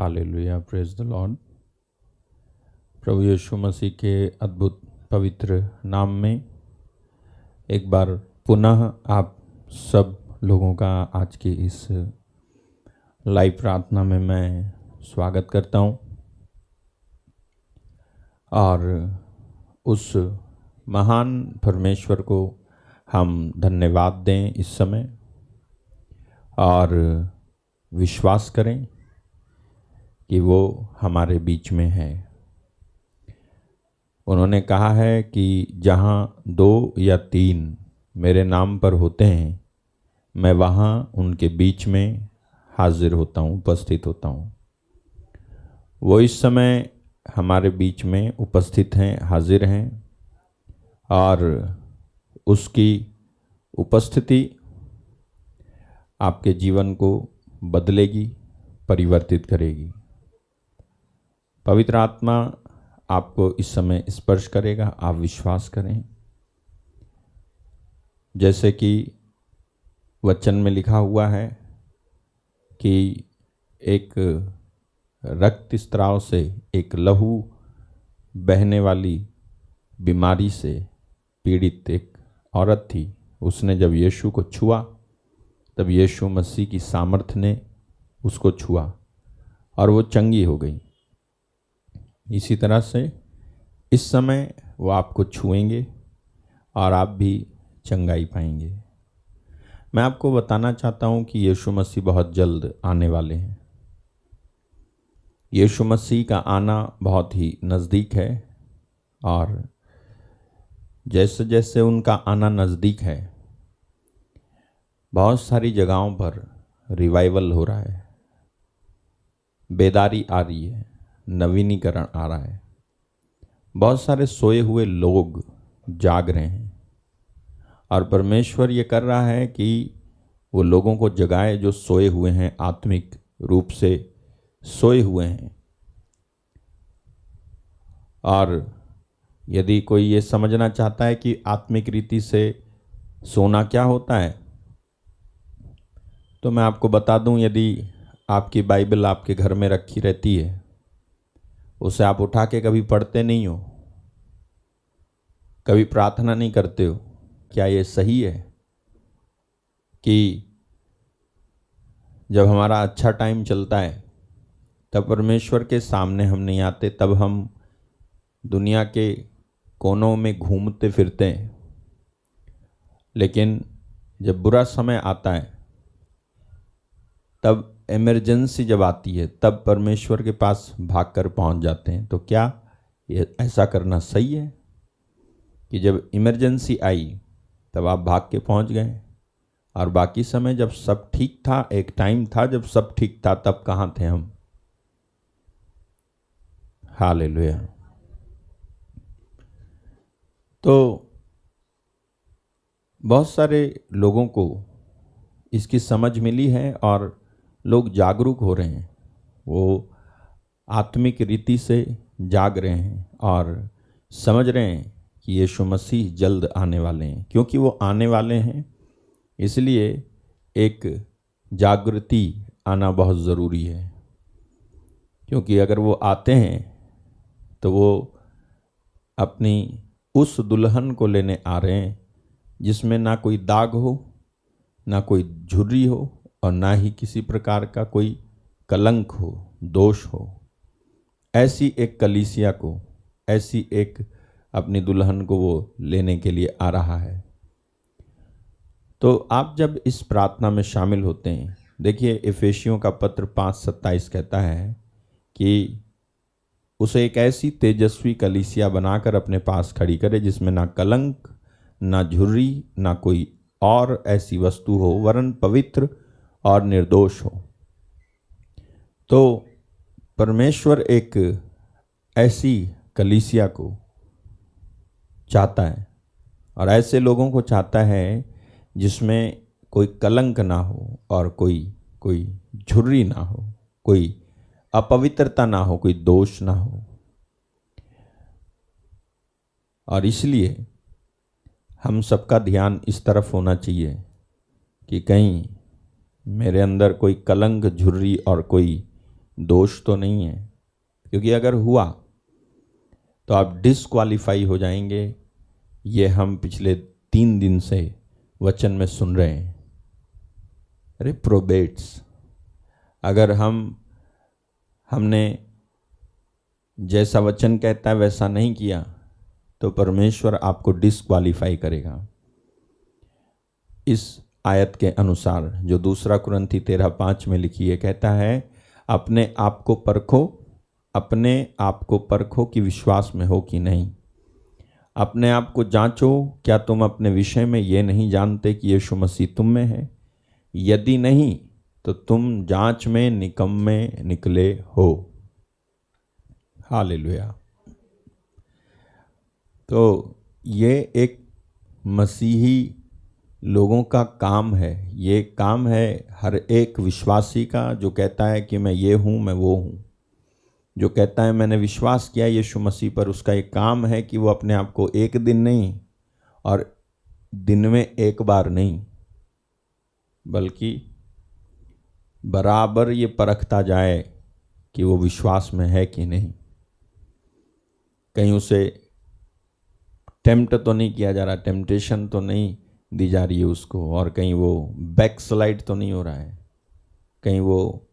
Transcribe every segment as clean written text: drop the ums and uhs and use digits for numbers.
Hallelujah, praise the lord. प्रभु यीशु मसीह के अद्भुत पवित्र नाम में एक बार पुनः आप सब लोगों का आज की इस लाइव प्रार्थना में मैं स्वागत करता हूं और उस महान परमेश्वर को हम धन्यवाद दें इस समय और विश्वास करें कि वो हमारे बीच में है। उन्होंने कहा है कि जहाँ 2 या 3 मेरे नाम पर होते हैं, मैं वहाँ उनके बीच में हाजिर होता हूँ, उपस्थित होता हूँ। वो इस समय हमारे बीच में उपस्थित हैं, हाजिर हैं और उसकी उपस्थिति आपके जीवन को बदलेगी, परिवर्तित करेगी। पवित्र आत्मा आपको इस समय स्पर्श करेगा, आप विश्वास करें। जैसे कि वचन में लिखा हुआ है कि एक रक्त स्त्राव से, एक लहू बहने वाली बीमारी से पीड़ित एक औरत थी। उसने जब यीशु को छुआ तब यीशु मसीह की सामर्थ ने उसको छुआ और वो चंगी हो गई। इसी तरह से इस समय वो आपको छुएंगे और आप भी चंगाई पाएंगे। मैं आपको बताना चाहता हूं कि यीशु मसीह बहुत जल्द आने वाले हैं। यीशु मसीह का आना बहुत ही नज़दीक है और जैसे जैसे उनका आना नज़दीक है, बहुत सारी जगहों पर रिवाइवल हो रहा है, बेदारी आ रही है, नवीनीकरण आ रहा है। बहुत सारे सोए हुए लोग जाग रहे हैं और परमेश्वर ये कर रहा है कि वो लोगों को जगाए जो सोए हुए हैं, आत्मिक रूप से सोए हुए हैं। और यदि कोई ये समझना चाहता है कि आत्मिक रीति से सोना क्या होता है, तो मैं आपको बता दूं, यदि आपकी बाइबल आपके घर में रखी रहती है, उसे आप उठा के कभी पढ़ते नहीं हो, कभी प्रार्थना नहीं करते हो, क्या ये सही है कि जब हमारा अच्छा टाइम चलता है तब परमेश्वर के सामने हम नहीं आते, तब हम दुनिया के कोनों में घूमते फिरते हैं, लेकिन जब बुरा समय आता है, तब इमरजेंसी जब आती है, तब परमेश्वर के पास भागकर पहुंच जाते हैं। तो क्या ये ऐसा करना सही है कि जब इमरजेंसी आई तब आप भाग के पहुंच गए और बाकी समय जब सब ठीक था, एक टाइम था जब सब ठीक था, तब कहाँ थे हम? हालेलुया। तो बहुत सारे लोगों को इसकी समझ मिली है और लोग जागरूक हो रहे हैं, वो आत्मिक रीति से जाग रहे हैं और समझ रहे हैं कि यीशु मसीह जल्द आने वाले हैं। क्योंकि वो आने वाले हैं, इसलिए एक जागृति आना बहुत ज़रूरी है। क्योंकि अगर वो आते हैं तो वो अपनी उस दुल्हन को लेने आ रहे हैं जिसमें ना कोई दाग हो, ना कोई झुर्री हो और ना ही किसी प्रकार का कोई कलंक हो, दोष हो। ऐसी एक कलीसिया को, ऐसी एक अपनी दुल्हन को वो लेने के लिए आ रहा है। तो आप जब इस प्रार्थना में शामिल होते हैं, देखिए इफिसियों का पत्र 5:27 कहता है कि उसे एक ऐसी तेजस्वी कलीसिया बनाकर अपने पास खड़ी करे जिसमें ना कलंक, ना झुर्री, ना कोई और ऐसी वस्तु हो, वरन पवित्र और निर्दोष हो। तो परमेश्वर एक ऐसी कलीसिया को चाहता है और ऐसे लोगों को चाहता है जिसमें कोई कलंक ना हो और कोई झुर्री ना हो, कोई अपवित्रता ना हो, कोई दोष ना हो। और इसलिए हम सबका ध्यान इस तरफ होना चाहिए कि कहीं मेरे अंदर कोई कलंक, झुर्री और कोई दोष तो नहीं है, क्योंकि अगर हुआ तो आप डिसक्वालीफाई हो जाएंगे। ये हम पिछले 3 दिन से वचन में सुन रहे हैं, रिप्रोबेट्स। अगर हमने जैसा वचन कहता है वैसा नहीं किया तो परमेश्वर आपको डिसक्वालीफाई करेगा। इस आयत के अनुसार जो 2 कुरिन्थी 13:5 में लिखी है, कहता है अपने आप को परखो कि विश्वास में हो कि नहीं। अपने आप को जांचो, क्या तुम अपने विषय में ये नहीं जानते कि यीशु मसीह तुम में है? यदि नहीं तो तुम जांच में निकम्मे निकले हो। हालेलुया। तो ये एक मसीही लोगों का काम है, ये काम है हर एक विश्वासी का, जो कहता है कि मैं ये हूँ, मैं वो हूँ, जो कहता है मैंने विश्वास किया यीशु मसीह पर। उसका एक काम है कि वो अपने आप को एक दिन नहीं और दिन में एक बार नहीं, बल्कि बराबर ये परखता जाए कि वो विश्वास में है कि नहीं। कहीं उसे टेम्प्ट तो नहीं किया जा रहा, टेम्पटेशन तो नहीं दी जा रही है उसको, और कहीं वो बैकस्लाइड तो नहीं हो रहा है, कहीं वो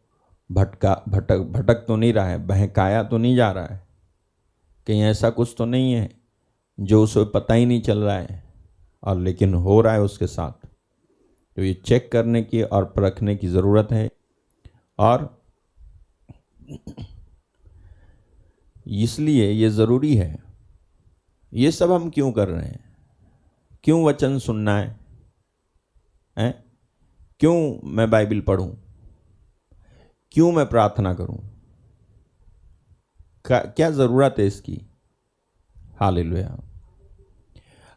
भटक तो नहीं रहा है, बहकाया तो नहीं जा रहा है, कहीं ऐसा कुछ तो नहीं है जो उसे पता ही नहीं चल रहा है और लेकिन हो रहा है उसके साथ। तो ये चेक करने की और परखने की ज़रूरत है। और इसलिए ये ज़रूरी है। ये सब हम क्यों कर रहे हैं? क्यों वचन सुनना है? क्यों मैं बाइबल पढूं? क्यों मैं प्रार्थना करूं? क्या ज़रूरत है इसकी? हालेलुया।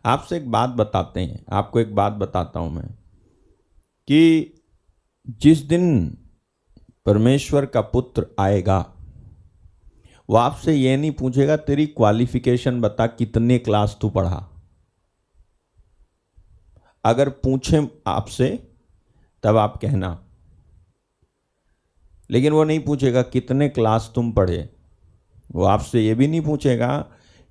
आपसे एक बात बताते हैं, आपको एक बात बताता हूं मैं, कि जिस दिन परमेश्वर का पुत्र आएगा वो आपसे ये नहीं पूछेगा तेरी क्वालिफिकेशन बता, कितने क्लास तू पढ़ा। अगर पूछे आपसे तब आप कहना, लेकिन वो नहीं पूछेगा कितने क्लास तुम पढ़े। वो आपसे ये भी नहीं पूछेगा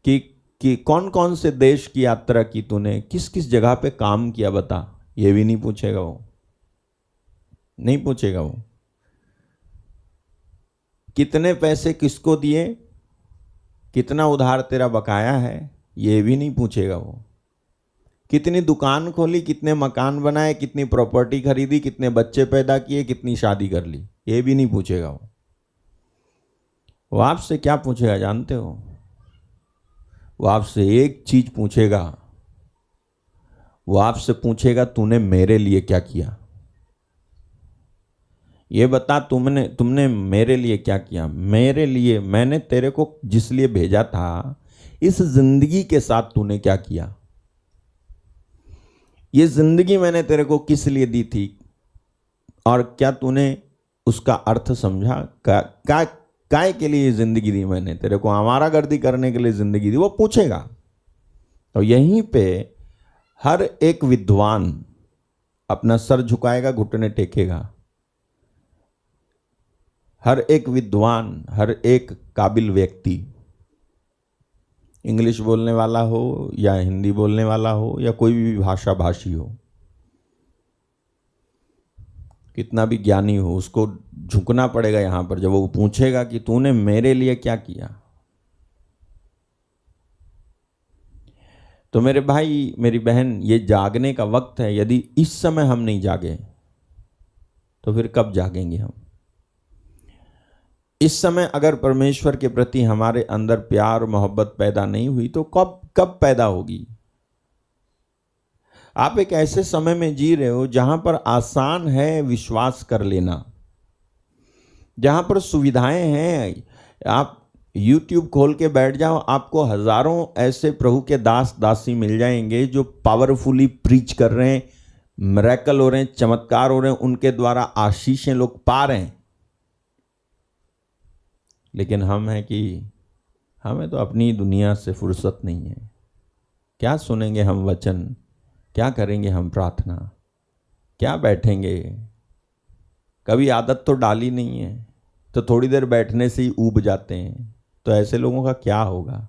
कि कौन कौन से देश की यात्रा की तूने, किस किस जगह पे काम किया बता। ये भी नहीं पूछेगा, वो नहीं पूछेगा। वो कितने पैसे किसको दिए, कितना उधार तेरा बकाया है, ये भी नहीं पूछेगा। वो कितनी दुकान खोली, कितने मकान बनाए, कितनी प्रॉपर्टी खरीदी, कितने बच्चे पैदा किए, कितनी शादी कर ली, ये भी नहीं पूछेगा। वो आपसे क्या पूछेगा जानते हो? वो आपसे एक चीज पूछेगा, वो आपसे पूछेगा तूने मेरे लिए क्या किया। ये बता, तुमने मेरे लिए क्या किया। मेरे लिए, मैंने तेरे को जिस लिए भेजा था, इस जिंदगी के साथ तूने क्या किया। ये जिंदगी मैंने तेरे को किस लिए दी थी और क्या तूने उसका अर्थ समझा। काय के लिए जिंदगी दी मैंने तेरे को, आवारा गर्दी करने के लिए जिंदगी दी। वो पूछेगा। तो यहीं पे हर एक विद्वान अपना सर झुकाएगा, घुटने टेकेगा। हर एक विद्वान, हर एक काबिल व्यक्ति, इंग्लिश बोलने वाला हो या हिंदी बोलने वाला हो या कोई भी भाषा भाषी हो, कितना भी ज्ञानी हो, उसको झुकना पड़ेगा यहां पर जब वो पूछेगा कि तूने मेरे लिए क्या किया। तो मेरे भाई, मेरी बहन, ये जागने का वक्त है। यदि इस समय हम नहीं जागे तो फिर कब जागेंगे हम? इस समय अगर परमेश्वर के प्रति हमारे अंदर प्यार मोहब्बत पैदा नहीं हुई तो कब पैदा होगी? आप एक ऐसे समय में जी रहे हो जहां पर आसान है विश्वास कर लेना, जहां पर सुविधाएं हैं। आप YouTube खोल के बैठ जाओ, आपको हजारों ऐसे प्रभु के दास दासी मिल जाएंगे जो पावरफुली प्रीच कर रहे हैं, मिरेकल हो रहे हैं, चमत्कार हो रहे हैं, उनके द्वारा आशीषें लोग पा रहे हैं। लेकिन हम हैं कि हमें तो अपनी दुनिया से फुर्सत नहीं है। क्या सुनेंगे हम वचन, क्या करेंगे हम प्रार्थना, क्या बैठेंगे? कभी आदत तो डाली नहीं है। तो थोड़ी देर बैठने से ही ऊब जाते हैं। तो ऐसे लोगों का क्या होगा?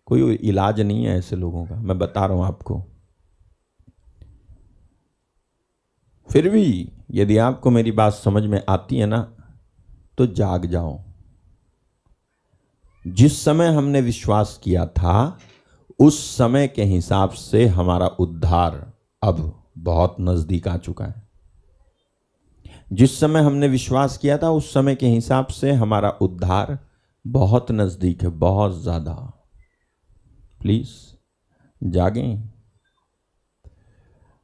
कोई इलाज नहीं है ऐसे लोगों का, मैं बता रहा हूं आपको। फिर भी यदि आपको मेरी बात समझ में आती है ना, तो जाग जाओ। जिस समय हमने विश्वास किया था उस समय के हिसाब से हमारा उद्धार अब बहुत नजदीक आ चुका है। जिस समय हमने विश्वास किया था उस समय के हिसाब से हमारा उद्धार बहुत नजदीक है, बहुत ज्यादा। प्लीज जागें।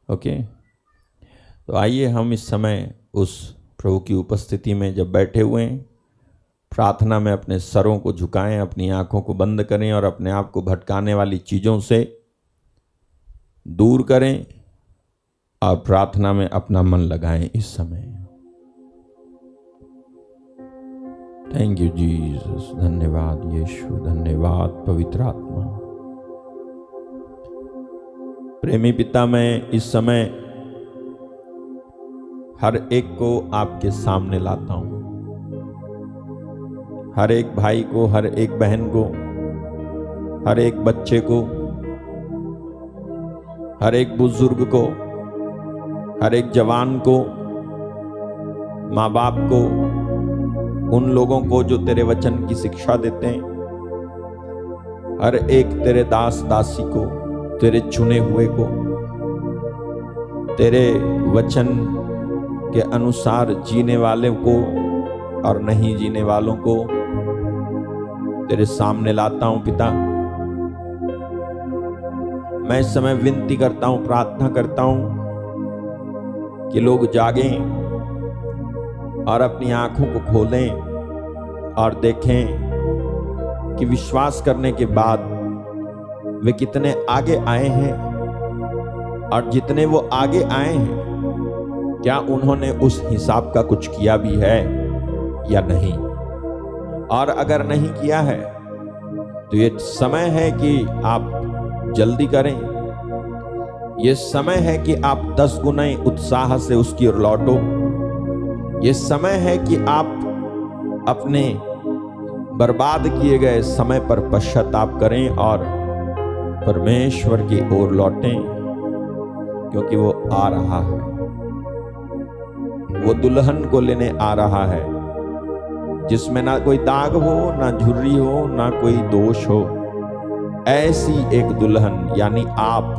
ओके, तो आइए हम इस समय उस प्रभु की उपस्थिति में जब बैठे हुए हैं, प्रार्थना में अपने सरों को झुकाएं, अपनी आंखों को बंद करें और अपने आप को भटकाने वाली चीजों से दूर करें और प्रार्थना में अपना मन लगाएं इस समय। थैंक यू जीसस, धन्यवाद यीशु, धन्यवाद पवित्र आत्मा। प्रेमी पिता, मैं इस समय हर एक को आपके सामने लाता हूं। हर एक भाई को, हर एक बहन को, हर एक बच्चे को, हर एक बुजुर्ग को, हर एक जवान को, माँ बाप को, उन लोगों को जो तेरे वचन की शिक्षा देते हैं, हर एक तेरे दास दासी को, तेरे चुने हुए को, तेरे वचन के अनुसार जीने वाले को और नहीं जीने वालों को तेरे सामने लाता हूं पिता। मैं इस समय विनती करता हूं, प्रार्थना करता हूं कि लोग जागें और अपनी आंखों को खोलें और देखें कि विश्वास करने के बाद वे कितने आगे आए हैं, और जितने वो आगे आए हैं क्या उन्होंने उस हिसाब का कुछ किया भी है या नहीं। और अगर नहीं किया है तो ये समय है कि आप जल्दी करें। ये समय है कि आप 10 गुने उत्साह से उसकी ओर लौटो। ये समय है कि आप अपने बर्बाद किए गए समय पर पश्चाताप करें और परमेश्वर की ओर लौटें, क्योंकि वो आ रहा है। वो दुल्हन को लेने आ रहा है जिसमें ना कोई दाग हो, ना झुर्री हो, ना कोई दोष हो। ऐसी एक दुल्हन यानी आप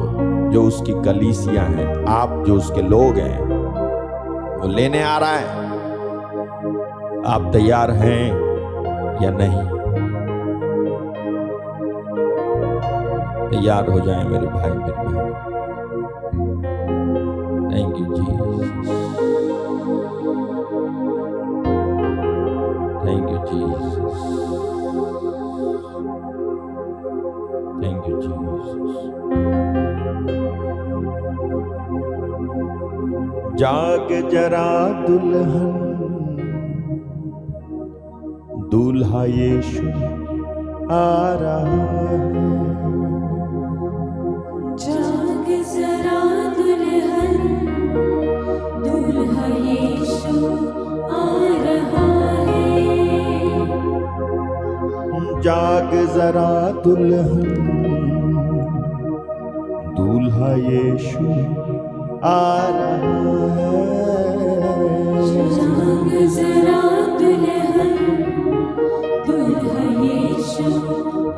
जो उसकी कलीसिया हैं, आप जो उसके लोग हैं, वो लेने आ रहा है। आप तैयार हैं या नहीं? तैयार हो जाएं मेरे भाई, मेरे बहन। Thank you Jesus, thank you Jesus, thank you Jesus. जाग जरा दुल्हन, दूल्हा यीशु आ रहा है। जाग जरा दुल्हन, दूल्हा यीशु आ रहा है। जाग जरा दुल्हन, दूल्हा यीशु आ रहा है। जाग जरा दुल्हन, दूल्हा यीशु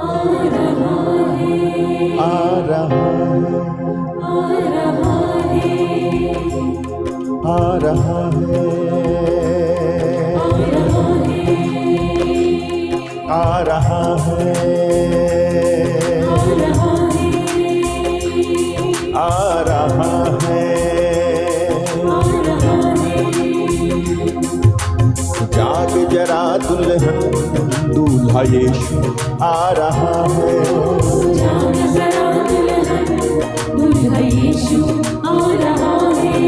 आ रहा है। आ रहा है, आ रहा है, आ रहा है, आ रहा है, आ रहा है। जाग जरा दुल्हन, दूल्हा यीशु आ रहा है। जाग जरा दुल्हन, दूल्हा यीशु आ रहा है।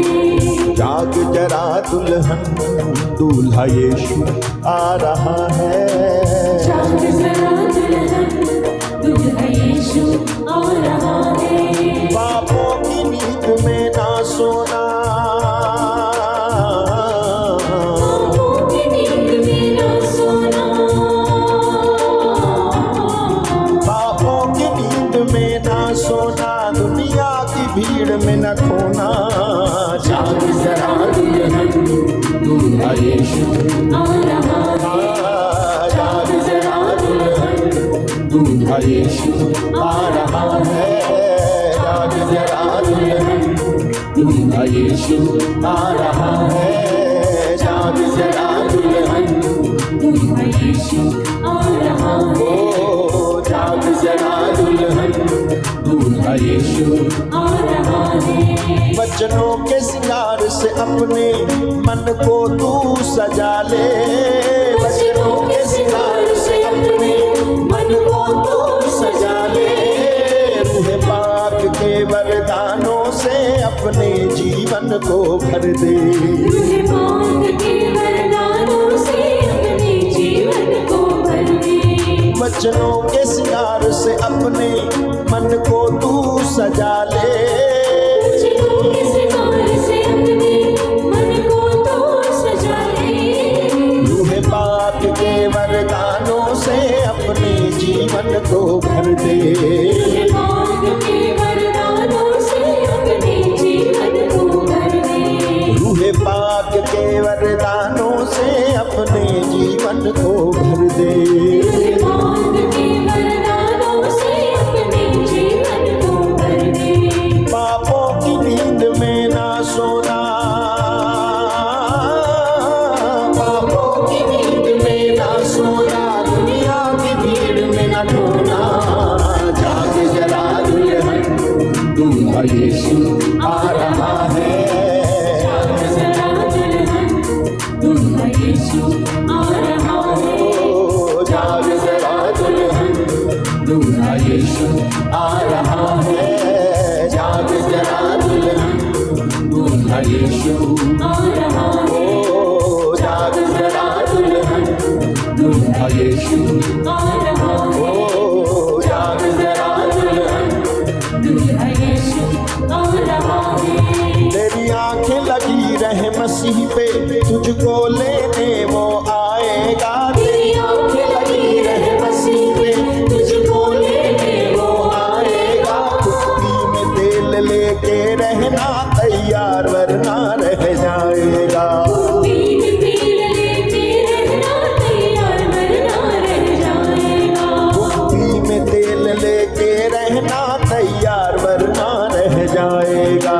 जाग जरा दुल्हन, दूल्हा यीशु आ रहा है। जाग जरा दुल्हन, दूल्हा यीशु आ रहा है। बापों की नींद में ना सोना, बापों की नींद दूल्हा यीशु आ रहा है, जाग जरा दुल्हन, दूल्हा यीशु आ रहा है, जाग जरा दुल्हन, दूल्हा यीशु आ रहा है, ओ जाग जरा दुल्हन, दूल्हा यीशु आ रहा है। वचनों के सिंगार से अपने मन को तू सजा ले, वचनों के सिंगार से अपने मन को तू सजा ले, रूह पाक के वरदानों से अपने जीवन को भर दे, रूह पाक के वरदानों से अपने जीवन को भर दे। वचनों के सिंगार से अपने मन को तू सजा ले, वचनों के सिंगार से अपने मन को तू सजा ले, रूह पाक के वरदानों से अपने जीवन को भर दे, रूह पाक के वरदानों से अपने जीवन को भर दे, रूह पाक के वरदानों से अपने जीवन को भर दे, रूह पाक के वरदानों से अपने जीवन को भर दे। पापों की नींद में ना सोना, पापों की नींद में ना सोना, दुनिया की भीड़ में न खोना, जाग जरा दुल्हन, दूल्हा यीशु आ रहा है, जाग जरा दुल्हन, दूल्हा यीशु आ रहा है, ओ जाग जरा दुल्हन, दूल्हा यीशु आ रहा है, जाग जरा दुल्हन, दूल्हा यीशु आ रहा है, ओ जाग जरा दुल्हन, दूल्हा यीशु आ रहा है, ओ जाग जरा दुल्हन, दूल्हा यीशु आ रहा है। तेरी आंखें लगी रहे मसीह पे, तुझको लेने वो आएगा, तेरी आंखें लगी रहे मसीह पे, तुझको लेने वो आएगा, कुप्पी में तेल लेके रहना तैयार वरना रह जाएगा, पीन पीन लेके रहना तैयार वरना रह जाएगा, कुप्पी में तेल लेके रहना तैयार वरना रह जाएगा,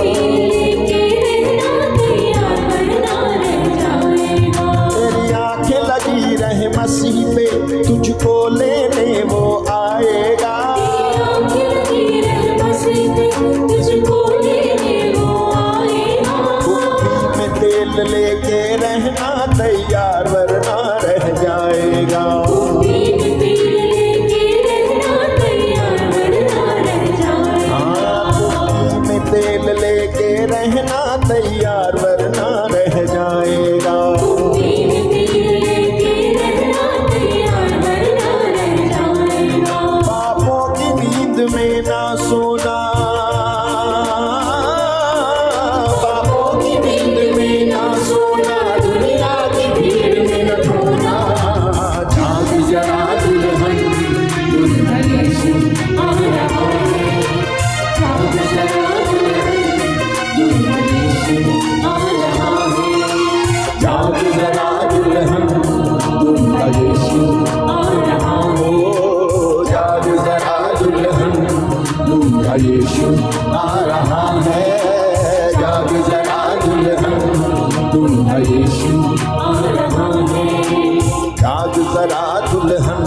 पीन लेके रहना तैयार वरना रह जाएगा, तेरी आंखें लगी रहे मसीह पे, तुझको लेने वो आएगा, आंखें लगी रहे मसीह पे, तुझको लेने वो आएगा, कुप्पी में तेल लेके रहना तैयार वरना रह जाएगा, पीन पीन लेके रहना तैयार वरना रह जाएगा, कुप्पी में तेल लेके रहना तैयार वरना रह जाएगा, पीन पीन लेके रहना तैयार वरना रह जाएगा, पापों की नींद में ना सोना, पापों की नींद में ना सोना, दुनिया की भीड़ में न खोना, जाग जरा दुल्हन, दूल्हा यीशु आ रहा है, जाग जरा दुल्हन, दूल्हा यीशु आ रहा है, जाग जरा दुल्हन, दूल्हा यीशु आ रहा है, ओ जाग जरा दुल्हन, दूल्हा यीशु आ रहा है, जाग जरा दुल्हन, दूल्हा यीशु आ रहा है, जाग जरा दुल्हन,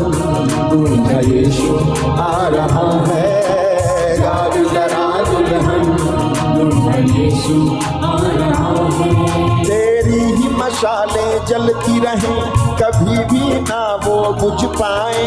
दूल्हा यीशु आ रहा है, जाग जरा दुल्हन, दूल्हा यीशु आ रहा है, तेरी ही मशालें जलती रहें, कभी भी ना वो बुझ पाए,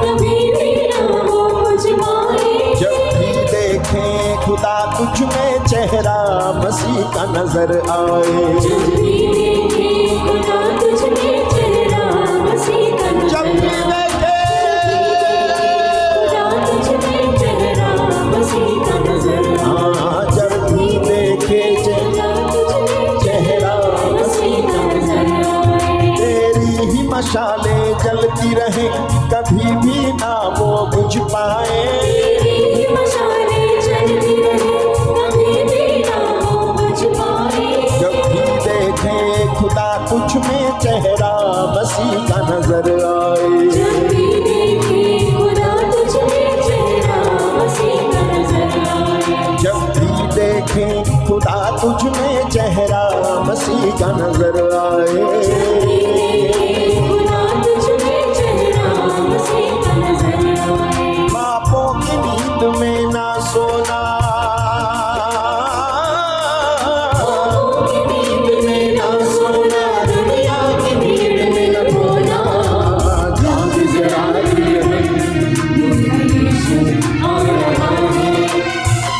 कभी भी ना वो मुझ पाए, जब भी देखें खुदा तुझ में चेहरा मसीह का नजर आए, जब भी देखे खुदा तुझ में चेहरा मसीह का जब भी देखे खुदा तुझ में चेहरा मसीह का नजर हाँ जब भी देखे चेहरा मसीह का नजर आए, तेरी ही मशालें जलती रहे, कभी भी ना वो बुझ पाए, तेरी मशालें जलती रहे, कभी भी ना वो बुझ पाए, जब भी देखे खुदा तुझ में चेहरा मसीह का नजर आए। जब भी देखे खुदा तुझ में चेहरा मसीह का नजर आए। जब भी देखें खुदा तुझ में चेहरा मसीह का नजर आए। खुदा तुझ में चेहरा मसीह का नजर आए। पापों की नींद में ना सोना, नींद में ना सोना, दुनिया की भीड़ में न खोना। जाग जरा दुल्हन यीशु आ रहा है।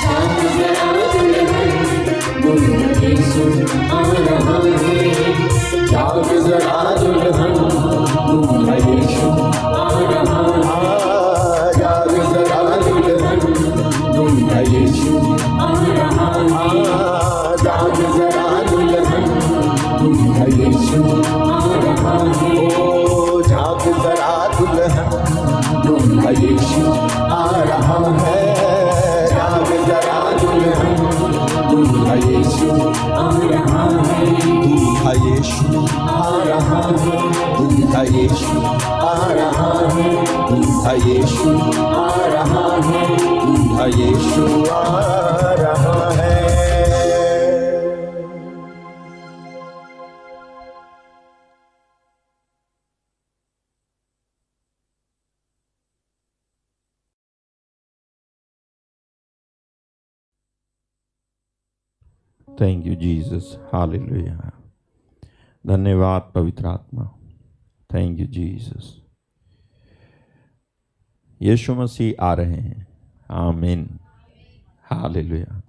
जाग जरा दुल्हन, यीशु आ रहा है। जाग जरा दुल्हन यीशु आ रहा है। जाग जरा दुल्हन यीशु आ रहा है। जाग जरा दुल्हन यीशु आ रहा है। ओ जाग जरा दुल्हन यीशु आ रहा है। जाग जरा दुल्हन यीशु आ रहा है। दूल्हा यीशु आ रहा है। दूल्हा यीशु आ रहा है। दूल्हा यीशु आ रहा है। दूल्हा यीशु आ रहा है। Thank you Jesus, hallelujah. धन्यवाद पवित्र आत्मा, थैंक यू जीसस। यीशु मसीह आ रहे हैं, आमीन, हालेलुया।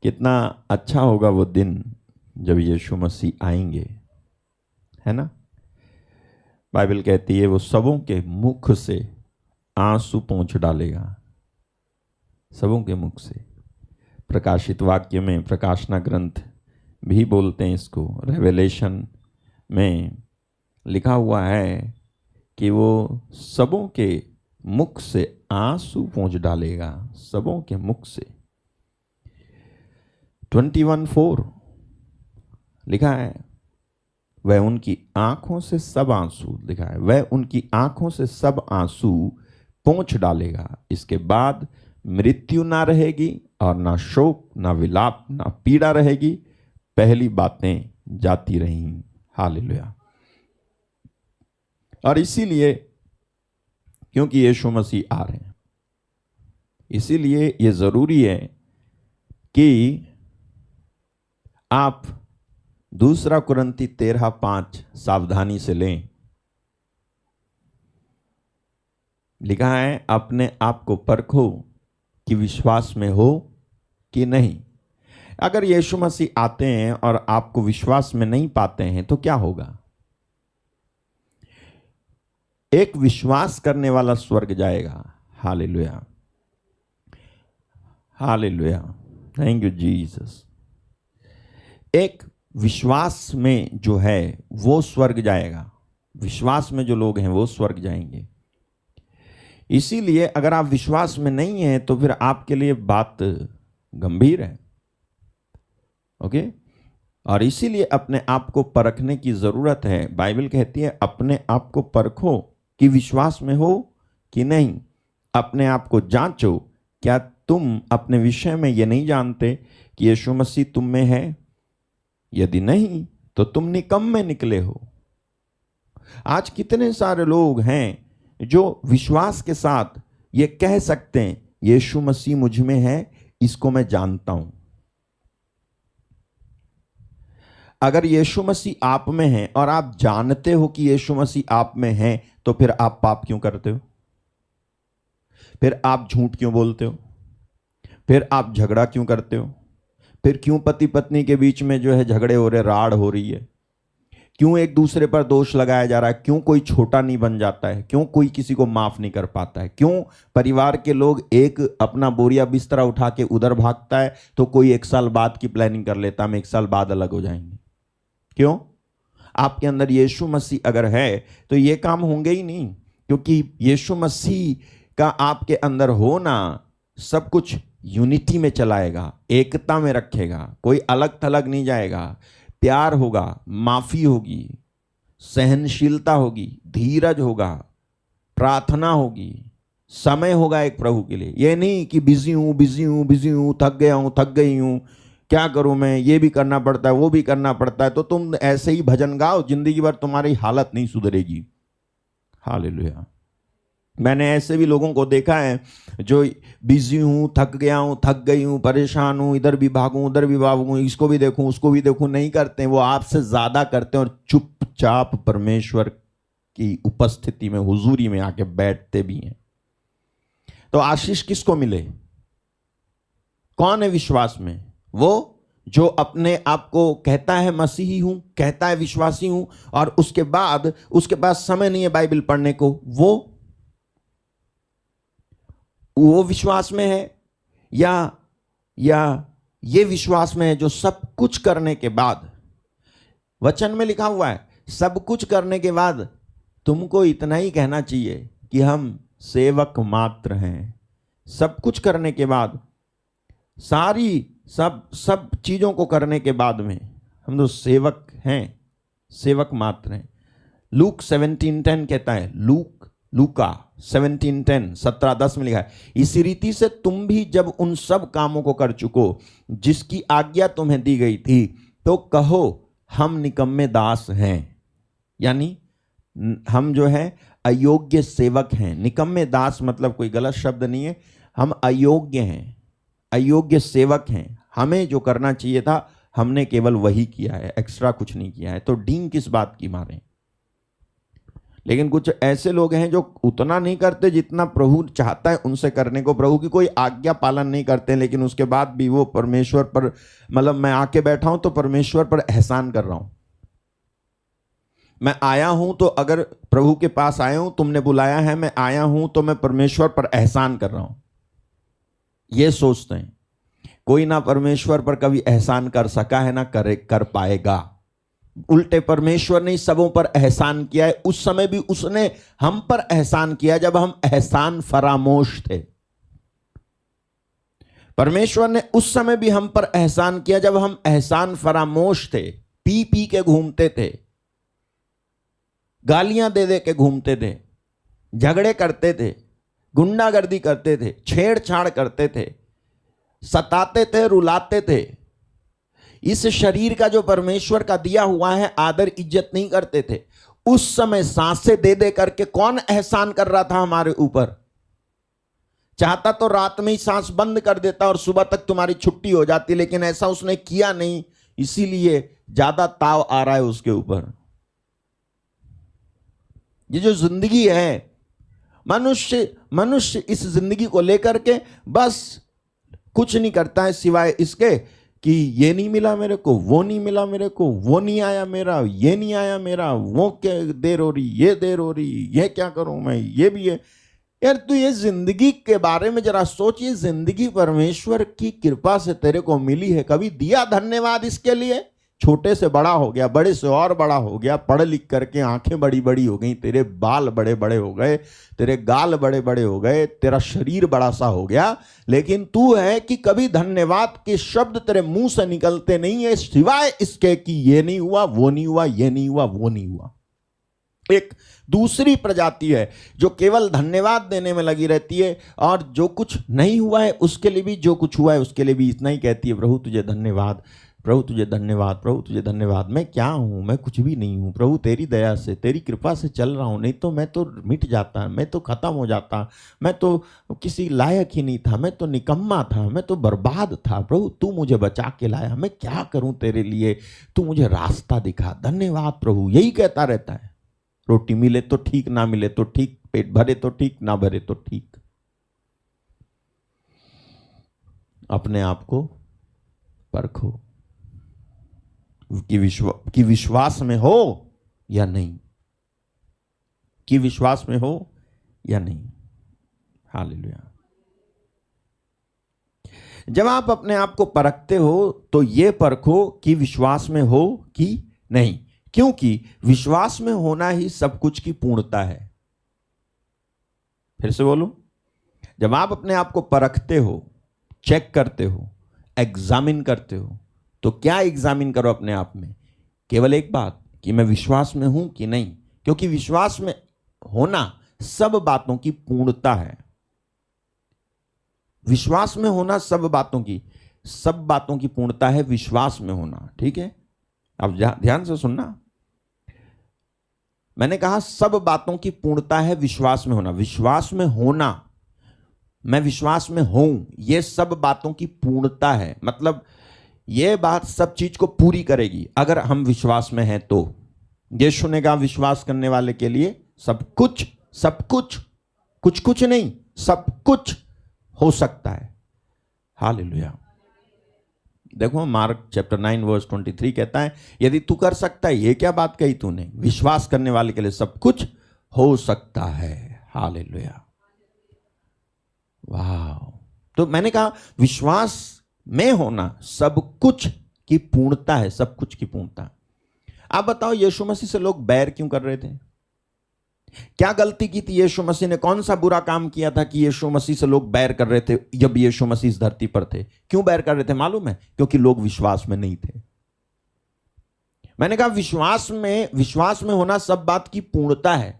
कितना अच्छा होगा वो दिन जब यीशु मसीह आएंगे, है ना। बाइबल कहती है वो सबों के मुख से आंसू पोंछ डालेगा, सबों के मुख से। प्रकाशित वाक्य में, प्रकाशना ग्रंथ भी बोलते हैं इसको, रेवलेशन में लिखा हुआ है कि वो सबों के मुख से आंसू पोंछ डालेगा, सबों के मुख से। 21:4 लिखा है, वह उनकी आंखों से सब आंसू, लिखा है वह उनकी आंखों से सब आंसू पोंछ डालेगा। इसके बाद मृत्यु ना रहेगी और ना शोक, ना विलाप, ना पीड़ा रहेगी, पहली बातें जाती रहीं। हालेलुया। और इसीलिए, क्योंकि यीशु मसीह आ रहे हैं, इसीलिए ये जरूरी है कि आप 2 कुरिन्थी 13:5 सावधानी से लें। लिखा है, अपने आप को परखो कि विश्वास में हो कि नहीं। अगर यीशु मसीह आते हैं और आपको विश्वास में नहीं पाते हैं तो क्या होगा? एक विश्वास करने वाला स्वर्ग जाएगा। Hallelujah, hallelujah, thank you Jesus. एक विश्वास में जो है वो स्वर्ग जाएगा, विश्वास में जो लोग हैं वो स्वर्ग जाएंगे। इसीलिए अगर आप विश्वास में नहीं हैं तो फिर आपके लिए बात गंभीर है, ओके। और इसीलिए अपने आप को परखने की जरूरत है। बाइबल कहती है अपने आप को परखो कि विश्वास में हो कि नहीं। अपने आप को जांचो, क्या तुम अपने विषय में ये नहीं जानते कि यीशु मसीह तुम में है? यदि नहीं तो तुम निकम्मे निकले हो। आज कितने सारे लोग हैं जो विश्वास के साथ ये कह सकते हैं यीशु मसीह मुझ में है, इसको मैं जानता हूं। अगर यीशु मसीह आप में है और आप जानते हो कि यीशु मसीह आप में है, तो फिर आप पाप क्यों करते हो? फिर आप झूठ क्यों बोलते हो? फिर आप झगड़ा क्यों करते हो? फिर क्यों पति पत्नी के बीच में जो है झगड़े हो रहे, राड़ हो रही है? क्यों एक दूसरे पर दोष लगाया जा रहा है? क्यों कोई छोटा नहीं बन जाता है? क्यों कोई किसी को माफ नहीं कर पाता है? क्यों परिवार के लोग एक अपना बोरिया बिस्तरा उठा के उधर भागता है तो कोई 1 साल बाद की प्लानिंग कर लेता, हम 1 साल बाद अलग हो जाएंगे? क्यों? आपके अंदर यीशु मसीह अगर है तो ये काम होंगे ही नहीं, क्योंकि यीशु मसीह का आपके अंदर होना सब कुछ यूनिटी में चलाएगा, एकता में रखेगा, कोई अलग थलग नहीं जाएगा। प्यार होगा, माफी होगी, सहनशीलता होगी, धीरज होगा, प्रार्थना होगी, समय होगा एक प्रभु के लिए। ये नहीं कि बिजी हूं, थक गया हूं, थक गई हूं, क्या करूं मैं, ये भी करना पड़ता है, वो भी करना पड़ता है, तो तुम ऐसे ही भजन गाओ, जिंदगी भर तुम्हारी हालत नहीं सुधरेगी। हालेलुया। मैंने ऐसे भी लोगों को देखा है जो बिजी हूं, थक गया हूं, थक गई हूं, परेशान हूं, इधर भी भागूं, उधर भी भागूं, इसको भी देखूं, उसको भी देखूं, नहीं करते हैं। वो आपसे ज्यादा करते हैं और चुपचाप परमेश्वर की उपस्थिति में, हुजूरी में आके बैठते भी हैं। तो आशीष किसको मिले? कौन है विश्वास में? वो जो अपने आप को कहता है मसीही हूं, कहता है विश्वासी हूं, और उसके पास समय नहीं है बाइबल पढ़ने को, वो विश्वास में है, या ये विश्वास में है जो सब कुछ करने के बाद, वचन में लिखा हुआ है सब कुछ करने के बाद तुमको इतना ही कहना चाहिए कि हम सेवक मात्र हैं। सब कुछ करने के बाद, सब चीजों को करने के बाद में हम तो सेवक हैं, सेवक मात्र हैं। लूक 17:10 कहता है, लूका 17:10 17:10 में लिखा है, इसी रीति से तुम भी जब उन सब कामों को कर चुको जिसकी आज्ञा तुम्हें दी गई थी, तो कहो हम निकम्मे दास हैं। यानी हम जो है अयोग्य सेवक हैं। निकम्मे दास मतलब कोई गलत शब्द नहीं है, हम अयोग्य हैं, अयोग्य सेवक हैं। हमें जो करना चाहिए था हमने केवल वही किया है, एक्स्ट्रा कुछ नहीं किया है। तो डींग किस बात की मारे? लेकिन कुछ ऐसे लोग हैं जो उतना नहीं करते जितना प्रभु चाहता है उनसे करने को, प्रभु की कोई आज्ञा पालन नहीं करते, लेकिन उसके बाद भी वो परमेश्वर पर, मतलब मैं आके बैठा हूं तो परमेश्वर पर एहसान कर रहा हूं। मैं आया हूं तो, अगर प्रभु के पास आया हूं, तुमने बुलाया है, मैं आया हूं तो मैं परमेश्वर पर एहसान कर रहा हूं। ये सोचते हैं। कोई ना परमेश्वर पर कभी एहसान कर सका है, ना कर पाएगा। उल्टे परमेश्वर ने सबों पर एहसान किया है। उस समय भी उसने हम पर एहसान किया जब हम एहसान फरामोश थे। परमेश्वर ने उस समय भी हम पर एहसान किया जब हम एहसान फरामोश थे, पी पी के घूमते थे, गालियां दे दे के घूमते थे, झगड़े करते थे, गुंडागर्दी करते थे, छेड़छाड़ करते थे, सताते थे, रुलाते थे। इस शरीर का जो परमेश्वर का दिया हुआ है आदर इज्जत नहीं करते थे। उस समय सांसें दे दे करके कौन एहसान कर रहा था हमारे ऊपर? चाहता तो रात में ही सांस बंद कर देता और सुबह तक तुम्हारी छुट्टी हो जाती, लेकिन ऐसा उसने किया नहीं, इसीलिए ज्यादा ताव आ रहा है उसके ऊपर। ये जो जिंदगी है, मनुष्य इस जिंदगी को लेकर के बस कुछ नहीं करता है सिवाय इसके कि ये नहीं मिला मेरे को, वो नहीं मिला मेरे को, वो नहीं आया मेरा, ये नहीं आया मेरा, वो क्या देर हो रही, ये देर हो रही, ये क्या करूं मैं, ये भी है। यार तू ये जिंदगी के बारे में जरा सोच। ये जिंदगी परमेश्वर की कृपा से तेरे को मिली है। कभी दिया धन्यवाद इसके लिए? छोटे से बड़ा हो गया, बड़े से और बड़ा हो गया, पढ़ लिख करके आंखें बड़ी बड़ी हो गई, तेरे बाल बड़े बड़े हो गए, तेरे गाल बड़े बड़े हो गए, तेरा शरीर बड़ा सा हो गया, लेकिन तू है कि कभी धन्यवाद के शब्द तेरे मुंह से निकलते नहीं है सिवाय इसके कि ये नहीं हुआ, वो नहीं हुआ, ये नहीं हुआ, वो नहीं हुआ। एक दूसरी प्रजाति है जो केवल धन्यवाद देने में लगी रहती है, और जो कुछ नहीं हुआ है उसके लिए भी, जो कुछ हुआ है उसके लिए भी इतना ही कहती है, प्रभु तुझे धन्यवाद, प्रभु तुझे धन्यवाद, प्रभु तुझे धन्यवाद। मैं क्या हूं? मैं कुछ भी नहीं हूं प्रभु, तेरी दया से, तेरी कृपा से चल रहा हूं, नहीं तो मैं तो मिट जाता, मैं तो खत्म हो जाता, मैं तो किसी लायक ही नहीं था, मैं तो निकम्मा था, मैं तो बर्बाद था। प्रभु तू मुझे बचा के लाया, मैं क्या करूं तेरे लिए, तू मुझे रास्ता दिखा, धन्यवाद प्रभु। यही कहता रहता है। रोटी मिले तो ठीक, ना मिले तो ठीक, पेट भरे तो ठीक, ना भरे तो ठीक। अपने आप को परखो कि विश्वास में हो या नहीं, कि विश्वास में हो या नहीं। हालेलुया। जब आप अपने आप को परखते हो तो ये परखो कि विश्वास में हो कि नहीं, क्योंकि विश्वास में होना ही सब कुछ की पूर्णता है। फिर से बोलूं, जब आप अपने आप को परखते हो, चेक करते हो, एग्जामिन करते हो, तो क्या एग्जामिन करो अपने आप में? केवल एक बात कि मैं विश्वास में हूं कि नहीं, क्योंकि विश्वास में होना सब बातों की पूर्णता है। विश्वास में होना सब बातों की पूर्णता है, विश्वास में होना। ठीक है, अब ध्यान से सुनना, मैंने कहा सब बातों की पूर्णता है विश्वास में होना। विश्वास में होना, मैं विश्वास में हूं, यह सब बातों की पूर्णता है। मतलब यह बात सब चीज को पूरी करेगी अगर हम विश्वास में हैं तो। यीशु ने कहा विश्वास करने वाले के लिए सब कुछ कुछ नहीं, सब कुछ हो सकता है। हालेलुया। देखो मार्क चैप्टर 9 वर्स 23 कहता है यदि तू कर सकता है, ये क्या बात कही तूने, विश्वास करने वाले के लिए सब कुछ हो सकता है। हालेलुया, वाह। तो मैंने कहा विश्वास में होना सब कुछ की पूर्णता है, सब कुछ की पूर्णता। आप बताओ यीशु मसीह से लोग बैर क्यों कर रहे थे? क्या गलती की थी यीशु मसीह ने? कौन सा बुरा काम किया था कि यीशु मसीह से लोग बैर कर रहे थे जब यीशु मसीह इस धरती पर थे? क्यों बैर कर रहे थे मालूम है? क्योंकि लोग विश्वास में नहीं थे। मैंने कहा विश्वास में होना सब बात की पूर्णता है।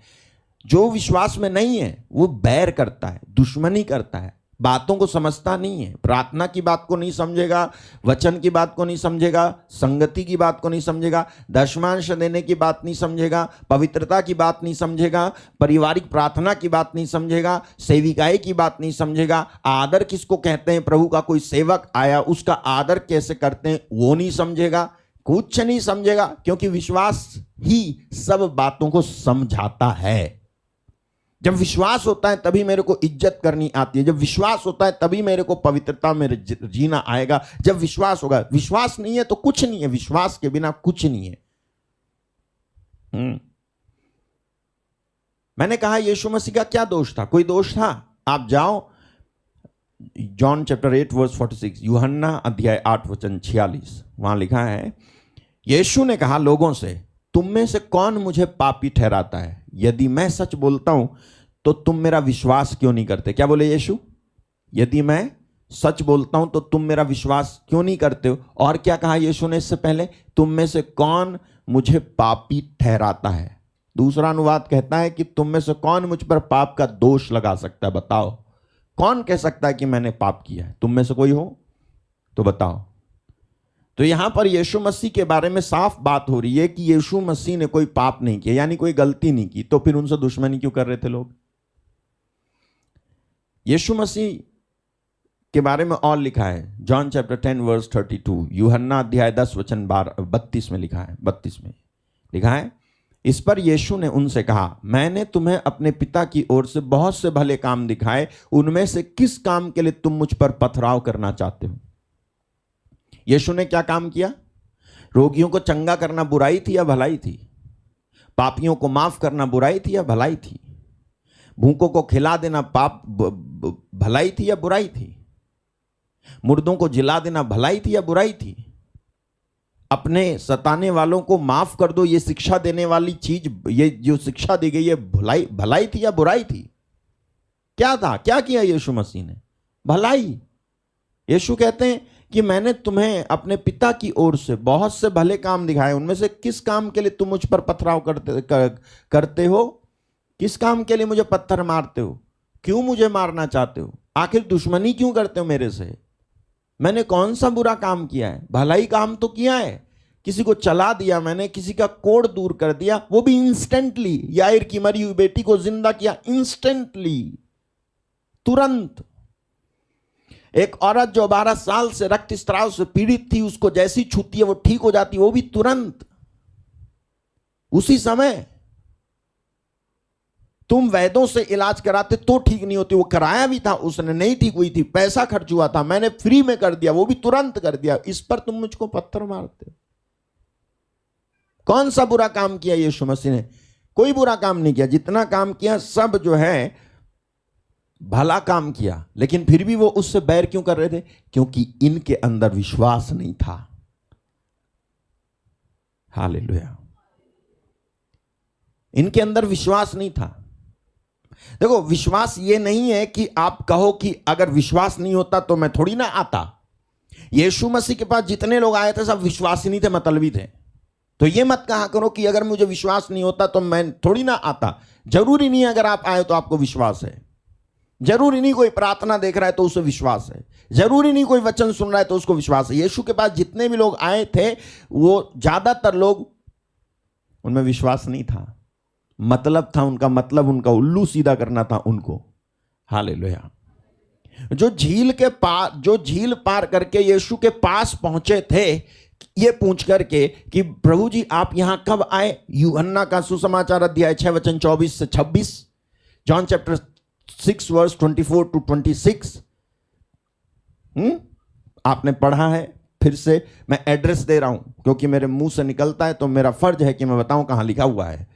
जो विश्वास में नहीं है वो बैर करता है, दुश्मनी करता है, बातों को समझता नहीं है, प्रार्थना की बात को नहीं समझेगा, वचन की बात को नहीं समझेगा, संगति की बात को नहीं समझेगा, दशमांश देने की बात नहीं समझेगा, पवित्रता की बात नहीं समझेगा, पारिवारिक प्रार्थना की बात नहीं समझेगा, सेविकाई की बात नहीं समझेगा, आदर किसको कहते हैं, प्रभु का कोई सेवक आया उसका आदर कैसे करते हैं वो नहीं समझेगा, कुछ नहीं समझेगा। क्योंकि विश्वास ही सब बातों को समझाता है। जब विश्वास होता है तभी मेरे को इज्जत करनी आती है, जब विश्वास होता है तभी मेरे को पवित्रता में जीना आएगा। जब विश्वास होगा, विश्वास नहीं है तो कुछ नहीं है, विश्वास के बिना कुछ नहीं है। मैंने कहा यीशु मसीह का क्या दोष था? कोई दोष था? आप जाओ जॉन चैप्टर 8 वर्स 46, यूहन्ना अध्याय 8 वचन 46, वहां लिखा है यीशु ने कहा लोगों से तुम में से कौन मुझे पापी ठहराता है? यदि मैं सच बोलता हूं तो तुम मेरा विश्वास क्यों नहीं करते? क्या बोले यीशु? यदि मैं सच बोलता हूं तो तुम मेरा विश्वास क्यों नहीं करते हो? और क्या कहा यीशु ने इससे पहले? तुम में से कौन मुझे पापी ठहराता है? दूसरा अनुवाद कहता है कि तुम में से कौन मुझ पर पाप का दोष लगा सकता है? बताओ, कौन कह सकता है कि मैंने पाप किया है? तुम में से कोई हो तो बताओ। तो यहां पर यीशु मसीह के बारे में साफ बात हो रही है कि यीशु मसीह ने कोई पाप नहीं किया, यानी कोई गलती नहीं की, तो फिर उनसे दुश्मनी क्यों कर रहे थे लोग? यीशु मसीह के बारे में और लिखा है जॉन चैप्टर 10 वर्स 32, यूहन्ना अध्याय 10 वचन 32 में लिखा है, 32 में लिखा है इस पर यीशु ने उनसे कहा मैंने तुम्हें अपने पिता की ओर से बहुत से भले काम दिखाए, उनमें से किस काम के लिए तुम मुझ पर पथराव करना चाहते हो? यीशु ने क्या काम किया? रोगियों को चंगा करना बुराई थी या भलाई थी? पापियों को माफ करना बुराई थी या भलाई थी? भूखों को खिला देना पाप भलाई थी या बुराई थी? मुर्दों को जिला देना भलाई थी या बुराई थी? अपने सताने वालों को माफ कर दो, ये शिक्षा देने वाली चीज, ये जो शिक्षा दी गई है भलाई थी या बुराई थी? क्या था? क्या किया यीशु मसीह ने? भलाई। यीशु कहते हैं कि मैंने तुम्हें अपने पिता की ओर से बहुत से भले काम दिखाए, उनमें से किस काम के लिए तुम मुझ पर पथराव करते हो? किस काम के लिए मुझे पत्थर मारते हो? क्यों मुझे मारना चाहते हो? आखिर दुश्मनी क्यों करते हो मेरे से? मैंने कौन सा बुरा काम किया है? भलाई काम तो किया है, किसी को चला दिया मैंने, किसी का कोढ़ दूर कर दिया, वो भी इंस्टेंटली। याईर की मरी हुई बेटी को जिंदा किया इंस्टेंटली, तुरंत। एक औरत जो 12 साल से रक्तस्राव से पीड़ित थी, उसको जैसी छूती है वो ठीक हो जाती, वो भी तुरंत, उसी समय। तुम वैद्यों से इलाज कराते तो ठीक नहीं होती, वो कराया भी था, उसने नहीं ठीक हुई थी, पैसा खर्च हुआ था, मैंने फ्री में कर दिया, वो भी तुरंत कर दिया, इस पर तुम मुझको पत्थर मारते हो। कौन सा बुरा काम किया यीशु मसीह ने? कोई बुरा काम नहीं किया। जितना काम किया सब जो है भला काम किया, लेकिन फिर भी वो उससे बैर क्यों कर रहे थे? क्योंकि इनके अंदर विश्वास नहीं था। हालेलुया। इनके अंदर विश्वास नहीं था। देखो, विश्वास ये नहीं है कि आप कहो कि अगर विश्वास नहीं होता तो मैं थोड़ी ना आता। यीशु मसीह के पास जितने लोग आए थे सब विश्वासी नहीं थे, मतलबी थे। तो ये मत कहा करो कि अगर मुझे विश्वास नहीं होता तो मैं थोड़ी ना आता। जरूरी नहीं अगर आप आए तो आपको विश्वास है, जरूरी नहीं कोई प्रार्थना देख रहा है तो उसे विश्वास है, जरूरी नहीं कोई वचन सुन रहा है तो उसको विश्वास है। यीशु के पास जितने भी लोग आए थे वो ज्यादातर लोग, उनमें विश्वास नहीं था, मतलब था उनका, मतलब उनका उल्लू सीधा करना था उनको। हालेलुया। जो झील पार करके यीशु के पास पहुंचे थे ये पूछ करके कि प्रभु जी आप यहां कब आए। यूहन्ना का सुसमाचार अध्याय 6 वचन 24 से 26, जॉन चैप्टर 6 वर्स 24 टू 26। आपने पढ़ा है, फिर से मैं एड्रेस दे रहा हूं क्योंकि मेरे मुंह से निकलता है तो मेरा फर्ज है कि मैं बताऊं कहां लिखा हुआ है।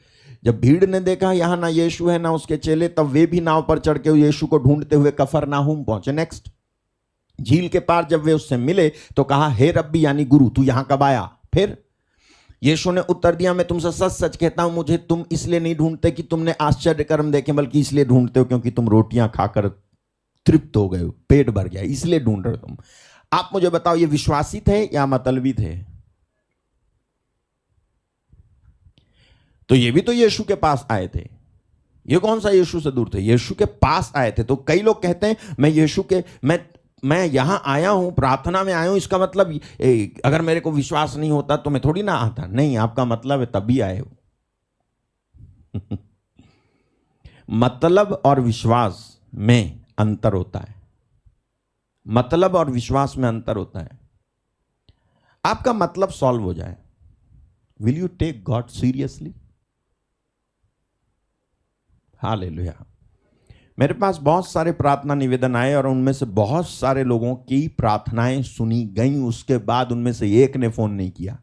जब भीड़ ने देखा यहां ना यीशु है ना उसके चेले, तब वे भी नाव पर चढ़ के यीशु को ढूंढते हुए कफरनाहूम पहुंचे। नेक्स्ट, झील के पार जब वे उससे मिले तो कहा, हे रब्बी यानी गुरु, तू यहां कब आया। फिर यीशु ने उत्तर दिया, मैं तुमसे सच सच कहता हूं, मुझे तुम इसलिए नहीं ढूंढते कि तुमने आश्चर्य कर्म देखे, बल्कि इसलिए ढूंढते हो क्योंकि तुम रोटियां खाकर तृप्त हो गए हो, पेट भर गया, इसलिए ढूंढ रहे हो तुम। आप मुझे बताओ ये विश्वासी थे या मतलबी थे? तो ये भी तो यीशु के पास आए थे, ये कौन सा यीशु से दूर थे, यीशु के पास आए थे। तो कई लोग कहते हैं मैं यीशु के मैं यहां आया हूं, प्रार्थना में आया हूं, इसका मतलब अगर मेरे को विश्वास नहीं होता तो मैं थोड़ी ना आता। नहीं, आपका मतलब है तभी आए हो। मतलब और विश्वास में अंतर होता है, मतलब और विश्वास में अंतर होता है। आपका मतलब सॉल्व हो जाए, will you take God seriously? Hallelujah. मेरे पास बहुत सारे प्रार्थना निवेदन आए और उनमें से बहुत सारे लोगों की प्रार्थनाएं सुनी गई, उसके बाद उनमें से एक ने फोन नहीं किया,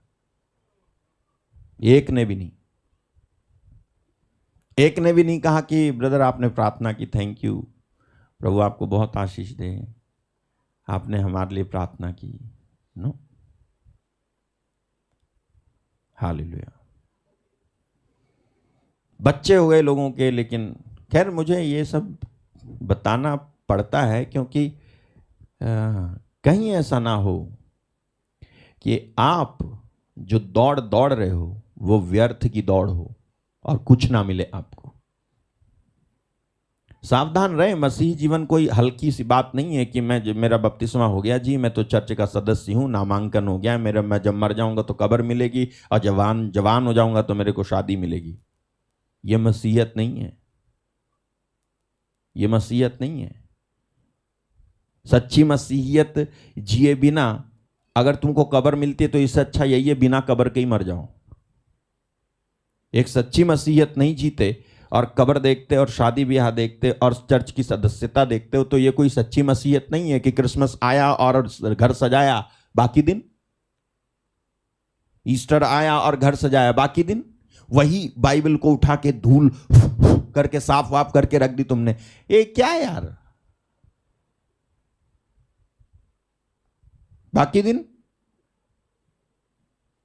एक ने भी नहीं, एक ने भी नहीं कहा कि ब्रदर आपने प्रार्थना की, थैंक यू, प्रभु आपको बहुत आशीष दे, आपने हमारे लिए प्रार्थना की। नो। हालेलुया। बच्चे हो गए लोगों के, लेकिन खैर मुझे ये सब बताना पड़ता है क्योंकि कहीं ऐसा ना हो कि आप जो दौड़ रहे हो वो व्यर्थ की दौड़ हो और कुछ ना मिले आपको। सावधान रहे, मसीही जीवन कोई हल्की सी बात नहीं है कि मेरा बपतिस्मा हो गया जी, मैं तो चर्च का सदस्य हूं, नामांकन हो गया मेरा, मैं जब मर जाऊंगा तो कब्र मिलेगी और जवान हो जाऊंगा तो मेरे को शादी मिलेगी। ये मसीहत नहीं है, ये मसीहत नहीं है। सच्ची मसीहियत जिए बिना, अगर तुमको कब्र मिलती है तो इससे अच्छा यही है बिना कब्र के ही मर जाओ। एक सच्ची मसीहियत नहीं जीते और कब्र देखते और शादी ब्याह देखते और चर्च की सदस्यता देखते हो तो ये कोई सच्ची मसीहियत नहीं है कि क्रिसमस आया और घर सजाया बाकी दिन, ईस्टर आया और घर सजाया बाकी दिन, वही बाइबल को उठा के धूल करके साफ वाफ करके रख दी तुमने। ये क्या यार, बाकी दिन?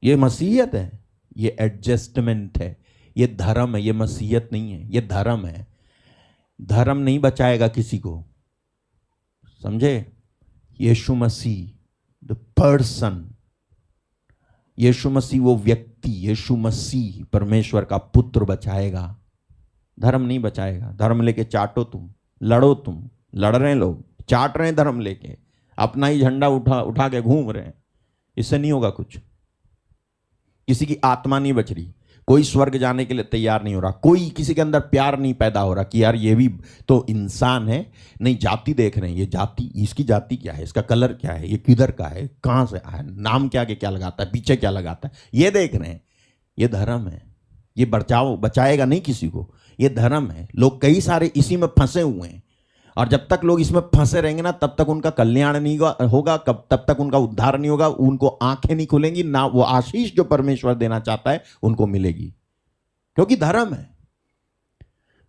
ये मसीहत है, ये एडजस्टमेंट है, ये धर्म है, ये मसीहत नहीं है, ये धर्म है। धर्म नहीं बचाएगा किसी को, समझे? यीशु मसीह द पर्सन, यीशु मसीह वो व्यक्ति, यीशु मसीह परमेश्वर का पुत्र बचाएगा, धर्म नहीं बचाएगा। धर्म लेके चाटो तुम, लड़ो तुम, लड़ रहे हैं लोग, चाट रहे हैं धर्म लेके, अपना ही झंडा उठा के घूम रहे हैं, इससे नहीं होगा कुछ। किसी की आत्मा नहीं बच रही, कोई स्वर्ग जाने के लिए तैयार नहीं हो रहा, कोई किसी के अंदर प्यार नहीं पैदा हो रहा कि यार ये भी तो इंसान है। नहीं, जाति देख रहे हैं, ये जाति, इसकी जाति क्या है, इसका कलर क्या है, ये किधर का है, कहां से आया, नाम क्या के क्या लगाता है, पीछे क्या लगाता है, ये देख रहे हैं। ये धर्म है, ये बचाएगा नहीं किसी को, ये धर्म है। लोग कई सारे इसी में फंसे हुए हैं और जब तक लोग इसमें फंसे रहेंगे ना तब तक उनका कल्याण नहीं होगा, तब तक उनका उद्धार नहीं होगा, उनको आंखें नहीं खुलेंगी, ना वो आशीष जो परमेश्वर देना चाहता है उनको मिलेगी, क्योंकि धर्म है,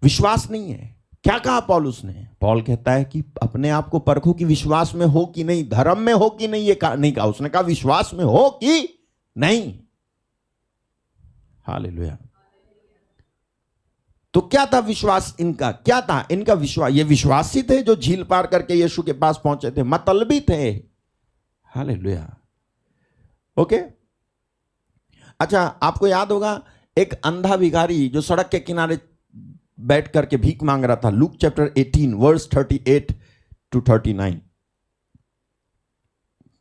विश्वास नहीं है। क्या कहा पौलुस ने? पौल कहता है कि अपने आप को परखो कि विश्वास में हो कि नहीं, धर्म में हो कि नहीं। ये नहीं कहा, उसने कहा विश्वास में हो कि नहीं। हालेलुया। तो क्या था विश्वास इनका? क्या था इनका विश्वास? ये विश्वासी थे जो झील पार करके यीशु के पास पहुंचे थे, मतलबी थे। हालेलुया। ओके। अच्छा, आपको याद होगा एक अंधा भिखारी जो सड़क के किनारे बैठ करके भीख मांग रहा था, लूक चैप्टर 18 वर्स 38 to 39।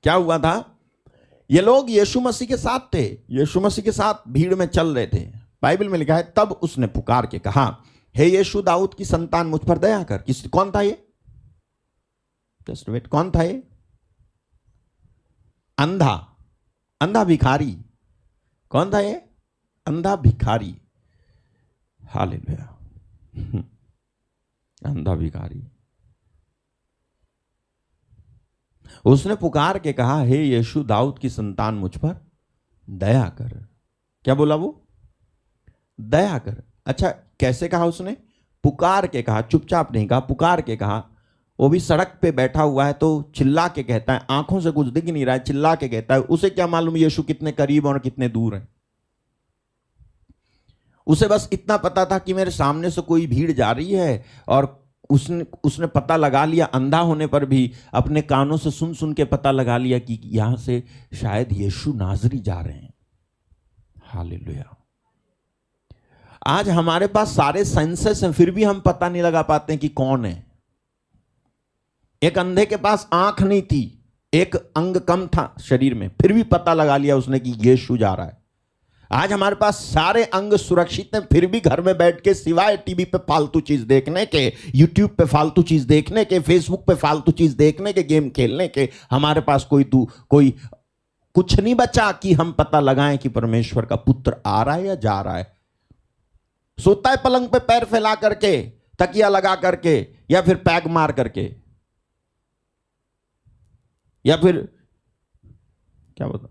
क्या हुआ था? ये लोग यीशु मसीह के साथ थे, यीशु मसीह के साथ भीड़ में चल रहे थे। बाइबल में लिखा है, तब उसने पुकार के कहा, हे यीशु दाऊद की संतान, मुझ पर दया कर। कौन था ये? जस्ट वेट, कौन था ये? अंधा भिखारी। कौन था ये? अंधा भिखारी। हालेलुया। अंधा भिखारी। उसने पुकार के कहा, हे यीशु दाऊद की संतान, मुझ पर दया कर। क्या बोला वो? दया कर। अच्छा, कैसे कहा उसने? पुकार के कहा, चुपचाप नहीं कहा, पुकार के कहा। वो भी सड़क पे बैठा हुआ है तो चिल्ला के कहता है, आंखों से कुछ दिख नहीं रहा है, चिल्ला के कहता है। उसे क्या मालूम यीशु कितने करीब और कितने दूर है? उसे बस इतना पता था कि मेरे सामने से कोई भीड़ जा रही है, और उसने पता लगा लिया, अंधा होने पर भी अपने कानों से सुन सुन के पता लगा लिया कि यहां से शायद यीशु नाजरी जा रहे हैं। हालेलुया। आज हमारे पास सारे सेंसेस हैं, फिर भी हम पता नहीं लगा पाते कि कौन है। एक अंधे के पास आंख नहीं थी, एक अंग कम था शरीर में, फिर भी पता लगा लिया उसने कि यीशु जा रहा है। आज हमारे पास सारे अंग सुरक्षित हैं, फिर भी घर में बैठ के सिवाय टीवी पे फालतू चीज देखने के, यूट्यूब पे फालतू चीज देखने के, फेसबुक पे फालतू चीज देखने के, गेम खेलने के, हमारे पास कोई कुछ नहीं बचा कि हम पता लगाएं कि परमेश्वर का पुत्र आ रहा है या जा रहा है। सोता है पलंग पे पैर फैला करके, तकिया लगा करके, या फिर पैग मार करके, या फिर क्या बताऊं,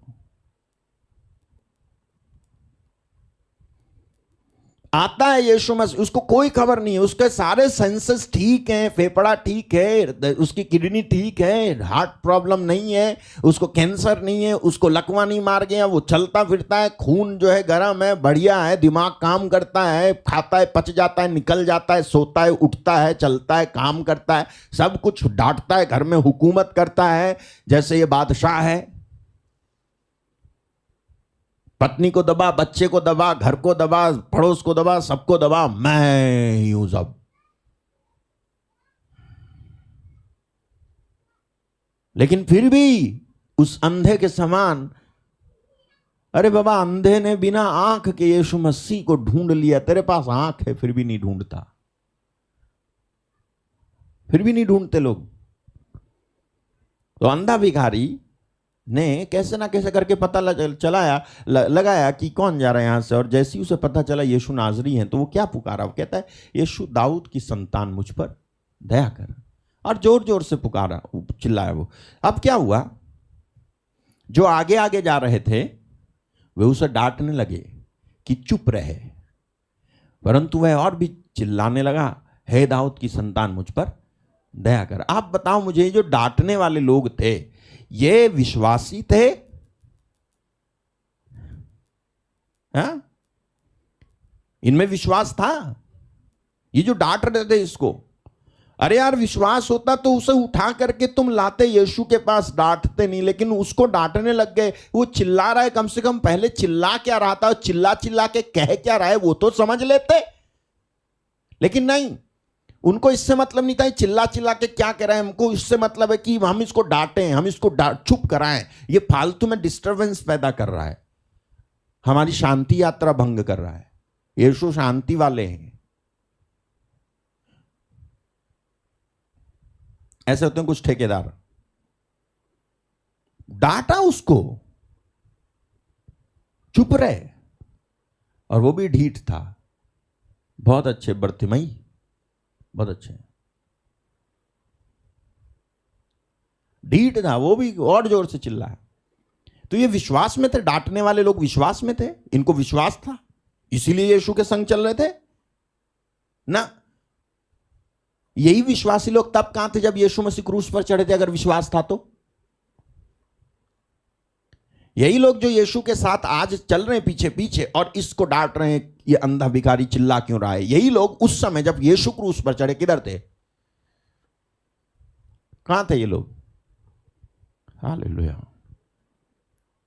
आता है यीशु मसीह, उसको कोई खबर नहीं है, उसके सारे सेंसेस ठीक हैं, फेफड़ा ठीक है, उसकी किडनी ठीक है, हार्ट प्रॉब्लम नहीं है, उसको कैंसर नहीं है, उसको लकवा नहीं मार गया, वो चलता फिरता है, खून जो है गर्म है, बढ़िया है, दिमाग काम करता है, खाता है, पच जाता है, निकल जाता है, सोता है, उठता है, चलता है, काम करता है, सब कुछ डांटता है, घर में हुकूमत करता है जैसे ये बादशाह है। पत्नी को दबा, बच्चे को दबा, घर को दबा, पड़ोस को दबा, सबको दबा, मैं ही हूं सब। लेकिन फिर भी उस अंधे के समान, अरे बाबा, अंधे ने बिना आंख के यीशु मसीह को ढूंढ लिया, तेरे पास आंख है फिर भी नहीं ढूंढता, फिर भी नहीं ढूंढते लोग। तो अंधा भिखारी ने कैसे ना कैसे करके पता लगाया कि कौन जा रहा है यहां से, और जैसे ही उसे पता चला यीशु नाजरी हैं, तो वो क्या पुकारा? वो कहता है, यीशु दाऊद की संतान, मुझ पर दया कर। और जोर जोर से पुकारा, चिल्लाया वो। अब क्या हुआ? जो आगे आगे जा रहे थे वे उसे डांटने लगे कि चुप रहे, परंतु वह और भी चिल्लाने लगा, हे दाऊद की संतान, मुझ पर दया कर। आप बताओ मुझे, जो डांटने वाले लोग थे, ये विश्वासी थे? हाँ? इनमें विश्वास था? ये जो डांट रहे थे इसको, अरे यार, विश्वास होता तो उसे उठा करके तुम लाते यीशु के पास, डांटते नहीं। लेकिन उसको डांटने लग गए। वो चिल्ला रहा है, कम से कम पहले चिल्ला क्या रहा था, चिल्ला चिल्ला के कह क्या रहा है वो तो समझ लेते। लेकिन नहीं, उनको इससे मतलब नहीं था चिल्ला चिल्ला के क्या कह रहा है। हमको इससे मतलब है कि हम इसको डांटें, हम इसको चुप कराएं। ये फालतू में डिस्टरबेंस पैदा कर रहा है, हमारी शांति यात्रा भंग कर रहा है। यीशु शांति वाले हैं। ऐसे होते हैं कुछ ठेकेदार, डांटा उसको, चुप रहे, और वो भी ढीठ था। बहुत अच्छे बर्तिमई, बहुत अच्छे, ढीठ था वो भी, और जोर से चिल्लाया। तो ये विश्वास में थे, डांटने वाले लोग विश्वास में थे, इनको विश्वास था, इसीलिए यीशु के संग चल रहे थे ना। यही विश्वासी लोग तब कहां थे जब यीशु मसीह क्रूस पर चढ़े थे? अगर विश्वास था तो यही लोग जो यीशु के साथ आज चल रहे हैं पीछे पीछे और इसको डांट रहे हैं, ये अंधा भिखारी चिल्ला क्यों रहा है, यही लोग उस समय जब यीशु क्रूस पर चढ़े किधर थे? कहां थे ये लोग? हालेलुया।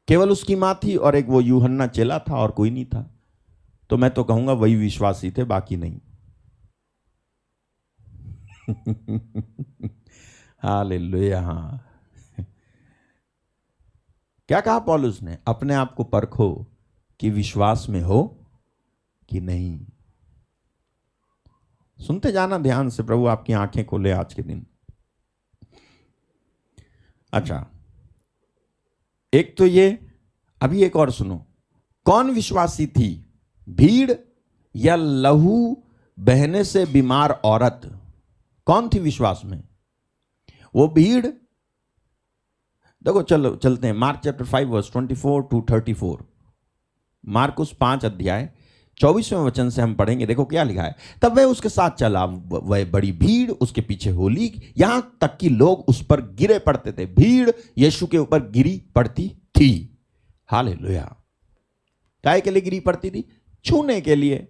केवल उसकी माँ थी और एक वो यूहन्ना चेला था और कोई नहीं था। तो मैं तो कहूंगा वही विश्वासी थे, बाकी नहीं। हालेलुया। हाँ, क्या कहा पौलुस ने? अपने आप को परखो कि विश्वास में हो कि नहीं। सुनते जाना ध्यान से, प्रभु आपकी आंखें खोले आज के दिन। अच्छा, एक तो ये, अभी एक और सुनो। कौन विश्वासी थी, भीड़ या लहू बहने से बीमार औरत? कौन थी विश्वास में? वो भीड़। देखो, चलो चलते हैं मार्क चैप्टर 5 वर्स 24 टू 34। मार्कुस 5 अध्याय 24वें वचन से हम पढ़ेंगे। देखो क्या लिखा है। तब वह उसके साथ चला, वह बड़ी भीड़ उसके पीछे होली, यहां तक कि लोग उस पर गिरे पड़ते थे। भीड़ यीशु के ऊपर गिरी पड़ती थी। हालेलुया। काय के लिए गिरी पड़ती थी? छूने के लिए,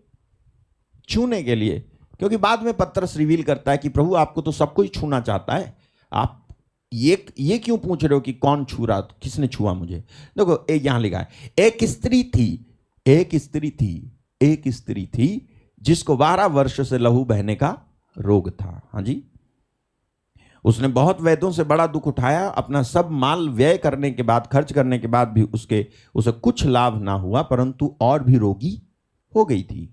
छूने के लिए। क्योंकि बाद में पतरस रिवील करता है कि प्रभु आपको तो सब कोई छूना चाहता है, आप ये क्यों पूछ रहे हो कि कौन छू रहा, किसने छुआ मुझे? देखो एक यहां लिखा है, एक स्त्री थी जिसको 12 वर्ष से लहू बहने का रोग था। हाँ जी। उसने बहुत वैद्यों से बड़ा दुख उठाया, अपना सब माल व्यय करने के बाद, खर्च करने के बाद भी उसे कुछ लाभ ना हुआ, परंतु और भी रोगी हो गई थी।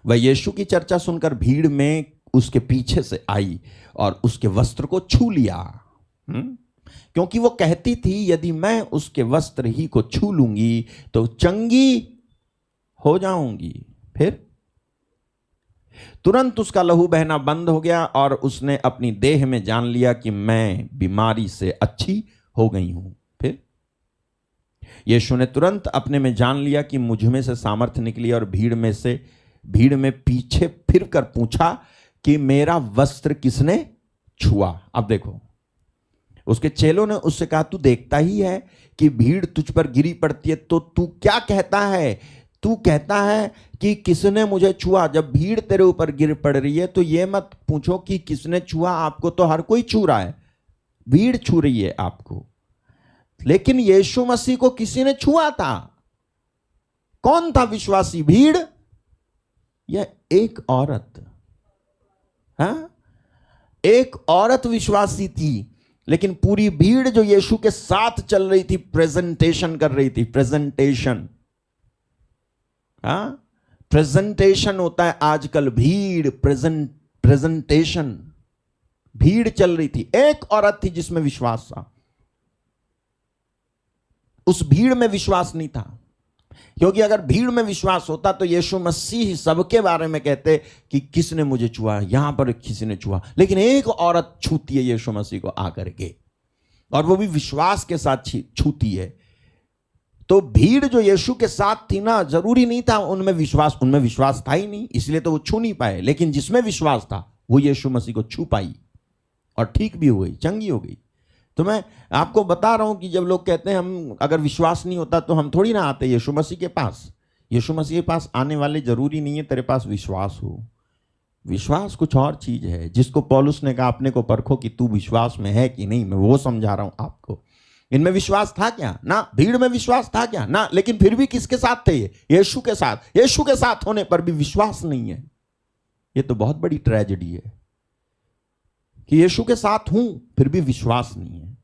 वह यीशु की चर्चा सुनकर भीड़ में उसके पीछे से आई और उसके वस्त्र को छू लिया, क्योंकि वो कहती थी यदि मैं उसके वस्त्र ही को छू लूंगी तो चंगी हो जाऊंगी। फिर तुरंत उसका लहू बहना बंद हो गया और उसने अपनी देह में जान लिया कि मैं बीमारी से अच्छी हो गई हूं। फिर यीशु ने तुरंत अपने में जान लिया कि मुझ में से सामर्थ्य निकली और भीड़ में पीछे फिरकर पूछा कि मेरा वस्त्र किसने छुआ। अब देखो, उसके चेलों ने उससे कहा, तू देखता ही है कि भीड़ तुझ पर गिरी पड़ती है, तो तू क्या कहता है? तू कहता है कि किसने मुझे छुआ? जब भीड़ तेरे ऊपर गिर पड़ रही है तो ये मत पूछो कि किसने छुआ। आपको तो हर कोई छू रहा है, भीड़ छू रही है आपको, लेकिन यीशु मसीह को किसी ने छुआ था। कौन था विश्वासी, भीड़ या एक औरत? हाँ, एक औरत विश्वासी थी, लेकिन पूरी भीड़ जो यीशु के साथ चल रही थी, प्रेजेंटेशन कर रही थी। प्रेजेंटेशन, हाँ, प्रेजेंटेशन होता है आजकल, भीड़, प्रेजेंटेशन। भीड़ चल रही थी, एक औरत थी जिसमें विश्वास था। उस भीड़ में विश्वास नहीं था, क्योंकि अगर भीड़ में विश्वास होता तो यीशु मसीह सबके बारे में कहते कि किसने मुझे छुआ, यहां पर किसी ने छुआ। लेकिन एक औरत छूती है यीशु मसीह को आकर के, और वो भी विश्वास के साथ छूती है। तो भीड़ जो यीशु के साथ थी ना, जरूरी नहीं था उनमें विश्वास था ही नहीं, इसलिए तो वो छू नहीं पाए। लेकिन जिसमें विश्वास था वो यीशु मसीह को छू पाई और ठीक भी हो गई, चंगी हो गई। तो मैं आपको बता रहा हूं कि जब लोग कहते हैं हम अगर विश्वास नहीं होता तो हम थोड़ी ना आते यीशु मसीह के पास। यीशु मसीह के पास आने वाले जरूरी नहीं है तेरे पास विश्वास हो। विश्वास कुछ और चीज है, जिसको पौलुस ने कहा अपने को परखो कि तू विश्वास में है कि नहीं। मैं वो समझा रहा हूं आपको। इनमें विश्वास था क्या? ना। भीड़ में विश्वास था क्या? ना। लेकिन फिर भी किसके साथ थे ये? यीशु के साथ। यीशु के साथ होने पर भी विश्वास नहीं है। ये तो बहुत बड़ी ट्रेजेडी है कि यीशु के साथ हूं फिर भी विश्वास नहीं है।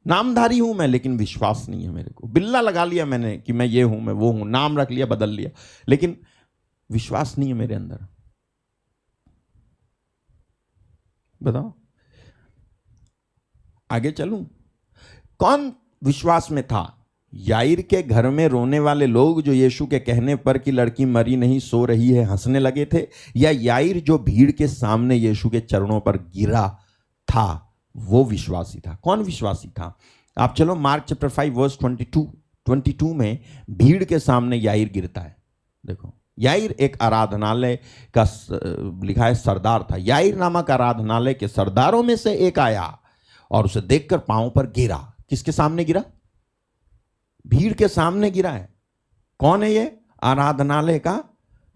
नामधारी हूं मैं, लेकिन विश्वास नहीं है मेरे को। बिल्ला लगा लिया मैंने कि मैं ये हूं, मैं वो हूं, नाम रख लिया, बदल लिया, लेकिन विश्वास नहीं है मेरे अंदर। बताओ, आगे चलूं? कौन विश्वास में था? याईर के घर में रोने वाले लोग जो यीशु के कहने पर कि लड़की मरी नहीं सो रही है हंसने लगे थे, या याईर जो भीड़ के सामने यीशु के चरणों पर गिरा था वो विश्वासी था? कौन विश्वासी था? आप चलो मार्क चैप्टर 5 वर्स 22 में भीड़ के सामने याईर गिरता है। देखो, याईर एक आराधनालय का लिखा है सरदार था। याईर नामक आराधनालय के सरदारों में से एक आया और उसे देखकर पांव पर गिरा। किसके सामने गिरा? भीड़ के सामने गिरा है। कौन है ये? आराधनालय का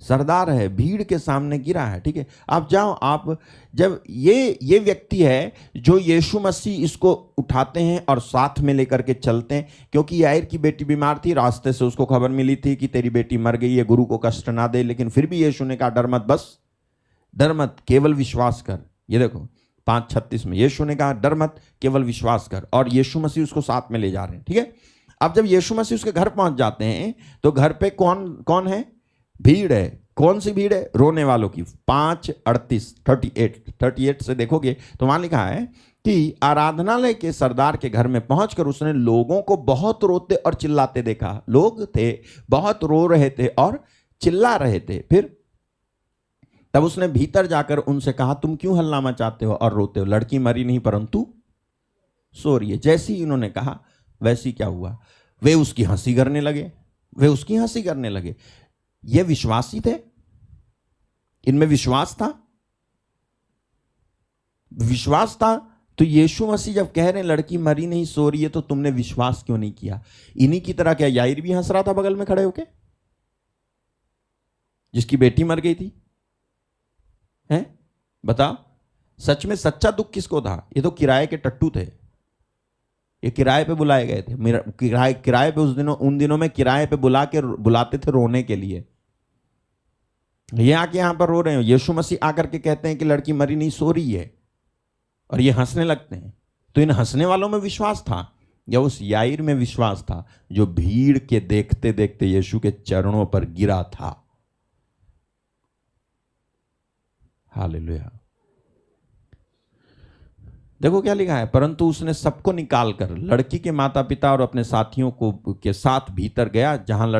सरदार है, भीड़ के सामने गिरा है। ठीक है, आप जाओ, आप जब ये व्यक्ति है जो यीशु मसीह इसको उठाते हैं और साथ में लेकर के चलते हैं, क्योंकि याईर की बेटी बीमार थी, रास्ते से उसको खबर मिली थी कि तेरी बेटी मर गई है, गुरु को कष्ट ना दे, लेकिन फिर भी यीशु ने कहा डर मत, बस डर मत, केवल विश्वास कर। ये देखो 5:36 में यीशु ने कहा डर मत, केवल विश्वास कर, और यीशु मसीह उसको साथ में ले जा रहे हैं। ठीक है, अब जब यीशु मसीह उसके घर पहुंच जाते हैं तो घर पे कौन कौन है? भीड़ है। कौन सी भीड़ है? रोने वालों की। 5:38 से देखोगे तो वहां लिखा है कि आराधनालय के सरदार के घर में पहुंचकर उसने लोगों को बहुत रोते और चिल्लाते देखा। लोग थे, बहुत रो रहे थे और चिल्ला रहे थे। फिर तब उसने भीतर जाकर उनसे कहा तुम क्यों हल्ला मचाते हो और रोते हो? लड़की मरी नहीं परंतु सो रही है। जैसे ही इन्होंने कहा वैसी क्या हुआ, वे उसकी हंसी करने लगे। ये विश्वासी थे, इनमें विश्वास था। तो यीशु मसीह जब कह रहे हैं लड़की मरी नहीं सो रही है, तो तुमने विश्वास क्यों नहीं किया? इन्हीं की तरह क्या याईर भी हंस रहा था बगल में खड़े होके, जिसकी बेटी मर गई थी? हैं, बताओ, सच में सच्चा दुख किसको था? ये तो किराए के टट्टू थे, ये किराए पे बुलाए गए थे। मेरा किराए पे उन दिनों में किराए पे बुलाते थे रोने के लिए। ये आके यहां पर रो रहे हैं, यीशु मसीह आकर के कहते हैं कि लड़की मरी नहीं सो रही है, और ये हंसने लगते हैं। तो इन हंसने वालों में विश्वास था या उस याईर में विश्वास था जो भीड़ के देखते देखते यीशु के चरणों पर गिरा था? हालेलुया। देखो क्या लिखा है, परंतु उसने सबको निकालकर लड़की के माता पिता और अपने साथियों को के साथ भीतर गया, जहां पर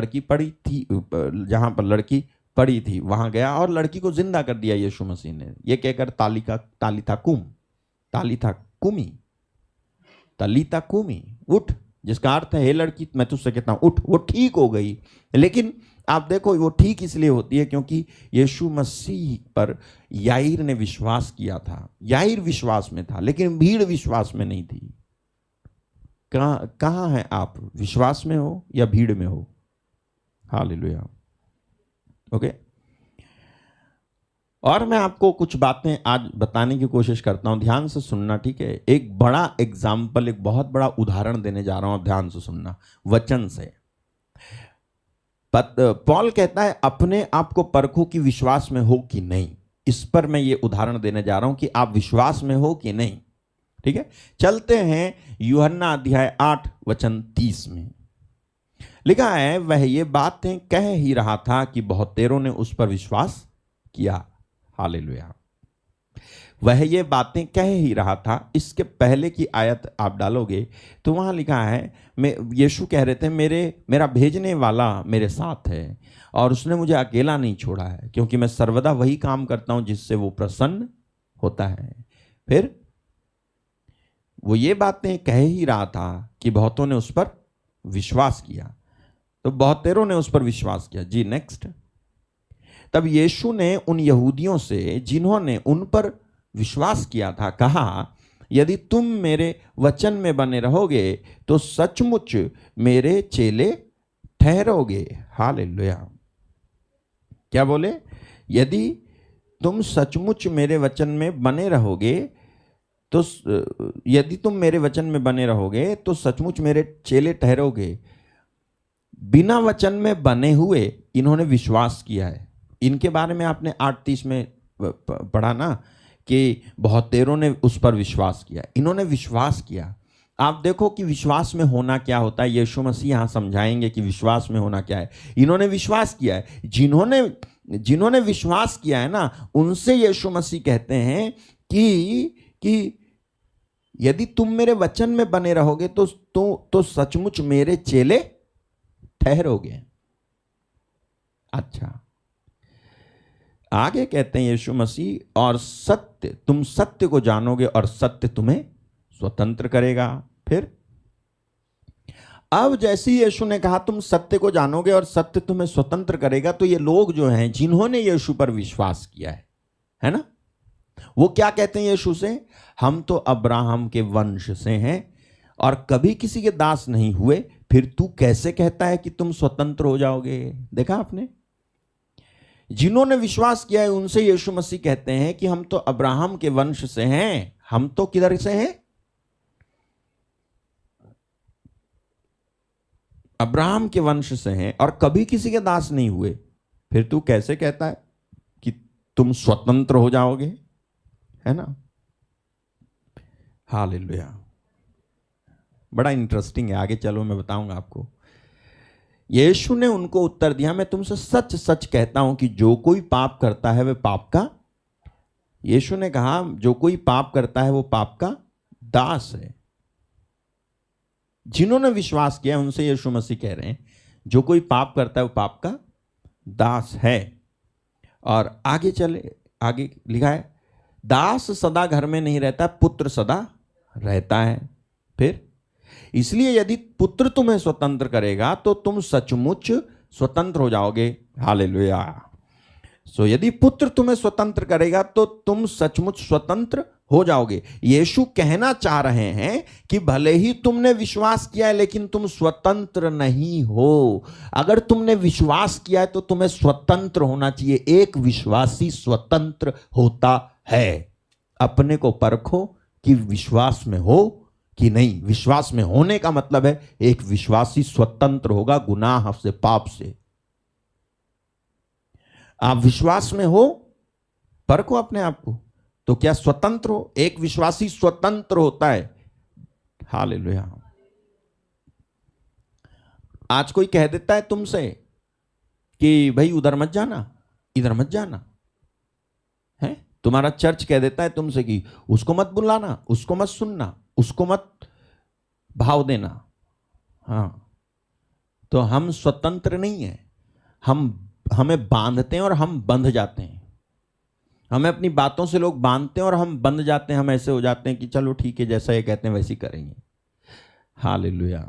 लड़की पड़ी थी वहां गया और लड़की को जिंदा कर दिया यीशु मसीह ने। यह कहकर तलीता कुमी, उठ, जिसका अर्थ है हे लड़की मैं तुझसे कहता हूं उठ। वो ठीक हो गई। लेकिन आप देखो वो ठीक इसलिए होती है क्योंकि यीशु मसीह पर याईर ने विश्वास किया था। याईर विश्वास में था लेकिन भीड़ विश्वास में नहीं थी। कहां है आप? विश्वास में हो या भीड़ में हो? हालेलुया। ओके, और मैं आपको कुछ बातें आज बताने की कोशिश करता हूं, ध्यान से सुनना, ठीक है? एक बड़ा एग्जाम्पल, एक बहुत बड़ा उदाहरण देने जा रहा हूं, ध्यान से सुनना वचन से। पौल कहता है अपने आप को परखो कि विश्वास में हो कि नहीं। इस पर मैं ये उदाहरण देने जा रहा हूं कि आप विश्वास में हो कि नहीं। ठीक है, चलते हैं यूहन्ना अध्याय 8 वचन 30 में लिखा है, वह ये बातें कह ही रहा था कि बहुतेरों ने उस पर विश्वास किया। हालेलुया। वह ये बातें कह ही रहा था। इसके पहले की आयत आप डालोगे तो वहां लिखा है, यीशु कह रहे थे मेरा भेजने वाला मेरे साथ है और उसने मुझे अकेला नहीं छोड़ा है, क्योंकि मैं सर्वदा वही काम करता हूं जिससे वो प्रसन्न होता है। फिर वो ये बातें कह ही रहा था कि बहुतों ने उस पर विश्वास किया। तो बहुतेरों ने उस पर विश्वास किया। जी नेक्स्ट। तब यीशु ने उन यहूदियों से जिन्होंने उन पर विश्वास किया था कहा, यदि तुम मेरे वचन में बने रहोगे तो सचमुच मेरे चेले ठहरोगे। हालेलुया। क्या बोले? यदि तुम सचमुच मेरे वचन में बने रहोगे तो सचमुच मेरे चेले ठहरोगे। बिना वचन में बने हुए इन्होंने विश्वास किया है। इनके बारे में आपने 8:30 में पढ़ा ना कि बहुतेरों ने उस पर विश्वास किया। इन्होंने विश्वास किया। आप देखो कि विश्वास में होना क्या होता है। यीशु मसीह यहां समझाएंगे कि विश्वास में होना क्या है। इन्होंने विश्वास किया है। जिन्होंने विश्वास किया है ना, उनसे यीशु मसीह कहते हैं कि यदि तुम मेरे वचन में बने रहोगे तो सचमुच मेरे चेले ठहरोगे। अच्छा, आगे कहते हैं यीशु मसीह, और तुम सत्य को जानोगे और सत्य तुम्हें स्वतंत्र करेगा। फिर अब जैसे ही यीशु ने कहा तुम सत्य को जानोगे और सत्य तुम्हें स्वतंत्र करेगा, तो ये लोग जो हैं जिन्होंने यीशु पर विश्वास किया है ना, वो क्या कहते हैं यीशु से? हम तो अब्राहम के वंश से हैं और कभी किसी के दास नहीं हुए, फिर तू कैसे कहता है कि तुम स्वतंत्र हो जाओगे? देखा आपने? जिन्होंने विश्वास किया है उनसे यीशु मसीह कहते हैं कि हम तो अब्राहम के वंश से हैं। हम तो किधर से हैं? अब्राहम के वंश से हैं और कभी किसी के दास नहीं हुए। फिर तू कैसे कहता है कि तुम स्वतंत्र हो जाओगे? है ना? हालेलुया। बड़ा इंटरेस्टिंग है, आगे चलो मैं बताऊंगा आपको। यीशु ने उनको उत्तर दिया, मैं तुमसे सच सच कहता हूं कि जो कोई पाप करता है वह पाप का, यीशु ने कहा जो कोई पाप करता है वो पाप का दास है। जिन्होंने विश्वास किया उनसे यीशु मसीह कह रहे हैं जो कोई पाप करता है वो पाप का दास है। और आगे चले, आगे लिखा है दास सदा घर में नहीं रहता, पुत्र सदा रहता है। फिर इसलिए यदि पुत्र तुम्हें स्वतंत्र करेगा तो तुम सचमुच स्वतंत्र हो जाओगे। हालेलुया। सो यदि पुत्र तुम्हें स्वतंत्र करेगा तो तुम सचमुच स्वतंत्र हो जाओगे। यीशु कहना चाह रहे हैं कि भले ही तुमने विश्वास किया है लेकिन तुम स्वतंत्र नहीं हो। अगर तुमने विश्वास किया है तो तुम्हें स्वतंत्र होना चाहिए। एक विश्वासी स्वतंत्र होता है। अपने को परखो कि विश्वास में हो कि नहीं। विश्वास में होने का मतलब है एक विश्वासी स्वतंत्र होगा गुनाह से, पाप से। आप विश्वास में हो, परखो अपने आप को, तो क्या स्वतंत्र हो? एक विश्वासी स्वतंत्र होता है। हालेलुया। आज कोई कह देता है तुमसे कि भाई उधर मत जाना, इधर मत जाना, है? तुम्हारा चर्च कह देता है तुमसे कि उसको मत बुलाना, उसको मत सुनना, उसको मत भाव देना। हाँ, तो हम स्वतंत्र नहीं है। हमें बांधते हैं और हम बंध जाते हैं। हमें अपनी बातों से लोग बांधते हैं और हम बंध जाते हैं। हम ऐसे हो जाते हैं कि चलो ठीक है, जैसा ये कहते हैं वैसे ही करेंगे। हालेलुया।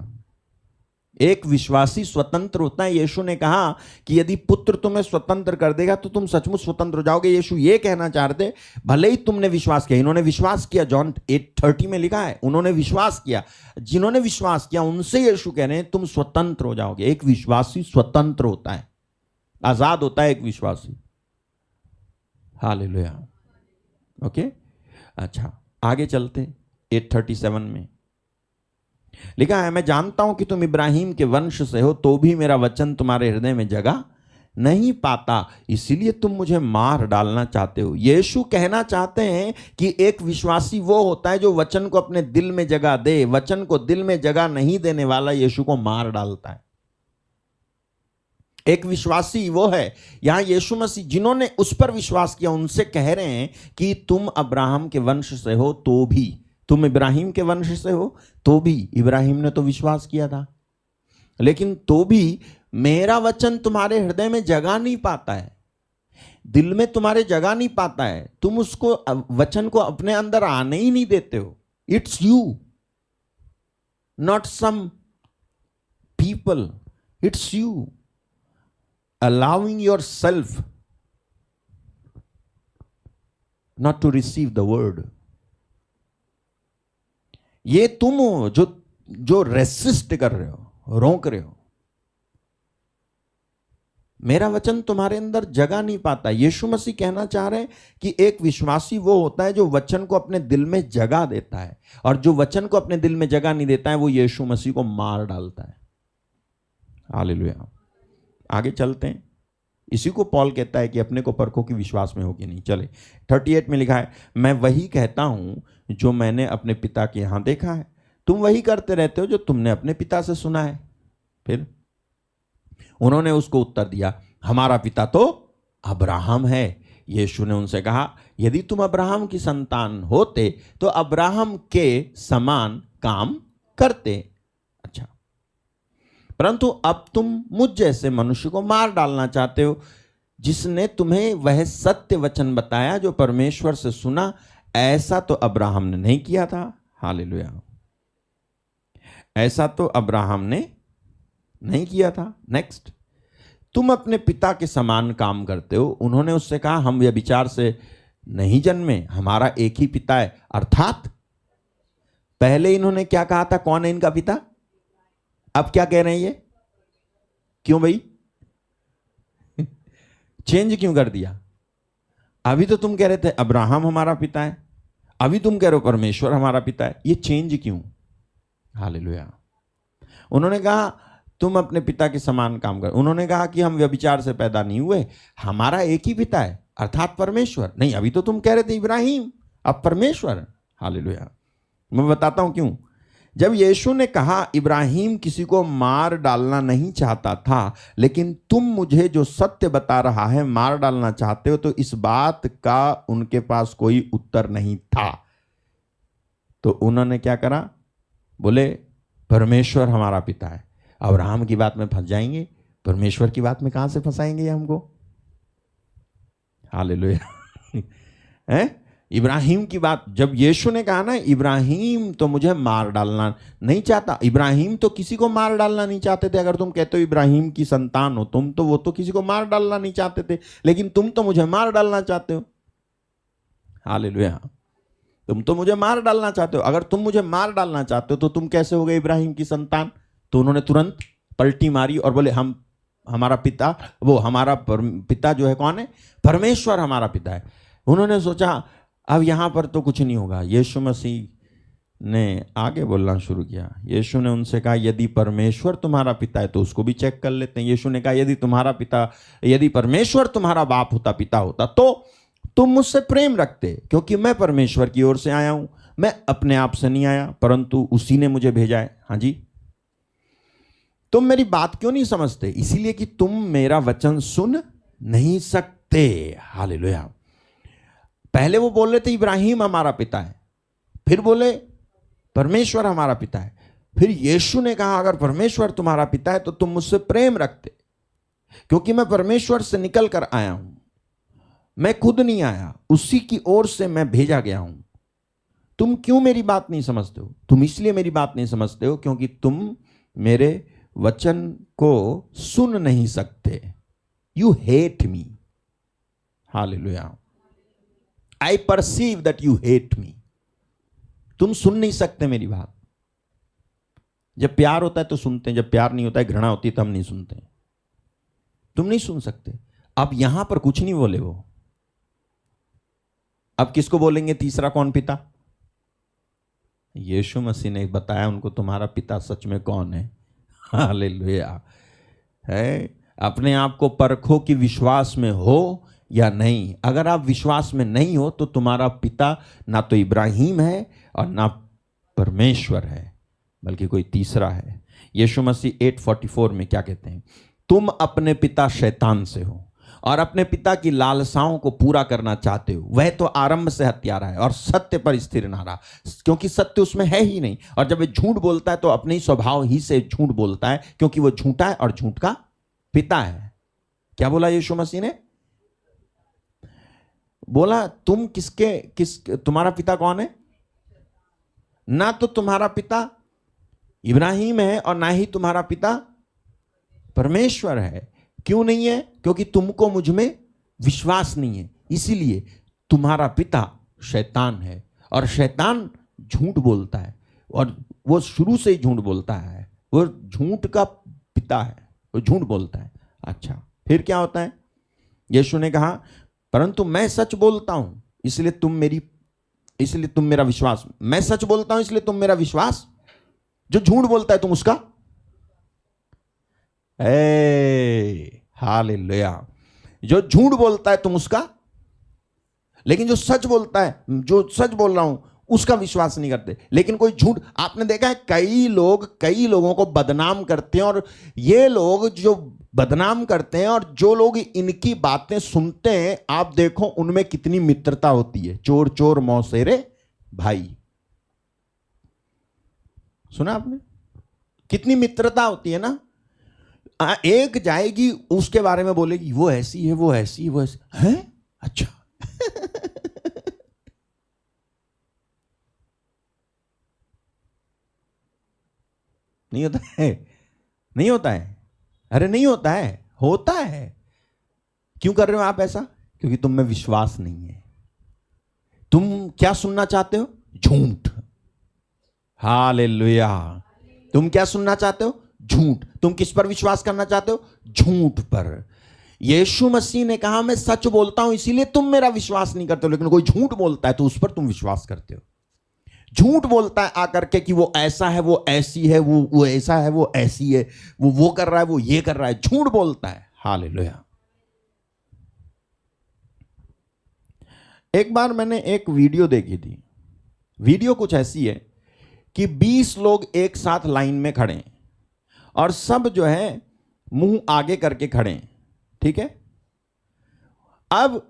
एक विश्वासी स्वतंत्र होता है। यीशु ने कहा कि यदि पुत्र तुम्हें स्वतंत्र कर देगा तो तुम सचमुच स्वतंत्र हो जाओगे। यीशु ये कहना चाह रहे थे भले ही तुमने विश्वास किया। इन्होंने विश्वास किया, जॉन 8:30 में लिखा है, उन्होंने विश्वास किया। जिन्होंने विश्वास किया उनसे यीशु कह रहे हैं तुम स्वतंत्र हो जाओगे। एक विश्वासी स्वतंत्र होता है, आजाद होता है एक विश्वासी। हालेलुया। ओके, अच्छा आगे चलते। 8:37 में लिखा है मैं जानता हूं कि तुम इब्राहिम के वंश से हो तो भी मेरा वचन तुम्हारे हृदय में जगह नहीं पाता, इसीलिए तुम मुझे मार डालना चाहते हो। यीशु कहना चाहते हैं कि एक विश्वासी वो होता है जो वचन को अपने दिल में जगह दे। वचन को दिल में जगह नहीं देने वाला यीशु को मार डालता है। एक विश्वासी वो है। यहां यीशु मसीह जिन्होंने उस पर विश्वास किया उनसे कह रहे हैं कि तुम अब्राहम के वंश से हो तो भी, तुम इब्राहिम के वंश से हो तो भी, इब्राहिम ने तो विश्वास किया था, लेकिन तो भी मेरा वचन तुम्हारे हृदय में जगह नहीं पाता है, दिल में तुम्हारे जगह नहीं पाता है। तुम उसको, वचन को अपने अंदर आने ही नहीं देते हो। It's you, not some people, it's you allowing yourself not to receive the word. ये तुम हो जो रेसिस्ट कर रहे हो, रोक रहे हो। मेरा वचन तुम्हारे अंदर जगह नहीं पाता। यीशु मसीह कहना चाह रहे हैं कि एक विश्वासी वो होता है जो वचन को अपने दिल में जगह देता है, और जो वचन को अपने दिल में जगह नहीं देता है वो यीशु मसीह को मार डालता है। हालेलुया। आगे चलते हैं। इसी को पॉल कहता है कि अपने को परखो कि विश्वास में हो कि नहीं। चले 38 में लिखा है मैं वही कहता हूं जो मैंने अपने पिता के यहां देखा है, तुम वही करते रहते हो जो तुमने अपने पिता से सुना है। फिर उन्होंने उसको उत्तर दिया हमारा पिता तो अब्राहम है। यीशु ने उनसे कहा यदि तुम अब्राहम की संतान होते तो अब्राहम के समान काम करते। अच्छा, परंतु अब तुम मुझ जैसे मनुष्य को मार डालना चाहते हो जिसने तुम्हें वह सत्य वचन बताया जो परमेश्वर से सुना। ऐसा तो अब्राहम ने नहीं किया था। हालेलुया। ऐसा तो अब्राहम ने नहीं किया था। नेक्स्ट, तुम अपने पिता के समान काम करते हो। उन्होंने उससे कहा हम व्यभिचार से नहीं जन्मे, हमारा एक ही पिता है। अर्थात पहले इन्होंने क्या कहा था, कौन है इनका पिता? अब क्या कह रहे हैं ये? क्यों भाई? चेंज क्यों कर दिया? अभी तो तुम कह रहे थे अब्राहम हमारा पिता है, अभी तुम कह रहे हो परमेश्वर हमारा पिता है। ये चेंज क्यों? हालेलुया। उन्होंने कहा तुम अपने पिता के समान काम कर। उन्होंने कहा कि हम व्यभिचार से पैदा नहीं हुए, हमारा एक ही पिता है अर्थात परमेश्वर। नहीं, अभी तो तुम कह रहे थे इब्राहिम, अब परमेश्वर। हालेलुया। मैं बताता हूं क्यों। जब यीशु ने कहा इब्राहिम किसी को मार डालना नहीं चाहता था, लेकिन तुम मुझे जो सत्य बता रहा है मार डालना चाहते हो, तो इस बात का उनके पास कोई उत्तर नहीं था। तो उन्होंने क्या करा? बोले परमेश्वर हमारा पिता है। अब्राहम की बात में फंस जाएंगे, परमेश्वर की बात में कहां से फंसाएंगे हमको? हालेलुया। हैं? इब्राहिम की बात, जब यीशु ने कहा ना इब्राहिम तो मुझे मार डालना नहीं चाहता, इब्राहिम तो किसी को मार डालना नहीं चाहते थे। अगर तुम कहते हो इब्राहिम की संतान हो तुम, तो वो तो किसी को मार डालना नहीं चाहते थे, लेकिन तुम तो मुझे मार डालना चाहते हो। हालेलुया। तुम तो मुझे मार डालना चाहते हो। अगर तुम मुझे मार डालना चाहते हो तो तुम कैसे हो गए इब्राहिम की संतान? तो उन्होंने तुरंत पलटी मारी और बोले हमारा पिता, वो हमारा पिता जो है कौन है? परमेश्वर हमारा पिता है। उन्होंने सोचा अब यहां पर तो कुछ नहीं होगा। यीशु मसीह ने आगे बोलना शुरू किया। यीशु ने उनसे कहा यदि परमेश्वर तुम्हारा पिता है तो उसको भी चेक कर लेते हैं। यीशु ने कहा यदि परमेश्वर तुम्हारा बाप होता, पिता होता, तो तुम मुझसे प्रेम रखते, क्योंकि मैं परमेश्वर की ओर से आया हूं। मैं अपने आप से नहीं आया, परंतु उसी ने मुझे भेजा है। हाँ जी। तुम मेरी बात क्यों नहीं समझते? इसीलिए कि तुम मेरा वचन सुन नहीं सकते। हालेलुया। पहले वो बोल रहे थे इब्राहिम हमारा पिता है, फिर बोले परमेश्वर हमारा पिता है। फिर यीशु ने कहा अगर परमेश्वर तुम्हारा पिता है तो तुम मुझसे प्रेम रखते, क्योंकि मैं परमेश्वर से निकल कर आया हूं। मैं खुद नहीं आया, उसी की ओर से मैं भेजा गया हूं। तुम क्यों मेरी बात नहीं समझते हो? तुम इसलिए मेरी बात नहीं समझते हो क्योंकि तुम मेरे वचन को सुन नहीं सकते। You hate me. Hallelujah. I perceive that you hate me. तुम सुन नहीं सकते मेरी बात। जब प्यार होता है तो सुनते हैं, जब प्यार नहीं होता है, घृणा होती है, तब नहीं सुनते। तुम नहीं सुन सकते। अब यहां पर कुछ नहीं बोले वो। अब किसको बोलेंगे? तीसरा कौन पिता? यीशु मसीह ने बताया उनको तुम्हारा पिता सच में कौन है। हालेलुया। है, अपने आप को परखो कि विश्वास में हो या नहीं। अगर आप विश्वास में नहीं हो तो तुम्हारा पिता ना तो इब्राहिम है और ना परमेश्वर है, बल्कि कोई तीसरा है। यीशु मसीह 8:44 में क्या कहते हैं? तुम अपने पिता शैतान से हो और अपने पिता की लालसाओं को पूरा करना चाहते हो। वह तो आरंभ से हत्यारा है और सत्य पर स्थिर ना रहा, क्योंकि सत्य उसमें है ही नहीं। और जब वह झूठ बोलता है तो अपने ही स्वभाव ही से झूठ बोलता है, क्योंकि वो झूठा है और झूठ का पिता है। क्या बोला यीशु मसीह ने? बोला तुम्हारा पिता कौन है? ना तो तुम्हारा पिता इब्राहिम है और ना ही तुम्हारा पिता परमेश्वर है। क्यों नहीं है? क्योंकि तुमको मुझ में विश्वास नहीं है, इसीलिए तुम्हारा पिता शैतान है। और शैतान झूठ बोलता है और वो शुरू से ही झूठ बोलता है। वो झूठ का पिता है, वो झूठ बोलता है। अच्छा, फिर क्या होता है? यीशु ने कहा परंतु मैं सच बोलता हूं इसलिए तुम मेरा विश्वास। मैं सच बोलता हूं इसलिए तुम मेरा विश्वास। जो झूठ बोलता है तुम उसका। हालेलुया। जो झूठ बोलता है तुम उसका, लेकिन जो सच बोलता है, जो सच बोल रहा हूं उसका विश्वास नहीं करते। लेकिन कोई झूठ, आपने देखा है कई लोगों को बदनाम करते हैं, और ये लोग जो बदनाम करते हैं और जो लोग इनकी बातें सुनते हैं, आप देखो उनमें कितनी मित्रता होती है। चोर चोर मौसेरे भाई, सुना आपने? कितनी मित्रता होती है ना। एक जाएगी उसके बारे में बोलेगी वो ऐसी है, वो ऐसी है, वो ऐसी है। अच्छा नहीं होता है? नहीं होता है? अरे नहीं होता है, होता है। क्यों कर रहे हो आप ऐसा? क्योंकि तुम में विश्वास नहीं है। तुम क्या सुनना चाहते हो? झूठ। हालेलुया। तुम क्या सुनना चाहते हो? झूठ। तुम किस पर विश्वास करना चाहते हो? झूठ पर। यीशु मसीह ने कहा मैं सच बोलता हूं इसीलिए तुम मेरा विश्वास नहीं करते हो, लेकिन कोई झूठ बोलता है तो उस पर तुम विश्वास करते हो। झूठ बोलता है आकर के कि वो ऐसा है, वो ऐसी है, वो ऐसा है, वो ऐसी है, वो कर रहा है, वो ये कर रहा है, झूठ बोलता है। हालेलुया। एक बार मैंने एक वीडियो देखी थी। वीडियो कुछ ऐसी है कि 20 लोग एक साथ लाइन में खड़े हैं और सब जो है मुंह आगे करके खड़े हैं, ठीक है। अब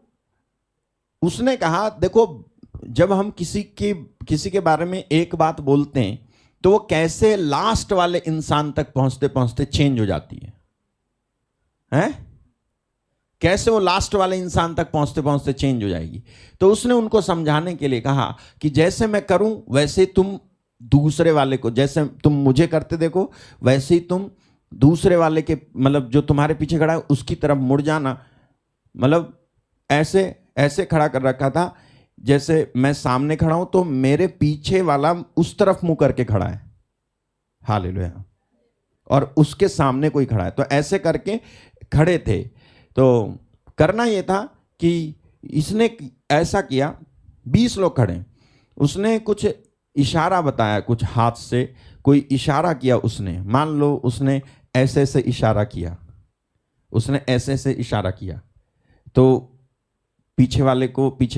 उसने कहा देखो, जब हम किसी के बारे में एक बात बोलते हैं तो वो कैसे लास्ट वाले इंसान तक पहुंचते पहुंचते चेंज हो जाती है, हैं? कैसे वो लास्ट वाले इंसान तक पहुंचते पहुंचते चेंज हो जाएगी। तो उसने उनको समझाने के लिए कहा कि जैसे मैं करूं वैसे तुम दूसरे वाले को, जैसे तुम मुझे करते देखो वैसे ही तुम दूसरे वाले के, मतलब जो तुम्हारे पीछे खड़ा है उसकी तरफ मुड़ जाना। मतलब ऐसे ऐसे खड़ा कर रखा था जैसे मैं सामने खड़ा हूं तो मेरे पीछे वाला उस तरफ मुंह करके खड़ा है। हालेलुया। और उसके सामने कोई खड़ा है, तो ऐसे करके खड़े थे। तो करना ये था कि इसने ऐसा किया, 20 लोग खड़े, उसने कुछ इशारा बताया, कुछ हाथ से कोई इशारा किया उसने। मान लो उसने ऐसे ऐसे इशारा किया, उसने ऐसे ऐसे इशारा किया तो पीछे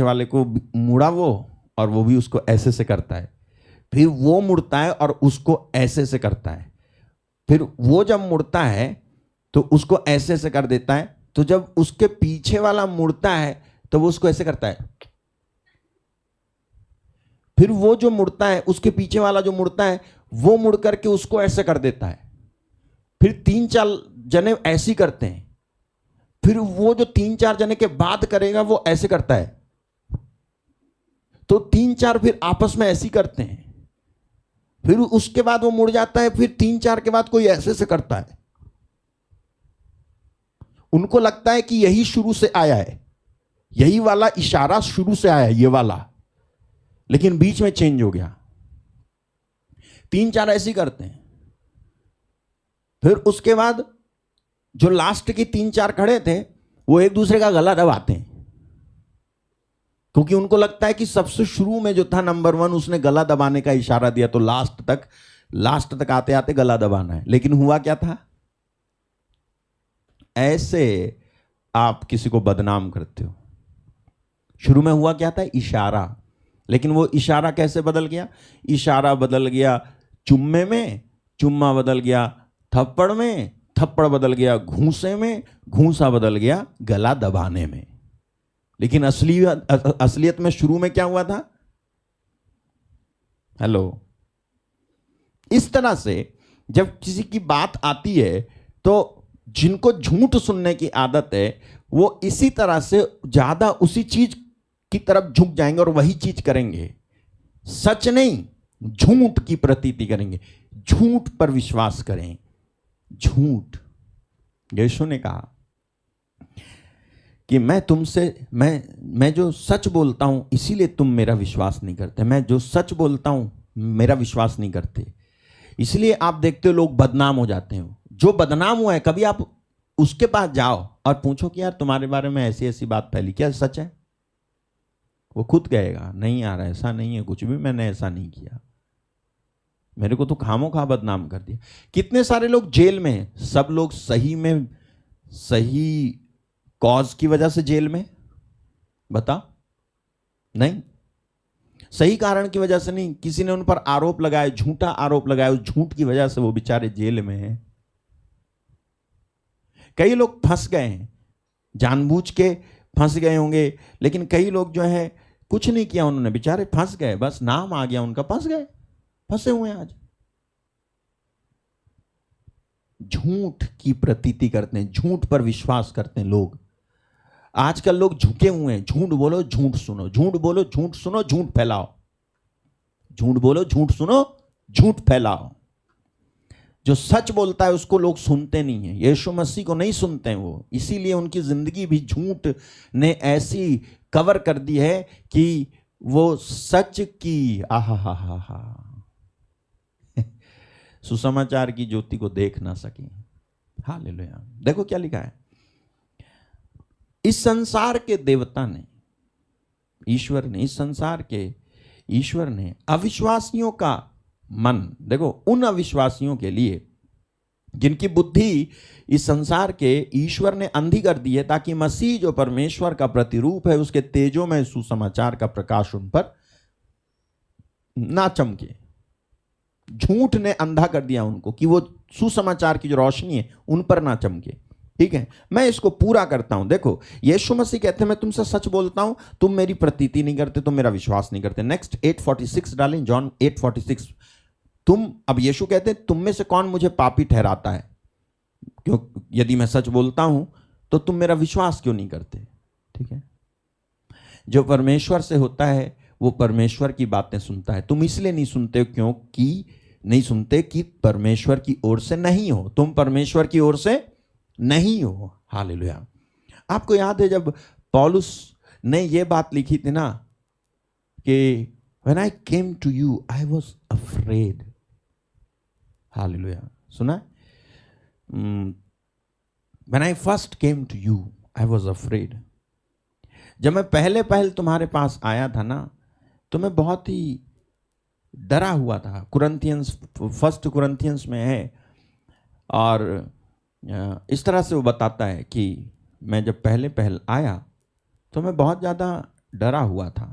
वाले को मुड़ा वो, और वो भी उसको ऐसे से करता है। फिर वो मुड़ता है और उसको ऐसे से करता है। फिर वो जब मुड़ता है तो उसको ऐसे से कर देता है। तो जब उसके पीछे वाला मुड़ता है तो वो उसको ऐसे करता है। फिर वो जो मुड़ता है, उसके पीछे वाला जो मुड़ता है वो मुड़ करके उसको ऐसे कर देता है। फिर 3-4 जने ऐसे ही करते हैं। फिर वो जो 3-4 जने के बाद करेगा वो ऐसे करता है। तो 3-4 फिर आपस में ऐसे ही करते हैं। फिर उसके बाद वो मुड़ जाता है। फिर 3-4 के बाद कोई ऐसे से करता है। उनको लगता है कि यही शुरू से आया है, यही वाला इशारा शुरू से आया है, ये वाला, लेकिन बीच में चेंज हो गया। 3-4 ऐसे ही करते हैं। फिर उसके बाद जो लास्ट के 3-4 खड़े थे वो एक दूसरे का गला दबाते हैं, क्योंकि उनको लगता है कि सबसे शुरू में जो था नंबर 1 उसने गला दबाने का इशारा दिया, तो लास्ट तक आते आते गला दबाना है। लेकिन हुआ क्या था? ऐसे आप किसी को बदनाम करते हो। शुरू में हुआ क्या था? इशारा। लेकिन वो इशारा कैसे बदल गया? इशारा बदल गया चुम्मे में, चुम्मा बदल गया थप्पड़ में, थप्पड़ बदल गया घूंसे में, घूंसा बदल गया गला दबाने में। लेकिन असलियत में शुरू में क्या हुआ था? हेलो। इस तरह से जब किसी की बात आती है तो जिनको झूठ सुनने की आदत है वो इसी तरह से ज्यादा उसी चीज की तरफ झुक जाएंगे और वही चीज करेंगे। सच नहीं, झूठ की प्रतीति करेंगे। झूठ पर विश्वास करें। झूठ। यीशु ने कहा कि मैं जो सच बोलता हूं इसीलिए तुम मेरा विश्वास नहीं करते। मैं जो सच बोलता हूं मेरा विश्वास नहीं करते, इसलिए आप देखते हो लोग बदनाम हो जाते हैं। जो बदनाम हुआ है कभी आप उसके पास जाओ और पूछो कि यार तुम्हारे बारे में ऐसी ऐसी बात फैली, क्या सच है? वो खुद कहेगा नहीं यार ऐसा नहीं है, कुछ भी मैंने ऐसा नहीं किया, मेरे को तो खामोखा बदनाम कर दिया। कितने सारे लोग जेल में हैं, सब लोग सही कॉज की वजह से जेल में? बता। नहीं, सही कारण की वजह से नहीं। किसी ने उन पर आरोप लगाया, झूठा आरोप लगाया, उस झूठ की वजह से वो बेचारे जेल में हैं। कई लोग फंस गए हैं, जानबूझ के फंस गए होंगे, लेकिन कई लोग जो है कुछ नहीं किया उन्होंने, बेचारे फंस गए, बस नाम आ गया उनका, फंस गए, फंसे हुए हैं आज। झूठ की प्रतीति करते हैं, झूठ पर विश्वास करते हैं लोग। आजकल लोग झुके हुए हैं। झूठ बोलो झूठ सुनो, झूठ बोलो झूठ सुनो, झूठ फैलाओ। झूठ बोलो झूठ सुनो, झूठ फैलाओ। जो सच बोलता है उसको लोग सुनते नहीं है। यीशु मसीह को नहीं सुनते हैं वो, इसीलिए उनकी जिंदगी भी झूठ ने ऐसी कवर कर दी है कि वो सच की आहा सुसमाचार की ज्योति को देख ना सके। हालेलुया। देखो क्या लिखा है, इस संसार के देवता ने, ईश्वर ने, इस संसार के ईश्वर ने अविश्वासियों का मन, देखो उन अविश्वासियों के लिए जिनकी बुद्धि इस संसार के ईश्वर ने अंधी कर दी है, ताकि मसीह जो परमेश्वर का प्रतिरूप है उसके तेजों में सुसमाचार का प्रकाश उन पर ना चमके। झूठ ने अंधा कर दिया उनको कि वो सुसमाचार की जो रोशनी है उन पर ना चमके। ठीक है, मैं इसको पूरा करता हूं। देखो यीशु मसीह कहते हैं मैं तुमसे सच बोलता हूं, तुम मेरी प्रतीति नहीं करते, तुम मेरा विश्वास नहीं करते। नेक्स्ट 8:46 डालें, जॉन 8:46। तुम, अब यीशु कहते हैं तुम में से कौन मुझे पापी ठहराता है, क्यों यदि मैं सच बोलता हूं तो तुम मेरा विश्वास क्यों नहीं करते। ठीक है, जो परमेश्वर से होता है वो परमेश्वर की बातें सुनता है। तुम इसलिए नहीं सुनते क्योंकि नहीं सुनते कि परमेश्वर की ओर से नहीं हो, तुम परमेश्वर की ओर से नहीं हो। हालेलुया। आपको याद है जब पौलुस ने ये बात लिखी थी ना कि when I came to you I was afraid। Hallelujah, सुना? When I first came to you I was afraid। जब मैं पहले तुम्हारे पास आया था ना तो मैं बहुत ही डरा हुआ था। फर्स्ट कुरिन्थियंस में है, और इस तरह से वो बताता है कि मैं जब पहले आया तो मैं बहुत ज़्यादा डरा हुआ था।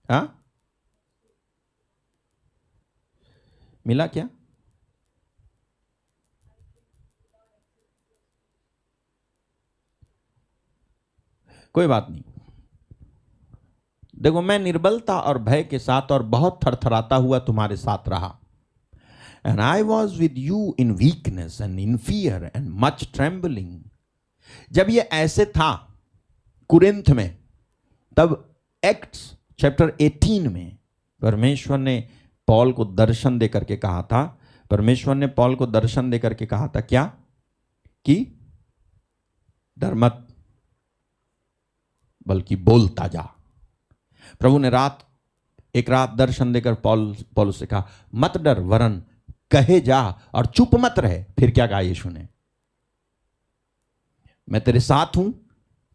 हाँ, मिला क्या? कोई बात नहीं। देखो मैं निर्बलता और भय के साथ और बहुत थरथराता हुआ तुम्हारे साथ रहा। And I was with you in weakness and in fear and much trembling। जब ये ऐसे था कुरिन्थ में, तब एक्ट्स चैप्टर 18 में परमेश्वर ने पौल को दर्शन दे करके कहा था, परमेश्वर ने पौल को दर्शन दे करके कहा था क्या? कि डर मत बल्कि बोलता जा। प्रभु ने एक रात दर्शन देकर पौलुस से कहा मत डर वरन कहे जा और चुप मत रहे। फिर क्या कहा यीशु ने? मैं तेरे साथ हूं,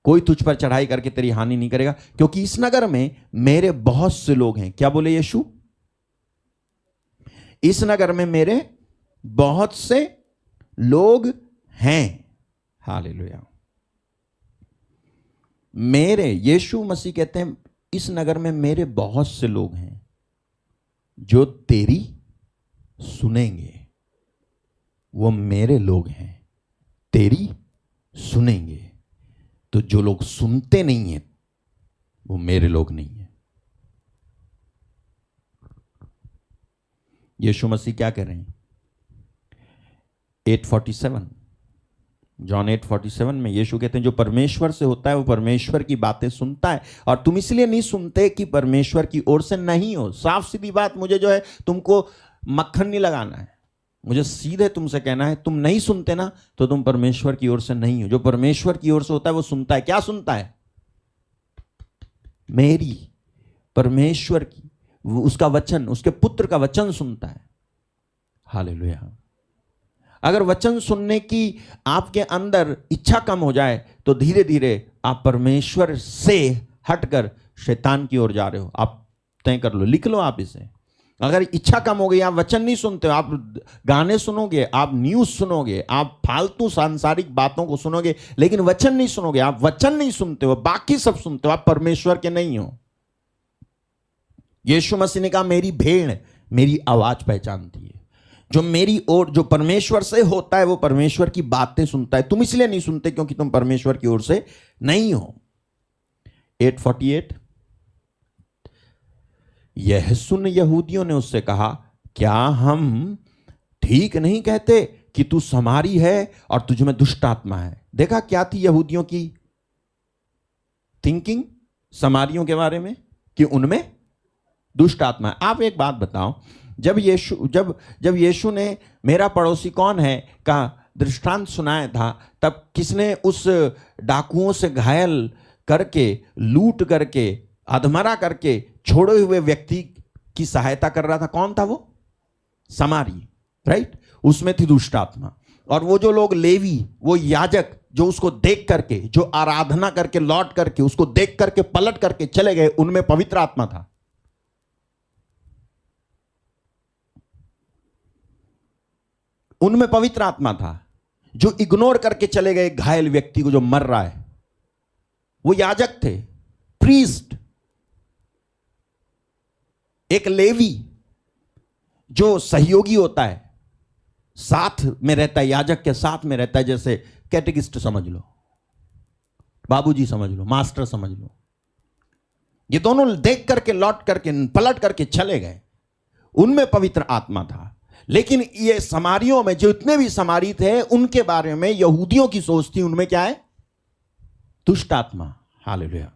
कोई तुझ पर चढ़ाई करके तेरी हानि नहीं करेगा, क्योंकि इस नगर में मेरे बहुत से लोग हैं। क्या बोले यीशु? इस नगर में मेरे बहुत से लोग हैं। हालेलुया। मेरे, यीशु मसीह कहते हैं इस नगर में मेरे बहुत से लोग हैं जो तेरी सुनेंगे। वो मेरे लोग हैं, तेरी सुनेंगे। तो जो लोग सुनते नहीं हैं वो मेरे लोग नहीं हैं। यीशु मसीह क्या कह रहे हैं? 8:47, जॉन 8:47 में यीशु कहते हैं जो परमेश्वर से होता है वो परमेश्वर की बातें सुनता है, और तुम इसलिए नहीं सुनते कि परमेश्वर की ओर से नहीं हो। साफ सीधी बात, मुझे जो है तुमको मक्खन नहीं लगाना है, मुझे सीधे तुमसे कहना है, तुम नहीं सुनते ना तो तुम परमेश्वर की ओर से नहीं हो। जो परमेश्वर की ओर से होता है वो सुनता है। क्या सुनता है? मेरी, परमेश्वर की, उसका वचन, उसके पुत्र का वचन सुनता है। हालेलुया। अगर वचन सुनने की आपके अंदर इच्छा कम हो जाए तो धीरे धीरे आप परमेश्वर से हटकर शैतान की ओर जा रहे हो। आप तय कर लो, लिख लो आप इसे। अगर इच्छा कम हो गई, आप वचन नहीं सुनते हो, आप गाने सुनोगे, आप न्यूज सुनोगे, आप फालतू सांसारिक बातों को सुनोगे, लेकिन वचन नहीं सुनोगे, आप वचन नहीं सुनते हो, बाकी सब सुनते हो, आप परमेश्वर के नहीं हो। यीशु मसीह ने कहा मेरी भेड़ मेरी आवाज पहचानती है। जो मेरी ओर, जो परमेश्वर से होता है वो परमेश्वर की बातें सुनता है। तुम इसलिए नहीं सुनते क्योंकि तुम परमेश्वर की ओर से नहीं हो। 8:48, यह सुन यहूदियों ने उससे कहा क्या हम ठीक नहीं कहते कि तू समारी है और तुझ में दुष्ट आत्मा है? देखा क्या थी यहूदियों की थिंकिंग समारियों के बारे में, कि उनमें दुष्ट आत्मा है। आप एक बात बताओ, जब यीशु ने मेरा पड़ोसी कौन है का दृष्टांत सुनाया था, तब किसने उस डाकुओं से घायल करके, लूट करके, अधमरा करके छोड़े हुए व्यक्ति की सहायता कर रहा था? कौन था वो? समारी, राइट? उसमें थी दुष्ट आत्मा। और वो जो लोग लेवी, वो याजक, जो उसको देख करके, जो आराधना करके लौट करके, उसको देख करके पलट करके चले गए, उनमें पवित्र आत्मा था। उनमें पवित्र आत्मा था। जो इग्नोर करके चले गए घायल व्यक्ति को जो मर रहा है, वो याजक थे, प्रीस्ट, एक लेवी जो सहयोगी होता है, साथ में रहता है, याजक के साथ में रहता है, जैसे कैटेकिस्ट समझ लो, बाबूजी समझ लो, मास्टर समझ लो। ये दोनों देख करके लौट करके पलट करके चले गए, उनमें पवित्र आत्मा था। लेकिन ये समारियों में जितने भी समारी थे, उनके बारे में यहूदियों की सोच थी, उनमें क्या है? दुष्ट आत्मा। हालेलुया।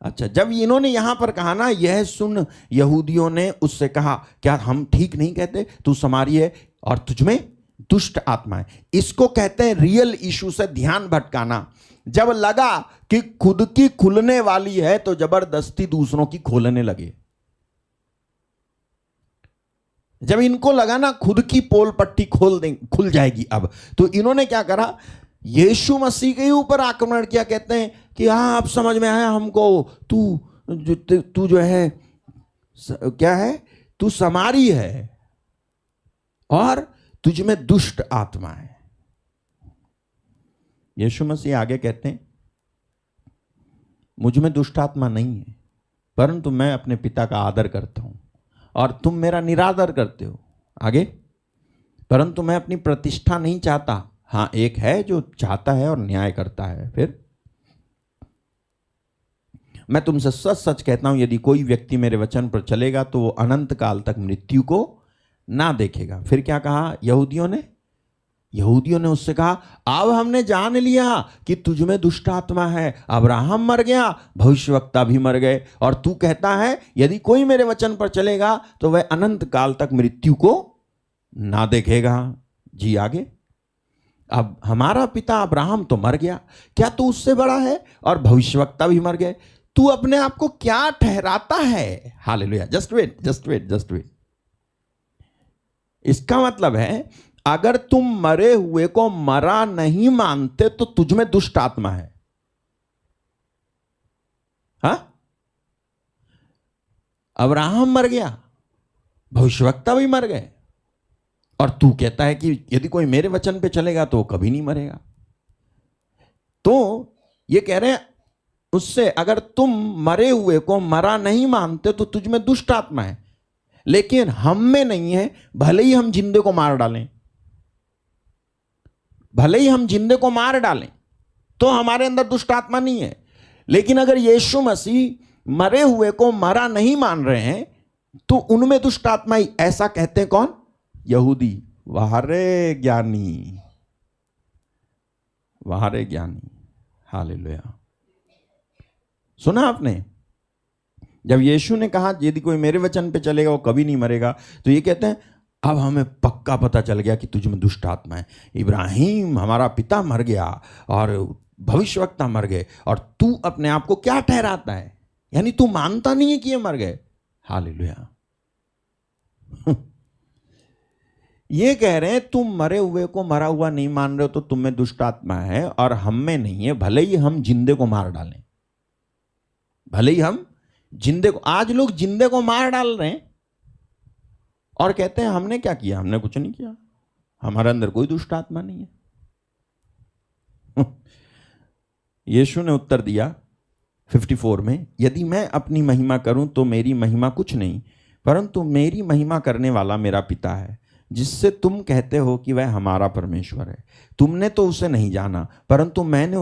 अच्छा, जब इन्होंने यहां पर कहा ना, यह सुन यहूदियों ने उससे कहा, क्या हम ठीक नहीं कहते? तू समारी है और तुझमें दुष्ट आत्मा है। इसको कहते हैं रियल इशू से ध्यान भटकाना। जब लगा कि खुद की खुलने वाली है तो जबरदस्ती दूसरों की खोलने लगे। जब इनको लगा ना खुद की पोल पट्टी खुल जाएगी अब, तो इन्होंने क्या करा? यीशु मसीह के ऊपर आक्रमण किया। कहते हैं कि हाँ, अब समझ में आया हमको, तू जो है क्या है? तू समारी है और तुझ में दुष्ट आत्मा है। यीशु मसीह आगे कहते हैं, मुझ में दुष्ट आत्मा नहीं है, परंतु मैं अपने पिता का आदर करता हूं और तुम मेरा निरादर करते हो। आगे, परंतु मैं अपनी प्रतिष्ठा नहीं चाहता। हाँ, एक है जो चाहता है और न्याय करता है। फिर मैं तुमसे सच सच कहता हूं, यदि कोई व्यक्ति मेरे वचन पर चलेगा तो वो अनंत काल तक मृत्यु को ना देखेगा। फिर क्या कहा यहूदियों ने उससे कहा, अब हमने जान लिया कि तुझ में दुष्ट आत्मा है। अब्राहम मर गया, भविष्यवक्ता भी मर गए, और तू कहता है यदि कोई मेरे वचन पर चलेगा तो वह अनंत काल तक मृत्यु को ना देखेगा। जी आगे, अब हमारा पिता अब्राहम तो मर गया, क्या तू उससे बड़ा है? और भविष्यवक्ता भी मर गए, तू अपने आप को क्या ठहराता है? हालेलुया। Just wait. इसका मतलब है, अगर तुम मरे हुए को मरा नहीं मानते तो तुझ में दुष्ट आत्मा है। हा? अब्राहम मर गया, भविष्यवक्ता भी मर गए, और तू कहता है कि यदि कोई मेरे वचन पे चलेगा तो वो कभी नहीं मरेगा। तो ये कह रहे हैं उससे, अगर तुम मरे हुए को मरा नहीं मानते तो तुझ में दुष्ट आत्मा है, लेकिन हम में नहीं है। भले ही हम जिंदे को मार डालें, तो हमारे अंदर दुष्ट आत्मा नहीं है। लेकिन अगर यीशु मसीह मरे हुए को मरा नहीं मान रहे हैं तो उनमें दुष्ट आत्मा ही। ऐसा कहते हैं कौन? यहूदी। वाहरे ज्ञानी। हालेलुया। सुना आपने? जब यीशु ने कहा यदि कोई मेरे वचन पे चलेगा वो कभी नहीं मरेगा, तो ये कहते हैं अब हमें पक्का पता चल गया कि तुझ में दुष्ट आत्मा है। इब्राहिम हमारा पिता मर गया और भविष्यवक्ता मर गए, और तू अपने आप को क्या ठहराता है? यानी तू मानता नहीं है कि ये मर गए। हालेलुया। ये कह रहे हैं तुम मरे हुए को मरा हुआ नहीं मान रहे हो तो तुम में दुष्ट आत्मा है और हम में नहीं है। भले ही हम जिंदे को मार डालें, आज लोग जिंदे को मार डाल रहे हैं और कहते हैं हमने क्या किया? हमने कुछ नहीं किया, हमारे अंदर कोई दुष्ट आत्मा नहीं है। यीशु ने उत्तर दिया 54 में, यदि मैं अपनी महिमा करूं तो मेरी महिमा कुछ नहीं, परंतु मेरी महिमा करने वाला मेरा पिता है, जिससे तुम कहते हो कि वह हमारा परमेश्वर है। तुमने तो उसे नहीं जाना, परंतु मैं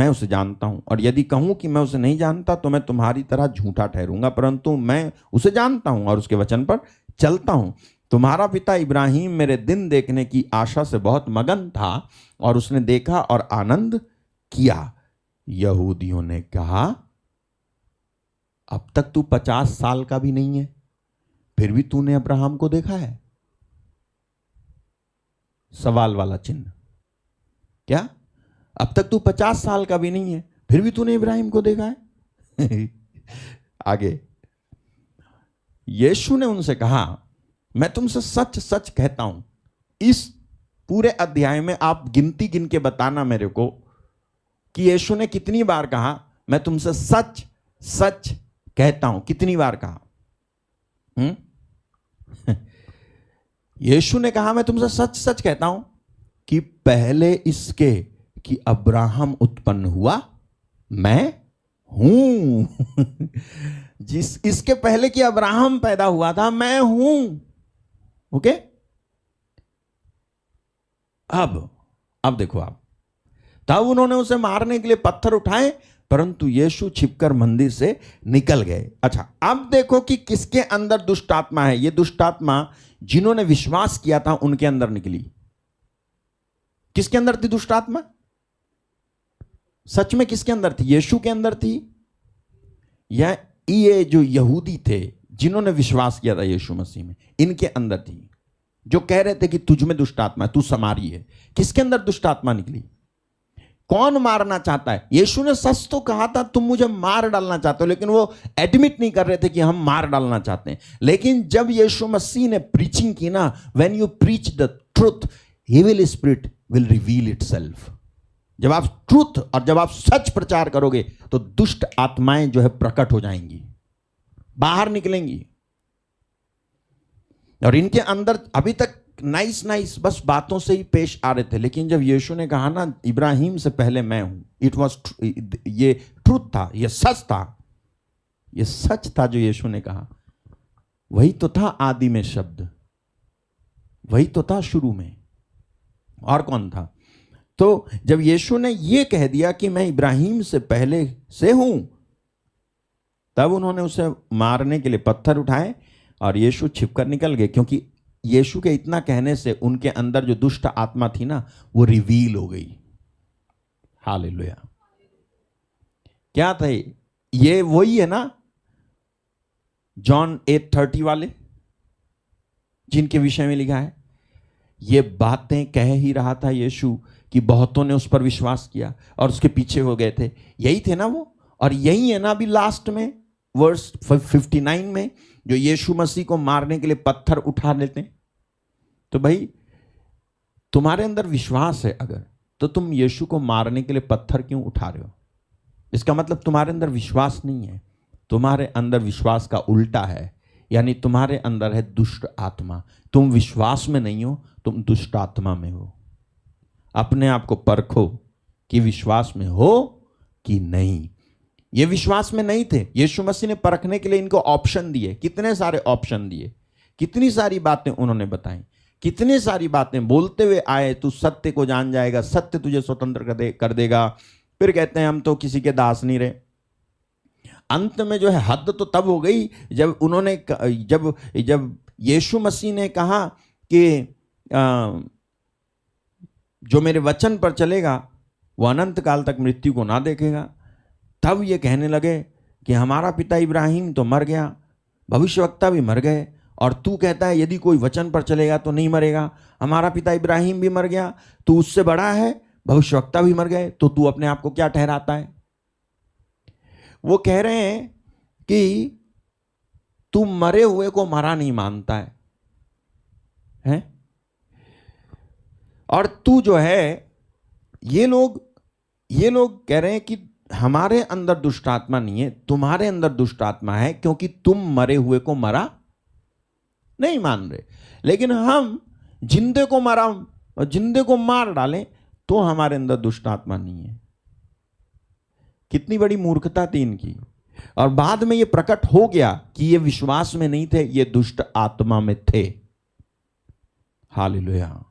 उसे जानता हूं, और यदि कहूं कि मैं उसे नहीं जानता तो मैं तुम्हारी तरह झूठा ठहरूंगा, परंतु मैं उसे जानता हूं और उसके वचन पर चलता हूं। तुम्हारा पिता इब्राहिम मेरे दिन देखने की आशा से बहुत मगन था और उसने देखा और आनंद किया। यहूदियों ने कहा, अब तक तू 50 साल का भी नहीं है, फिर भी तूने अब्राहम को देखा है? सवाल वाला चिन्ह। क्या? अब तक तू 50 साल का भी नहीं है, फिर भी तूने इब्राहिम को देखा है? आगे यीशु ने उनसे कहा, मैं तुमसे सच सच कहता हूं, इस पूरे अध्याय में आप गिनती गिन के बताना मेरे को कि यीशु ने कितनी बार कहा मैं तुमसे सच सच कहता हूं, कितनी बार कहा? यीशु ने कहा मैं तुमसे सच सच कहता हूं कि पहले इसके कि अब्राहम उत्पन्न हुआ मैं हूं। इसके पहले कि अब्राहम पैदा हुआ था मैं हूं। ओके, अब देखो आप, तब उन्होंने उसे मारने के लिए पत्थर उठाए, परंतु यीशु छिपकर मंदिर से निकल गए। अच्छा, अब देखो कि किसके अंदर दुष्ट आत्मा है। यह दुष्ट आत्मा जिन्होंने विश्वास किया था उनके अंदर निकली। किसके अंदर थी दुष्ट आत्मा? सच में किसके अंदर थी? यीशु के अंदर थी या ये जो यहूदी थे जिन्होंने विश्वास किया था यीशु मसीह में, इनके अंदर थी, जो कह रहे थे कि तुझ में दुष्ट आत्मा है, तू समारी है। किसके अंदर दुष्ट आत्मा निकली? कौन मारना चाहता है? यीशु ने सच तो कहा था तुम मुझे मार डालना चाहते हो, लेकिन वो एडमिट नहीं कर रहे थे कि हम मार डालना चाहते हैं। लेकिन जब यीशु मसीह ने प्रीचिंग की ना, when you preach the truth, evil spirit will reveal itself. जब आप ट्रुथ और जब आप सच प्रचार करोगे तो दुष्ट आत्माएं जो है प्रकट हो जाएंगी, बाहर निकलेंगी। और इनके अंदर अभी तक नाइस बस बातों से ही पेश आ रहे थे, लेकिन जब यीशु ने कहा ना इब्राहिम से पहले मैं हूं, इट वॉज, ये ट्रुथ था, ये सच था, ये सच था जो यीशु ने कहा। वही तो था आदि में शब्द, वही तो था शुरू में। और कौन था? तो जब यीशु ने यह कह दिया कि मैं इब्राहिम से पहले से हूं, तब उन्होंने उसे मारने के लिए पत्थर उठाए और यीशु छिपकर निकल गए, क्योंकि यीशु के इतना कहने से उनके अंदर जो दुष्ट आत्मा थी ना वो रिवील हो गई। हालेलुया। क्या थे ये? वही है ना जॉन 8:30 वाले, जिनके विषय में लिखा है ये बातें कह ही रहा था यीशु कि बहुतों ने उस पर विश्वास किया और उसके पीछे हो गए थे। यही थे ना वो। और यही है ना अभी लास्ट में वर्स 59 में, जो यीशु मसीह को मारने के लिए पत्थर उठा लेते हैं। तो भाई तुम्हारे अंदर विश्वास है अगर, तो तुम यीशु को मारने के लिए पत्थर क्यों उठा रहे हो? इसका मतलब तुम्हारे अंदर विश्वास नहीं है, तुम्हारे अंदर विश्वास का उल्टा है, यानी तुम्हारे अंदर है दुष्ट आत्मा। तुम विश्वास में नहीं हो, तुम दुष्ट आत्मा में हो। अपने आप को परखो कि विश्वास में हो कि नहीं। ये विश्वास में नहीं थे। यीशु मसीह ने परखने के लिए इनको ऑप्शन दिए, कितने सारे ऑप्शन दिए, कितनी सारी बातें उन्होंने बताई, कितनी सारी बातें बोलते हुए आए, तू सत्य को जान जाएगा, सत्य तुझे स्वतंत्र कर देगा। फिर कहते हैं हम तो किसी के दास नहीं रहे। अंत में जो है हद तो तब हो गई जब उन्होंने जब यीशु मसीह ने कहा कि जो मेरे वचन पर चलेगा वो अनंत काल तक मृत्यु को ना देखेगा। तब ये कहने लगे कि हमारा पिता इब्राहिम तो मर गया, भविष्यवक्ता भी मर गए, और तू कहता है यदि कोई वचन पर चलेगा तो नहीं मरेगा। हमारा पिता इब्राहिम भी मर गया, तू उससे बड़ा है, भविष्यवक्ता भी मर गए, तो तू अपने आप को क्या ठहराता है? वो कह रहे हैं कि तू मरे हुए को मरा नहीं मानता है? और तू जो है, ये लोग कह रहे हैं कि हमारे अंदर दुष्ट आत्मा नहीं है, तुम्हारे अंदर दुष्ट आत्मा है, क्योंकि तुम मरे हुए को मरा नहीं मान रहे। लेकिन हम जिंदे को मरा और जिंदे को मार डालें तो हमारे अंदर दुष्ट आत्मा नहीं है। कितनी बड़ी मूर्खता थी इनकी। और बाद में ये प्रकट हो गया कि ये विश्वास में नहीं थे, ये दुष्ट आत्मा में थे। हालेलुया।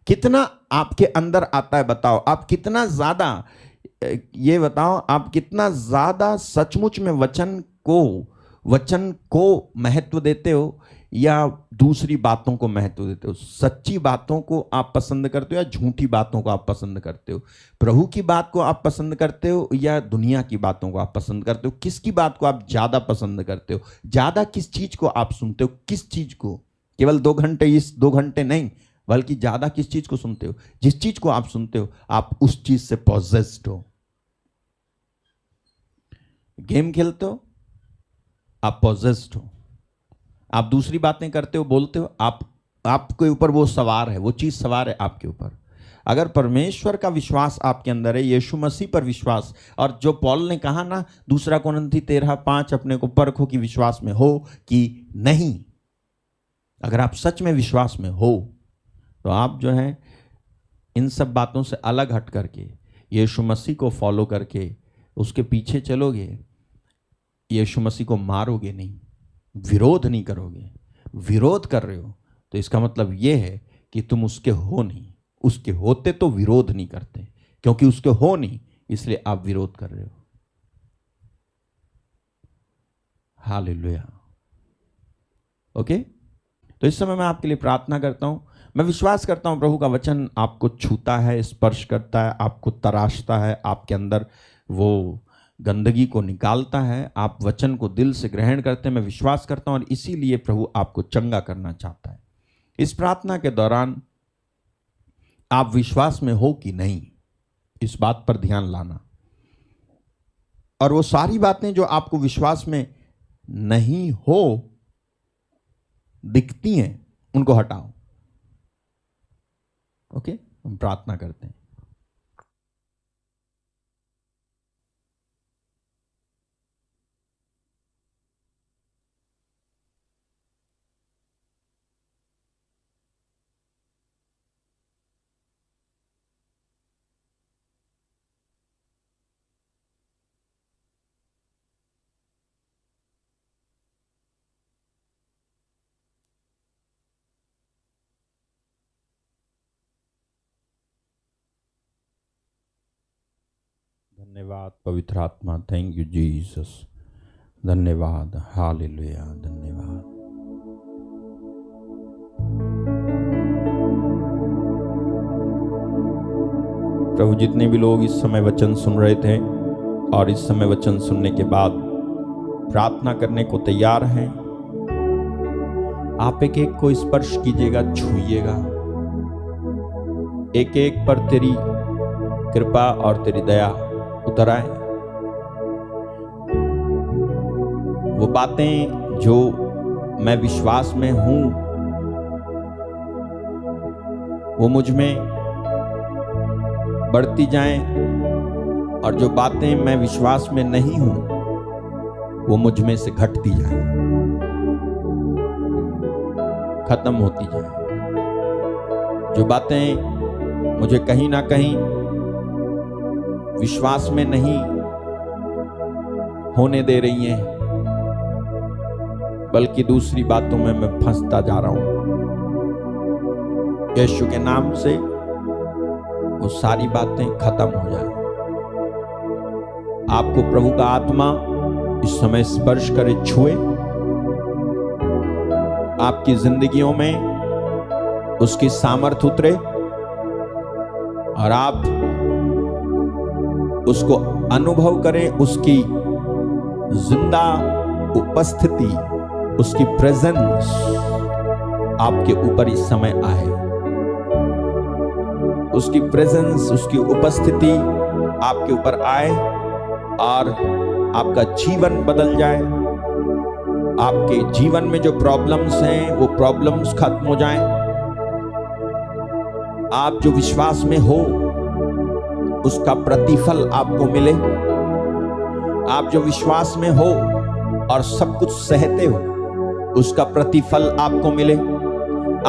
कितना आपके अंदर आता है बताओ? आप कितना ज्यादा, ये बताओ, आप कितना ज्यादा सचमुच में वचन को महत्व देते हो या दूसरी बातों को महत्व देते हो? सच्ची बातों को आप पसंद करते हो या झूठी बातों को आप पसंद करते हो? प्रभु की बात को आप पसंद करते हो या दुनिया की बातों को आप पसंद करते हो? किसकी बात को आप ज्यादा पसंद करते हो? ज्यादा किस चीज को आप सुनते हो? किस चीज को? केवल 2 घंटे, इस 2 घंटे नहीं, बल्कि ज्यादा किस चीज को सुनते हो? जिस चीज को आप सुनते हो आप उस चीज से पॉजेस्ड हो। गेम खेलते हो, आप पॉजेस्ड हो। आप दूसरी बातें करते हो, बोलते हो, आप आपके ऊपर वो सवार है, वो चीज़ सवार है आपके ऊपर। अगर परमेश्वर का विश्वास आपके अंदर है, यीशु मसीह पर विश्वास, और जो पौल ने कहा ना 2 कुरिन्थी 13:5, अपने को परखो कि विश्वास में हो कि नहीं। अगर आप सच में विश्वास में हो तो आप जो है इन सब बातों से अलग हट करके यीशु मसीह को फॉलो करके उसके पीछे चलोगे। यीशु मसीह को मारोगे नहीं, विरोध नहीं करोगे। विरोध कर रहे हो तो इसका मतलब ये है कि तुम उसके हो नहीं। उसके होते तो विरोध नहीं करते, क्योंकि उसके हो नहीं इसलिए आप विरोध कर रहे हो। हालेलुया। ओके, तो इस समय मैं आपके लिए प्रार्थना करता हूं। मैं विश्वास करता हूं प्रभु का वचन आपको छूता है, स्पर्श करता है, आपको तराशता है, आपके अंदर वो गंदगी को निकालता है। आप वचन को दिल से ग्रहण करते हैं, मैं विश्वास करता हूं, और इसीलिए प्रभु आपको चंगा करना चाहता है। इस प्रार्थना के दौरान आप विश्वास में हो कि नहीं, इस बात पर ध्यान लाना, और वो सारी बातें जो आपको विश्वास में नहीं हो दिखती हैं उनको हटाओ। ओके, हम प्रार्थना करते हैं। धन्यवाद पवित्र आत्मा, थैंक यू जीसस, धन्यवाद, हालेलुया, धन्यवाद। प्रभु, जितने भी लोग इस समय वचन सुन रहे थे और इस समय वचन सुनने के बाद प्रार्थना करने को तैयार हैं, आप एक एक को स्पर्श कीजिएगा, छूइएगा। एक एक पर तेरी कृपा और तेरी दया उतर आए। वो बातें जो मैं विश्वास में हूं वो मुझ में बढ़ती जाएं, और जो बातें मैं विश्वास में नहीं हूं वो मुझ में से घटती जाएं, खत्म होती जाएं। जो बातें मुझे कहीं ना कहीं विश्वास में नहीं होने दे रही हैं, बल्कि दूसरी बातों में मैं फंसता जा रहा हूं, यीशु के नाम से वो सारी बातें खत्म हो जाए। आपको प्रभु का आत्मा इस समय स्पर्श करे, छुए, आपकी जिंदगियों में उसकी सामर्थ उतरे, और आप उसको अनुभव करें, उसकी जिंदा उपस्थिति, उसकी प्रेजेंस आपके ऊपर इस समय आए। उसकी प्रेजेंस, उसकी उपस्थिति आपके ऊपर आए और आपका जीवन बदल जाए। आपके जीवन में जो प्रॉब्लम्स हैं वो प्रॉब्लम्स खत्म हो जाएं। आप जो विश्वास में हो उसका प्रतिफल आपको मिले। आप जो विश्वास में हो और सब कुछ सहते हो उसका प्रतिफल आपको मिले।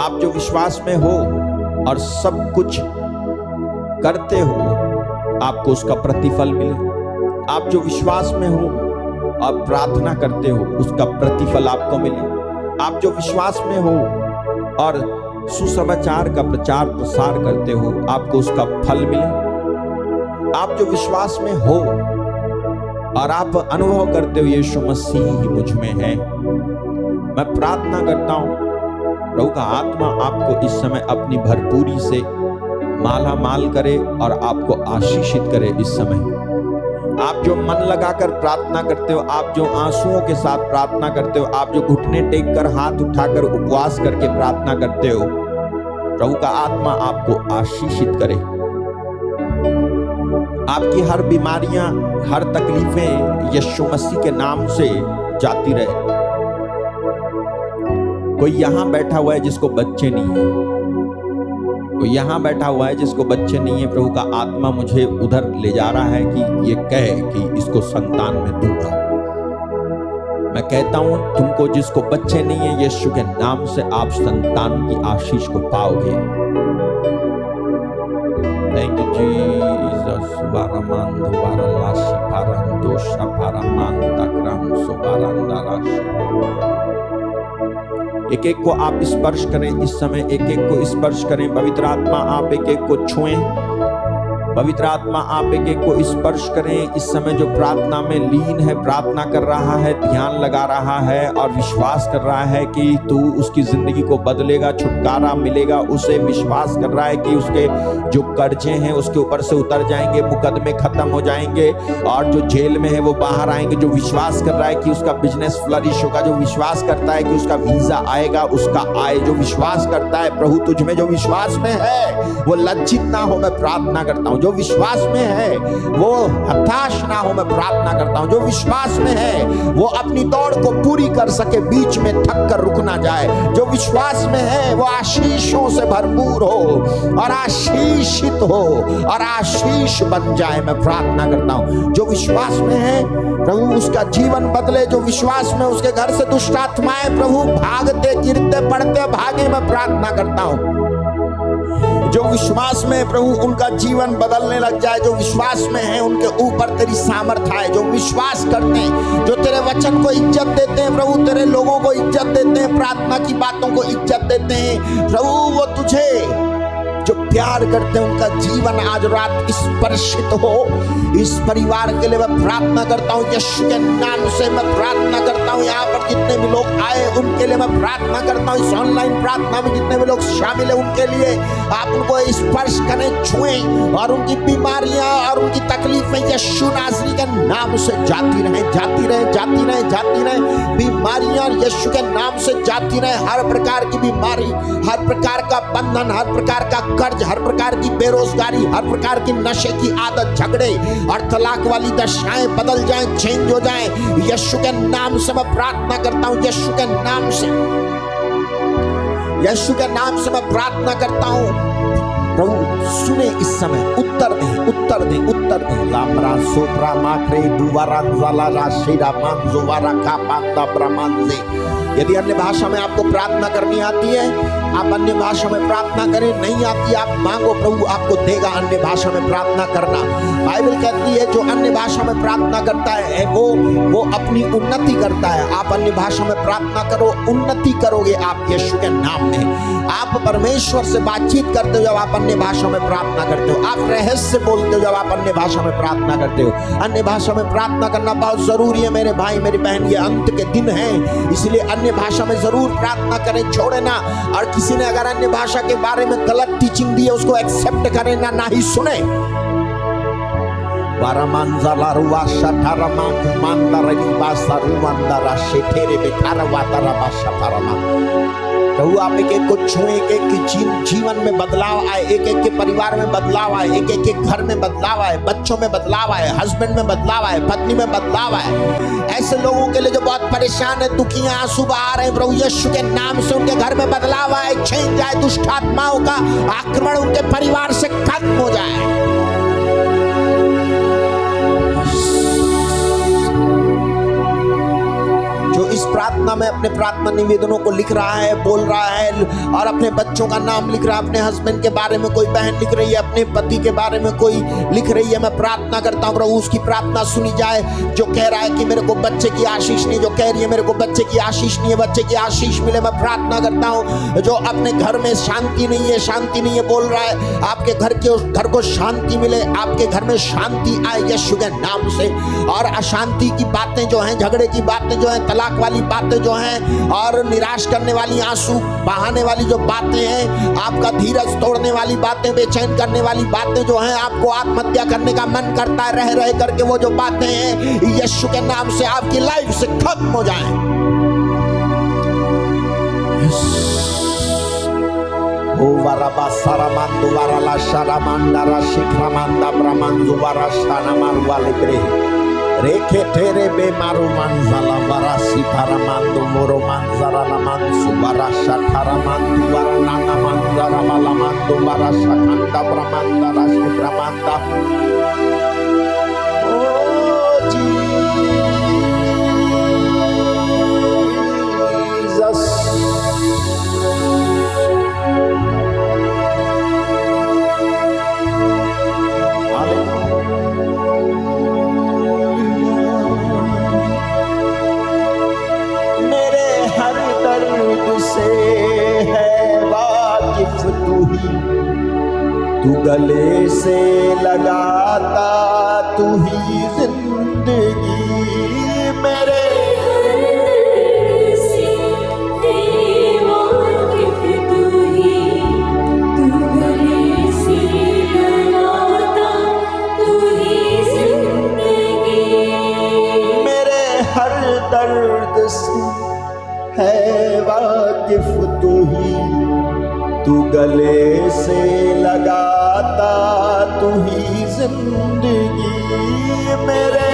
आप जो विश्वास में हो और सब कुछ करते हो आपको उसका प्रतिफल मिले। आप जो विश्वास में हो और प्रार्थना करते हो उसका प्रतिफल आपको मिले। आप जो विश्वास में हो और सुसमाचार का प्रचार प्रसार करते हो आपको उसका फल मिले। आप जो विश्वास में हो और आप अनुभव करते हो यीशु मसीह ही मुझ में है, मैं प्रार्थना करता हूं प्रभु का आत्मा आपको इस समय अपनी भरपूरी से माला माल करे और आपको आशीषित करे। इस समय आप जो मन लगाकर प्रार्थना करते हो, आप जो आंसुओं के साथ प्रार्थना करते हो, आप जो घुटने टेक कर हाथ उठाकर उपवास करके प्रार्थना करते हो, प्रभु का आत्मा आपको आशीषित करे। आपकी हर बीमारियां, हर तकलीफें यीशु मसीह के नाम से जाती रहे। कोई यहां बैठा हुआ है जिसको बच्चे नहीं है, कोई यहां बैठा हुआ है जिसको बच्चे नहीं है। प्रभु का आत्मा मुझे उधर ले जा रहा है कि ये कहे कि इसको संतान में दूंगा। मैं कहता हूं तुमको जिसको बच्चे नहीं है, यीशु के नाम से आप संतान की आशीष को पाओगे। Thank you Jesus. वारामांदो वारालाशी पारंदो शपारामांदा ग्राम सुबारंदा राशि। एक एक को आप स्पर्श करें इस समय, एक एक को स्पर्श करें। पवित्र आत्मा आप एक एक को छुएं, पवित्र आत्मा आप एक एक को स्पर्श करें। इस समय जो प्रार्थना में लीन है, प्रार्थना कर रहा है, ध्यान लगा रहा है और विश्वास कर रहा है कि तू उसकी जिंदगी को बदलेगा, छुटकारा मिलेगा, उसे विश्वास कर रहा है कि उसके जो कर्जे हैं उसके ऊपर से उतर जाएंगे, मुकदमे खत्म हो जाएंगे और जो जेल में है वो बाहर आएंगे। जो विश्वास कर रहा है कि उसका बिजनेस फ्लरिश होगा, जो विश्वास करता है कि उसका वीजा आएगा, उसका आए, जो विश्वास करता है प्रभु तुझ में जो विश्वास में है वो लज्जित ना हो, मैं प्रार्थना करता हूं। जो विश्वास में है वो हताश ना हो, मैं प्रार्थना करता हूं। जो विश्वास में है वो अपनी दौड़ को पूरी कर सके, बीच में थक कर रुक ना जाए। जो विश्वास में है वो आशीषों से भरपूर हो और आशीषित हो और आशीष बन जाए, मैं प्रार्थना करता हूं। जो विश्वास में है प्रभु उसका जीवन बदले। जो विश्वास में उसके घर से दुष्ट आत्माएं प्रभु भागते गिरते पड़ते भागे, मैं प्रार्थना करता हूं। जो विश्वास में प्रभु उनका जीवन बदलने लग जाए। जो विश्वास में है उनके ऊपर तेरी सामर्थ्य है। जो विश्वास करते हैं, जो तेरे वचन को इज्जत देते हैं प्रभु, तेरे लोगों को इज्जत देते हैं, प्रार्थना की बातों को इज्जत देते हैं प्रभु, वो तुझे जो प्यार करते हैं उनका जीवन आज रात स्पर्शित हो। इस परिवार के लिए मैं प्रार्थना करता हूँ, यीशु के नाम से मैं प्रार्थना करता हूँ। यहाँ पर जितने भी लोग आए उनके लिए मैं प्रार्थना करता हूँ। इस ऑनलाइन प्रार्थना में जितने भी लोग शामिल है उनके लिए आप उनको स्पर्श करें, छुएं और उनकी बीमारियां और उनकी तकलीफें यीशु नासरी के नाम से जाती रहें, जाती रहें, जाती रहें, जाती रहें। बीमारियां यीशु के नाम से जाती रहें। हर प्रकार की बीमारी, हर प्रकार का बंधन, हर प्रकार का कर्ज, हर प्रकार की बेरोजगारी, हर प्रकार की नशे की आदत, झगड़े और तलाक वाली दशाएं बदल जाएं, चेंज हो जाएं। यीशु के नाम से मैं प्रार्थना करता हूं। यीशु के नाम से, यीशु के नाम से मैं प्रार्थना करता हूं। प्रभु सुने इस समय, उत्तर दें, उत्तर दें, उत्तर दें। लामरा सोप्रा माक्रे दुवारा ज्वाला राशिरा मांजोवारा का पांदा ब्रह्मांडे। यदि अन्य भाषा में आपको प्रार्थना करनी आती है आप अन्य भाषा में प्रार्थना करें, नहीं आती आप मांगो, प्रभु आपको देगा अन्य भाषा में प्रार्थना करना। बाइबल कहती है जो अन्य भाषा में प्रार्थना करता है वो अपनी उन्नति करता है। आप अन्य भाषा में प्रार्थना करो, उन्नति करोगे आप यीशु के नाम में। आप परमेश्वर से बातचीत करते हो जब आप अन्य भाषा में प्रार्थना करते हो। आप रहस्य बोलते हो जब आप अन्य भाषा में प्रार्थना करते हो। अन्य भाषा में प्रार्थना करना बहुत जरूरी है मेरे भाई मेरी बहन। ये अंत के दिन हैं, इसलिए अन्य भाषा में जरूर प्रार्थना करें, छोड़े ना। और किसी ने अगर अन्य भाषा के बारे में गलत टीचिंग दी है उसको एक्सेप्ट करें ना ही सुने। प्रभु आप एक एक को छुए, एक एक के जीवन में बदलाव आए, एक एक के परिवार में बदलाव आए, एक एक के घर में बदलाव आए, बच्चों में बदलाव आए, हस्बैंड में बदलाव आए, पत्नी में बदलाव आए। ऐसे लोगों के लिए जो बहुत परेशान है, दुखी हैं, आंसू बहा रहे हैं, प्रभु यीशु के नाम से उनके घर में बदलाव आए, चेंज आए, दुष्ट आत्माओं का आक्रमण उनके परिवार से खत्म हो जाए। जो इस प्रार्थना में अपने प्रार्थना निवेदनों को लिख रहा है, बोल रहा है और अपने बच्चों का नाम लिख रहा है, अपने हस्बैंड के बारे में कोई बहन लिख रही है, अपने पति के बारे में कोई लिख रही है, मैं प्रार्थना करता हूँ प्रभु उसकी प्रार्थना सुनी जाए। जो कह रहा है कि मेरे को बच्चे की आशीष नहीं, जो कह रही है मेरे को बच्चे की आशीष नहीं है, बच्चे की आशीष मिले, मैं प्रार्थना करता हूँ। जो अपने घर में शांति नहीं है, शांति नहीं है बोल रहा है, आपके घर को शांति मिले, आपके घर में शांति आए यीशु के नाम से। और अशांति की बातें जो हैं, झगड़े की बातें जो हैं, तलाक वाली बातें जो हैं और निराश करने वाली, आंसू बहाने वाली जो बातें हैं, आपका धीरज तोड़ने वाली बातें, बेचैन करने वाली बातें जो हैं, आपको आत्महत्या करने का मन करता है रह करके, वो जो बातें हैं यीशु के नाम से आपकी लाइफ से खत्म हो जाएं। ओ वरबा सारामांदु वरला शारामांदा राशिक्रामांदा ब्रह्मांदु वरशाना मारवाले grey Reke tere be maru manzala barasi paramando moro manzara la mansu barasha taramandu baranana manzara balamando barasha kanda bramanda rashi bramanda. Oh Jesus. मेरे हर दर्द से है वाकिफ तू ही, तू गले से लगाता तू ही जिंदगी मेरे। दर्द से है वाकिफ तू ही, तू गले से लगाता तू ही जिंदगी मेरे।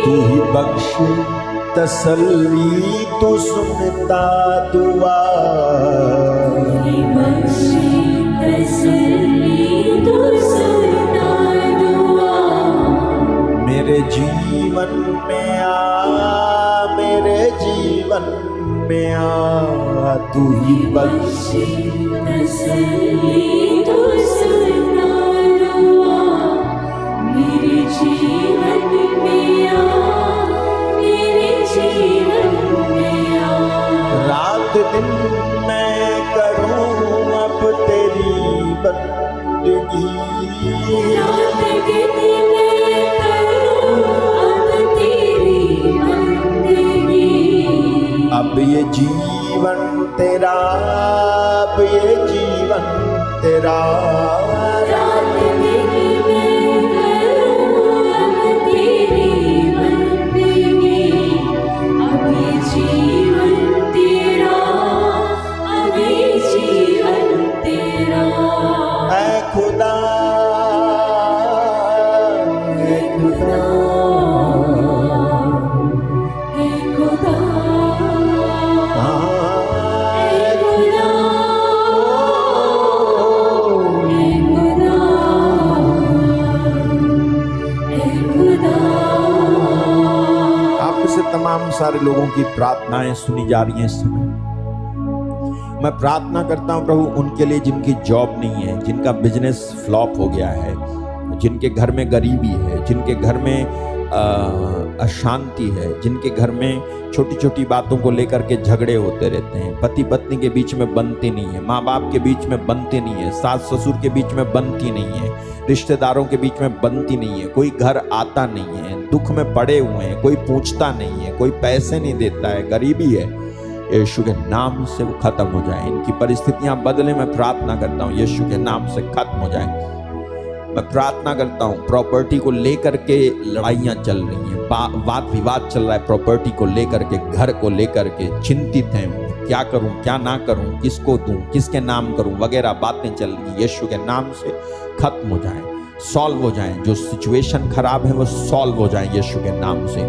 तू ही बख्श तसल्ली तू सुनता दुआ, मेरे जीवन में आ, मेरे जीवन में आ, तू ही बख्श तसल्ली तू सुनता दुआ, मेरे जीवन में आ, रात दिन मैं करूं अब तेरी बंदगी, रात दिन मैं करूं अब तेरी बंदगी। अब ये जीवन तेरा, अब ये जीवन तेरा, रात दिन मैं करूं अब तेरी बंदगी। अब ये जीवन तेरा, अब ये जीवन तेरा। ऐ खुदा, ऐ खुदा, ऐ खुदा, ऐ खुदा, ऐ खुदा, ऐ खुदा। आपसे तमाम सारे लोगों की प्रार्थनाएं सुनी जा रही हैं इस समय। मैं प्रार्थना करता हूं प्रभु उनके लिए जिनकी जॉब नहीं है, जिनका बिजनेस फ्लॉप हो गया है, जिनके घर में गरीबी है, जिनके घर में अशांति है, जिनके घर में छोटी छोटी बातों को लेकर के झगड़े होते रहते हैं, पति पत्नी के बीच में बनती नहीं है, माँ बाप के बीच में बनती नहीं है, सास ससुर के बीच में बनती नहीं है, रिश्तेदारों के बीच में बनती नहीं है, कोई घर आता नहीं है, दुख में पड़े हुए हैं, कोई पूछता नहीं है, कोई पैसे नहीं देता है, गरीबी है। यीशु के नाम से वो खत्म हो जाए, इनकी परिस्थितियां बदले। मैं प्रार्थना करता हूँ यीशु के नाम से खत्म हो जाए। मैं प्रार्थना करता हूँ प्रॉपर्टी को लेकर के लड़ाइयाँ चल रही हैं, वाद विवाद चल रहा है प्रॉपर्टी को लेकर के, घर को लेकर के, चिंतित हैं, क्या करूँ क्या ना करूँ, किसको दूँ, किसके नाम करूँ वगैरह बातें चल रही हैं। यीशु के नाम से खत्म हो जाए, सॉल्व हो जाए। जो सिचुएशन खराब है वो सॉल्व हो जाए यीशु के नाम से।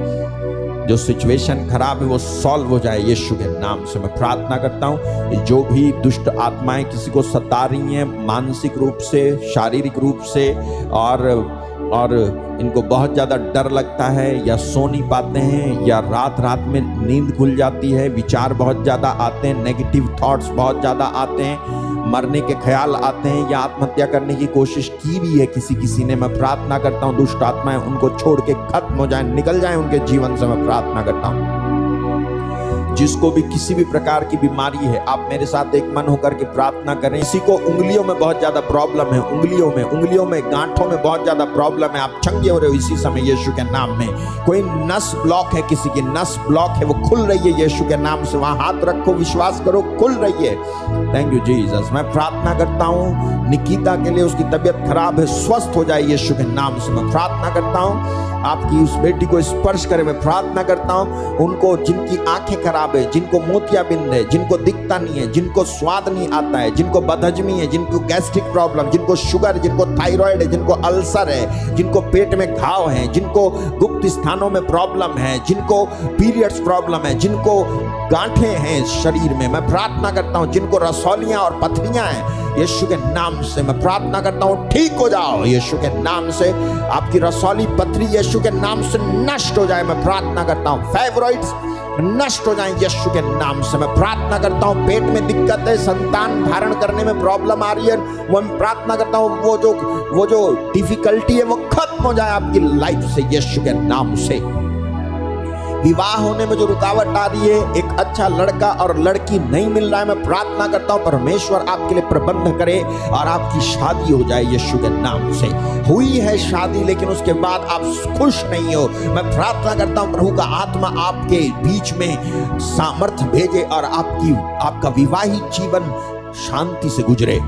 जो सिचुएशन खराब है वो सॉल्व हो जाए यीशु के नाम से। मैं प्रार्थना करता हूँ जो भी दुष्ट आत्माएं किसी को सता रही हैं मानसिक रूप से, शारीरिक रूप से, और इनको बहुत ज़्यादा डर लगता है या सो नहीं पाते हैं या रात रात में नींद खुल जाती है, विचार बहुत ज़्यादा आते हैं, नेगेटिव थॉट्स बहुत ज़्यादा आते हैं, मरने के ख्याल आते हैं या आत्महत्या करने की कोशिश की भी है किसी ने। मैं प्रार्थना करता हूँ दुष्ट आत्माएं उनको छोड़ के खत्म हो जाएं, निकल जाएं उनके जीवन से। मैं प्रार्थना करता हूँ जिसको भी किसी भी प्रकार की बीमारी है, आप मेरे साथ एक मन होकर के प्रार्थना करें। किसी को उंगलियों में बहुत ज्यादा प्रॉब्लम है, उंगलियों में गांठों में बहुत ज्यादा प्रॉब्लम है, आप चंगे हो रहे हो इसी समय यीशु के नाम में। कोई नस ब्लॉक है, किसी की नस ब्लॉक है, वो खुल रही है यीशु के नाम से। वहां हाथ रखो, विश्वास करो, खुल रही है। Thank you Jesus. मैं प्रार्थना करता हूं निकिता के लिए, उसकी तबीयत खराब है, स्वस्थ हो जाए यीशु के नाम से। मैं प्रार्थना करता हूं आपकी उस बेटी को स्पर्श करे। मैं प्रार्थना करता हूं उनको, जिनकी आंखें खराब है, जिनको मोतियाबिंद है, जिनको दिखता नहीं है, जिनको स्वाद नहीं आता है, जिनको बदहजमी है, जिनको गैस्ट्रिक प्रॉब्लम, जिनको शुगर, जिनको थायराइड है, जिनको अल्सर है, जिनको पेट में घाव है, जिनको गुप्त स्थानों में प्रॉब्लम है, जिनको पीरियड्स प्रॉब्लम है, जिनको गांठें हैं शरीर में, मैं प्रार्थना करता हूं जिनको रसौलियां और पथरियां हैं, यीशु के नाम से मैं प्रार्थना करता हूं ठीक हो जाओ यीशु के नाम से। आपकी रसौली पथरी यीशु के नाम से नष्ट हो जाए, मैं प्रार्थना करता हूं। फाइब्रॉइड्स नष्ट हो जाएं यीशु के नाम से। मैं प्रार्थना करता हूं पेट में दिक्कत है, संतान धारण करने में प्रॉब्लम आ रही है, वो मैं प्रार्थना करता हूं वो जो डिफिकल्टी है वो खत्म हो जाए आपकी लाइफ से यीशु के नाम से। विवाह होने में जो रुकावट आ रही है, एक अच्छा लड़का और लड़की नहीं मिल रहा है, मैं प्रार्थना करता हूं परमेश्वर आपके लिए प्रबंध करे और आपकी शादी हो जाए यीशु के नाम से। हुई है शादी लेकिन उसके बाद आप खुश नहीं हो, मैं प्रार्थना करता हूं प्रभु का आत्मा आपके बीच में सामर्थ्य भेजे और आपका विवाहित जीवन शांति से गुजरे,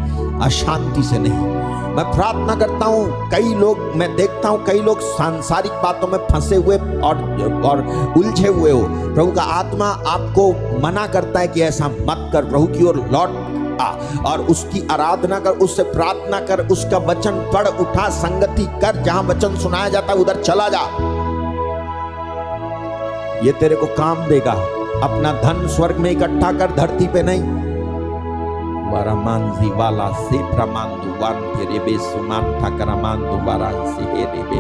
अशांति से नहीं। मैं प्रार्थना करता हूं कई लोग, मैं देखता हूं कई लोग सांसारिक बातों में फंसे हुए और उलझे हुए हो। प्रभु का आत्मा आपको मना करता है कि ऐसा मत कर, प्रभु की ओर लौट आ और उसकी आराधना कर, उससे प्रार्थना कर, उसका वचन पढ़, उठा, संगति कर, जहां वचन सुनाया जाता है उधर चला जा। ये तेरे को काम देगा। अपना धन स्वर्ग में इकट्ठा कर, धरती पे नहीं। वरमांजी वाला से प्रमांदु वान तेरे बेसुमान ठकरमांदु वारांसी हे रेबे।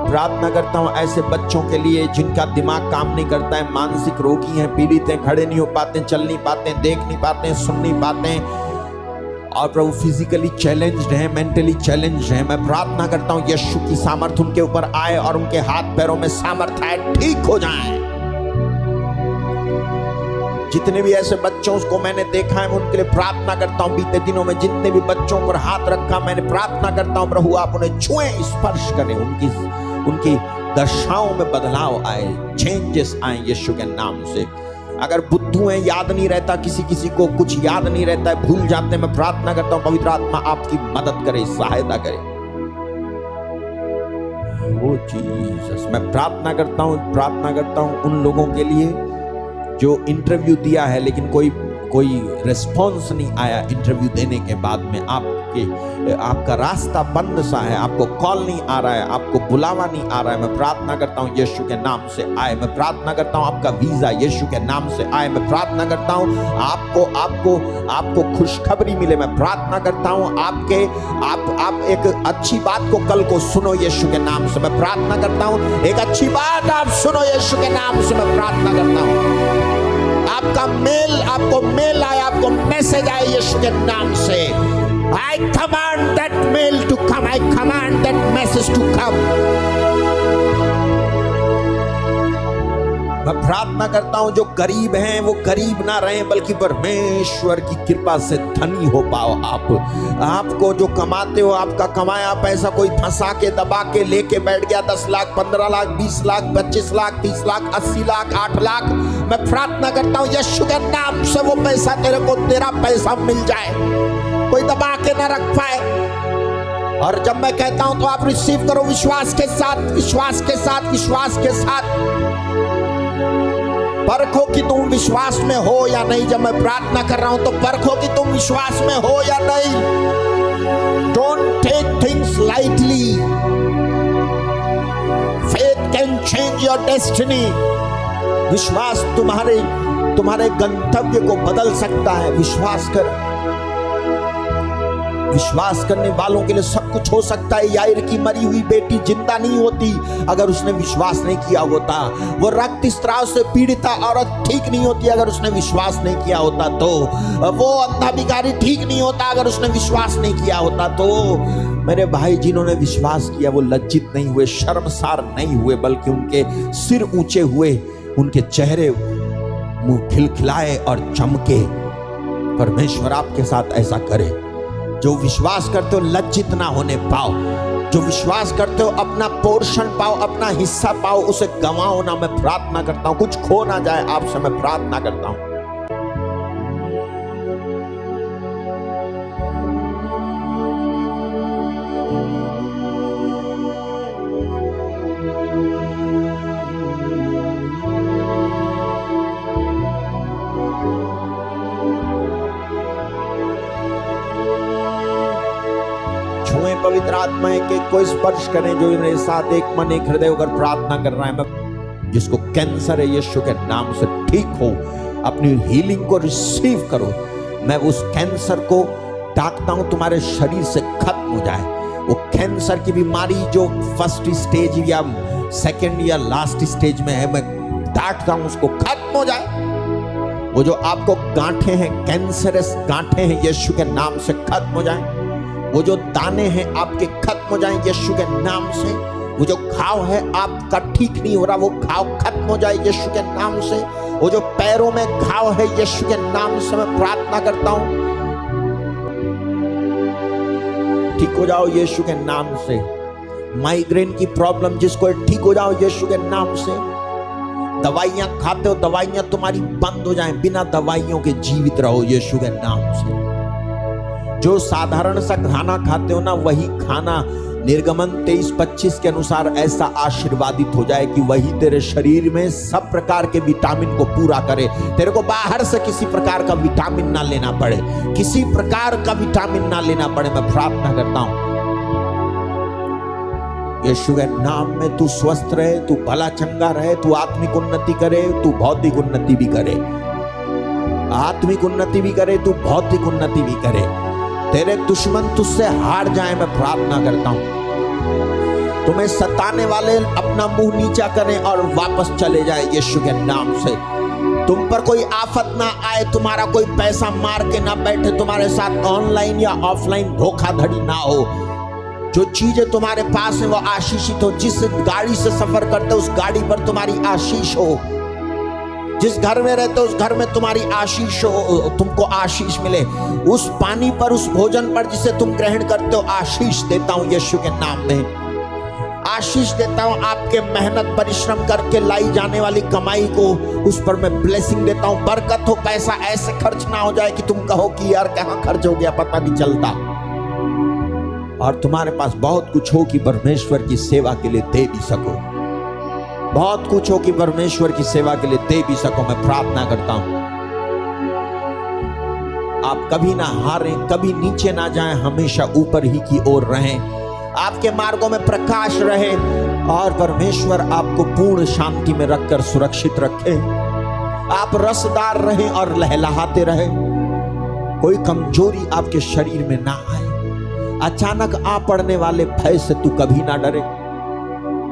प्रार्थना करता हूं ऐसे बच्चों के लिए जिनका दिमाग काम नहीं करता है, मानसिक रोगी हैं, पीड़ित हैं, खड़े नहीं हो पाते, चल नहीं पाते, देख नहीं पाते, सुन नहीं पाते और प्रभु फिजिकली चैलेंज्ड हैं, मेंटली चैलेंज्ड हैं। मैं प्रार्थना करता हूं यीशु की सामर्थ उनके ऊपर आए और उनके हाथ पैरों में सामर्थ आए, ठीक हो जाएं। जितने भी ऐसे बच्चों को मैंने देखा है मैं उनके लिए प्रार्थना करता हूं। बीते दिनों में जितने भी बच्चों पर हाथ रखा, मैंने प्रार्थना करता हूं प्रभु आप उन्हें छुएं, स्पर्श करें, उनकी दशाओं में बदलाव आए, चेंजेस आए यीशु के नाम से। अगर बुद्धू है, याद नहीं रहता, किसी को कुछ याद नहीं रहता है, भूल जाते हैं, मैं प्रार्थना करता हूं पवित्र आत्मा आपकी मदद करे, सहायता करे। ओ जीसस, मैं प्रार्थना करता हूं उन लोगों के लिए जो इंटरव्यू दिया है लेकिन कोई रिस्पॉन्स नहीं आया इंटरव्यू देने के बाद में। आपका रास्ता बंद सा है, आपको कॉल नहीं आ रहा है, आपको बुलावा नहीं आ रहा है, मैं प्रार्थना करता हूं यीशु के नाम से आए। मैं प्रार्थना करता हूं आपका वीजा यीशु के नाम से आए। मैं प्रार्थना करता हूं आपको खुशखबरी मिले। मैं प्रार्थना करता हूं आप एक अच्छी बात को कल को सुनो यीशु के नाम से। मैं प्रार्थना करता हूं एक अच्छी बात आप सुनो यीशु के नाम से। मैं प्रार्थना करता हूं आपको मेल आए, आपको मैसेज आए यीशु के नाम से। I command that mail to come. I command that message to come. मैं प्रार्थना करता हूं जो गरीब हैं वो गरीब ना रहें बल्कि परमेश्वर की कृपा से धनी हो पाओ। आपको जो कमाते हो, आपका कमाया पैसा कोई फंसा के दबा के लेके बैठ गया, 10 लाख 15 लाख 20 लाख 25 लाख 30 लाख 80 लाख 8 लाख, मैं प्रार्थना करता हूं यीशु के नाम से वो पैसा तेरा पैसा मिल जाए, कोई दबा के ना रख पाए। और जब मैं कहता हूं तो आप रिसीव करो विश्वास के साथ, विश्वास के साथ, विश्वास के साथ। परखो कि तुम विश्वास में हो या नहीं। जब मैं प्रार्थना कर रहा हूं तो परखो कि तुम विश्वास में हो या नहीं। Don't take things lightly. Faith can change your destiny. विश्वास तुम्हारे गंतव्य को बदल सकता है। विश्वास कर। विश्वास करने वालों के लिए सब कुछ हो सकता है। याईर की मरी हुई बेटी जिंदा नहीं होती अगर उसने विश्वास नहीं किया होता। वो रक्तस्राव से पीड़ित औरत ठीक नहीं होती अगर उसने विश्वास नहीं किया होता। तो वो अंधा भिखारी ठीक नहीं होता अगर उसने विश्वास नहीं किया होता। तो मेरे भाई जिन्होंने विश्वास किया वो लज्जित नहीं हुए, शर्मसार नहीं हुए, बल्कि उनके सिर ऊंचे हुए, उनके चेहरे मुंह खिलखिलाए और चमके। परमेश्वर आपके साथ ऐसा करे। जो विश्वास करते हो लज्जित ना होने पाओ, जो विश्वास करते हो अपना पोर्शन पाओ, अपना हिस्सा पाओ, उसे गंवाओ ना। मैं प्रार्थना करता हूं कुछ खो ना जाए आपसे, मैं प्रार्थना करता हूं। छुएं पवित्र आत्माएं के कोई स्पर्श करें जो मेरे साथ एक मन एक हृदय होकर प्रार्थना कर रहा है। मैं जिसको कैंसर है यीशु के नाम से ठीक हो, अपनी हीलिंग को रिसीव करो। मैं उस कैंसर को डांटता हूं तुम्हारे शरीर से खत्म हो जाए। वो कैंसर की बीमारी जो फर्स्ट स्टेज या सेकंड या लास्ट स्टेज में है, मैं डांटता हूं उसको खत्म हो जाए। वो जो आपको गांठें हैं, कैंसरस गांठें हैं, यीशु के नाम से खत्म हो जाए। वो जो दाने हैं आपके खत्म हो जाए यीशु के नाम से। वो जो घाव है आपका ठीक नहीं हो रहा, वो घाव खत्म हो जाए यीशु के नाम से। वो जो पैरों में घाव है यीशु के नाम से मैं प्रार्थना करता हूं, ठीक हो जाओ यीशु के नाम से। माइग्रेन की प्रॉब्लम जिसको है, ठीक हो जाओ यीशु के नाम से। दवाइयां खाते हो, दवाइयां तुम्हारी बंद हो जाएं, बिना दवाइयों के जीवित रहो यीशु के नाम से। जो साधारण सा खाना खाते हो ना, वही खाना निर्गमन 23-25 के अनुसार ऐसा आशीर्वादित हो जाए कि वही तेरे शरीर में सब प्रकार के विटामिन को पूरा करे। तेरे को बाहर से किसी प्रकार का विटामिन ना लेना पड़े, किसी प्रकार का विटामिन ना लेना पड़े। मैं प्रार्थना करता हूं यीशु के नाम में तू स्वस्थ रहे, तू भला चंगा रहे, तू आत्मिक उन्नति करे, तू भौतिक उन्नति भी करे। आत्मिक उन्नति भी करे, तू भौतिक उन्नति भी करे। तेरे दुश्मन तुझसे हार जाए, मैं प्रार्थना करता हूं। तुम्हें सताने वाले अपना मुंह नीचा करें और वापस चले जाए यीशु के नाम से। तुम पर कोई आफत ना आए, तुम्हारा कोई पैसा मार के ना बैठे, तुम्हारे साथ ऑनलाइन या ऑफलाइन धोखाधड़ी ना हो। जो चीजें तुम्हारे पास है वो आशीषित हो। जिस गाड़ी से सफर करते हो उस गाड़ी पर तुम्हारी आशीष हो। जिस घर में रहते हो उस घर में तुम्हारी आशीष हो, तुमको आशीष मिले। उस पानी पर, उस भोजन पर जिसे तुम ग्रहण करते हो, आशीष देता हूं यीशु के नाम में। आशीष देता हूं आपके मेहनत परिश्रम करके लाई जाने वाली कमाई को, उस पर मैं ब्लेसिंग देता हूं। बरकत हो, पैसा ऐसे खर्च ना हो जाए कि तुम कहो कि यार कहां खर्च हो गया पता नहीं चलता। और तुम्हारे पास बहुत कुछ हो कि परमेश्वर की सेवा के लिए दे भी सको। बहुत कुछ हो कि परमेश्वर की सेवा के लिए दे भी सको। मैं प्रार्थना करता हूं आप कभी ना हारें, कभी नीचे ना जाएं, हमेशा ऊपर ही की ओर रहें। आपके मार्गों में प्रकाश रहे और परमेश्वर आपको पूर्ण शांति में रखकर सुरक्षित रखे। आप रसदार रहें और लहलहाते रहें। कोई कमजोरी आपके शरीर में ना आए। अचानक आ पड़ने वाले भय से तू कभी ना डरे।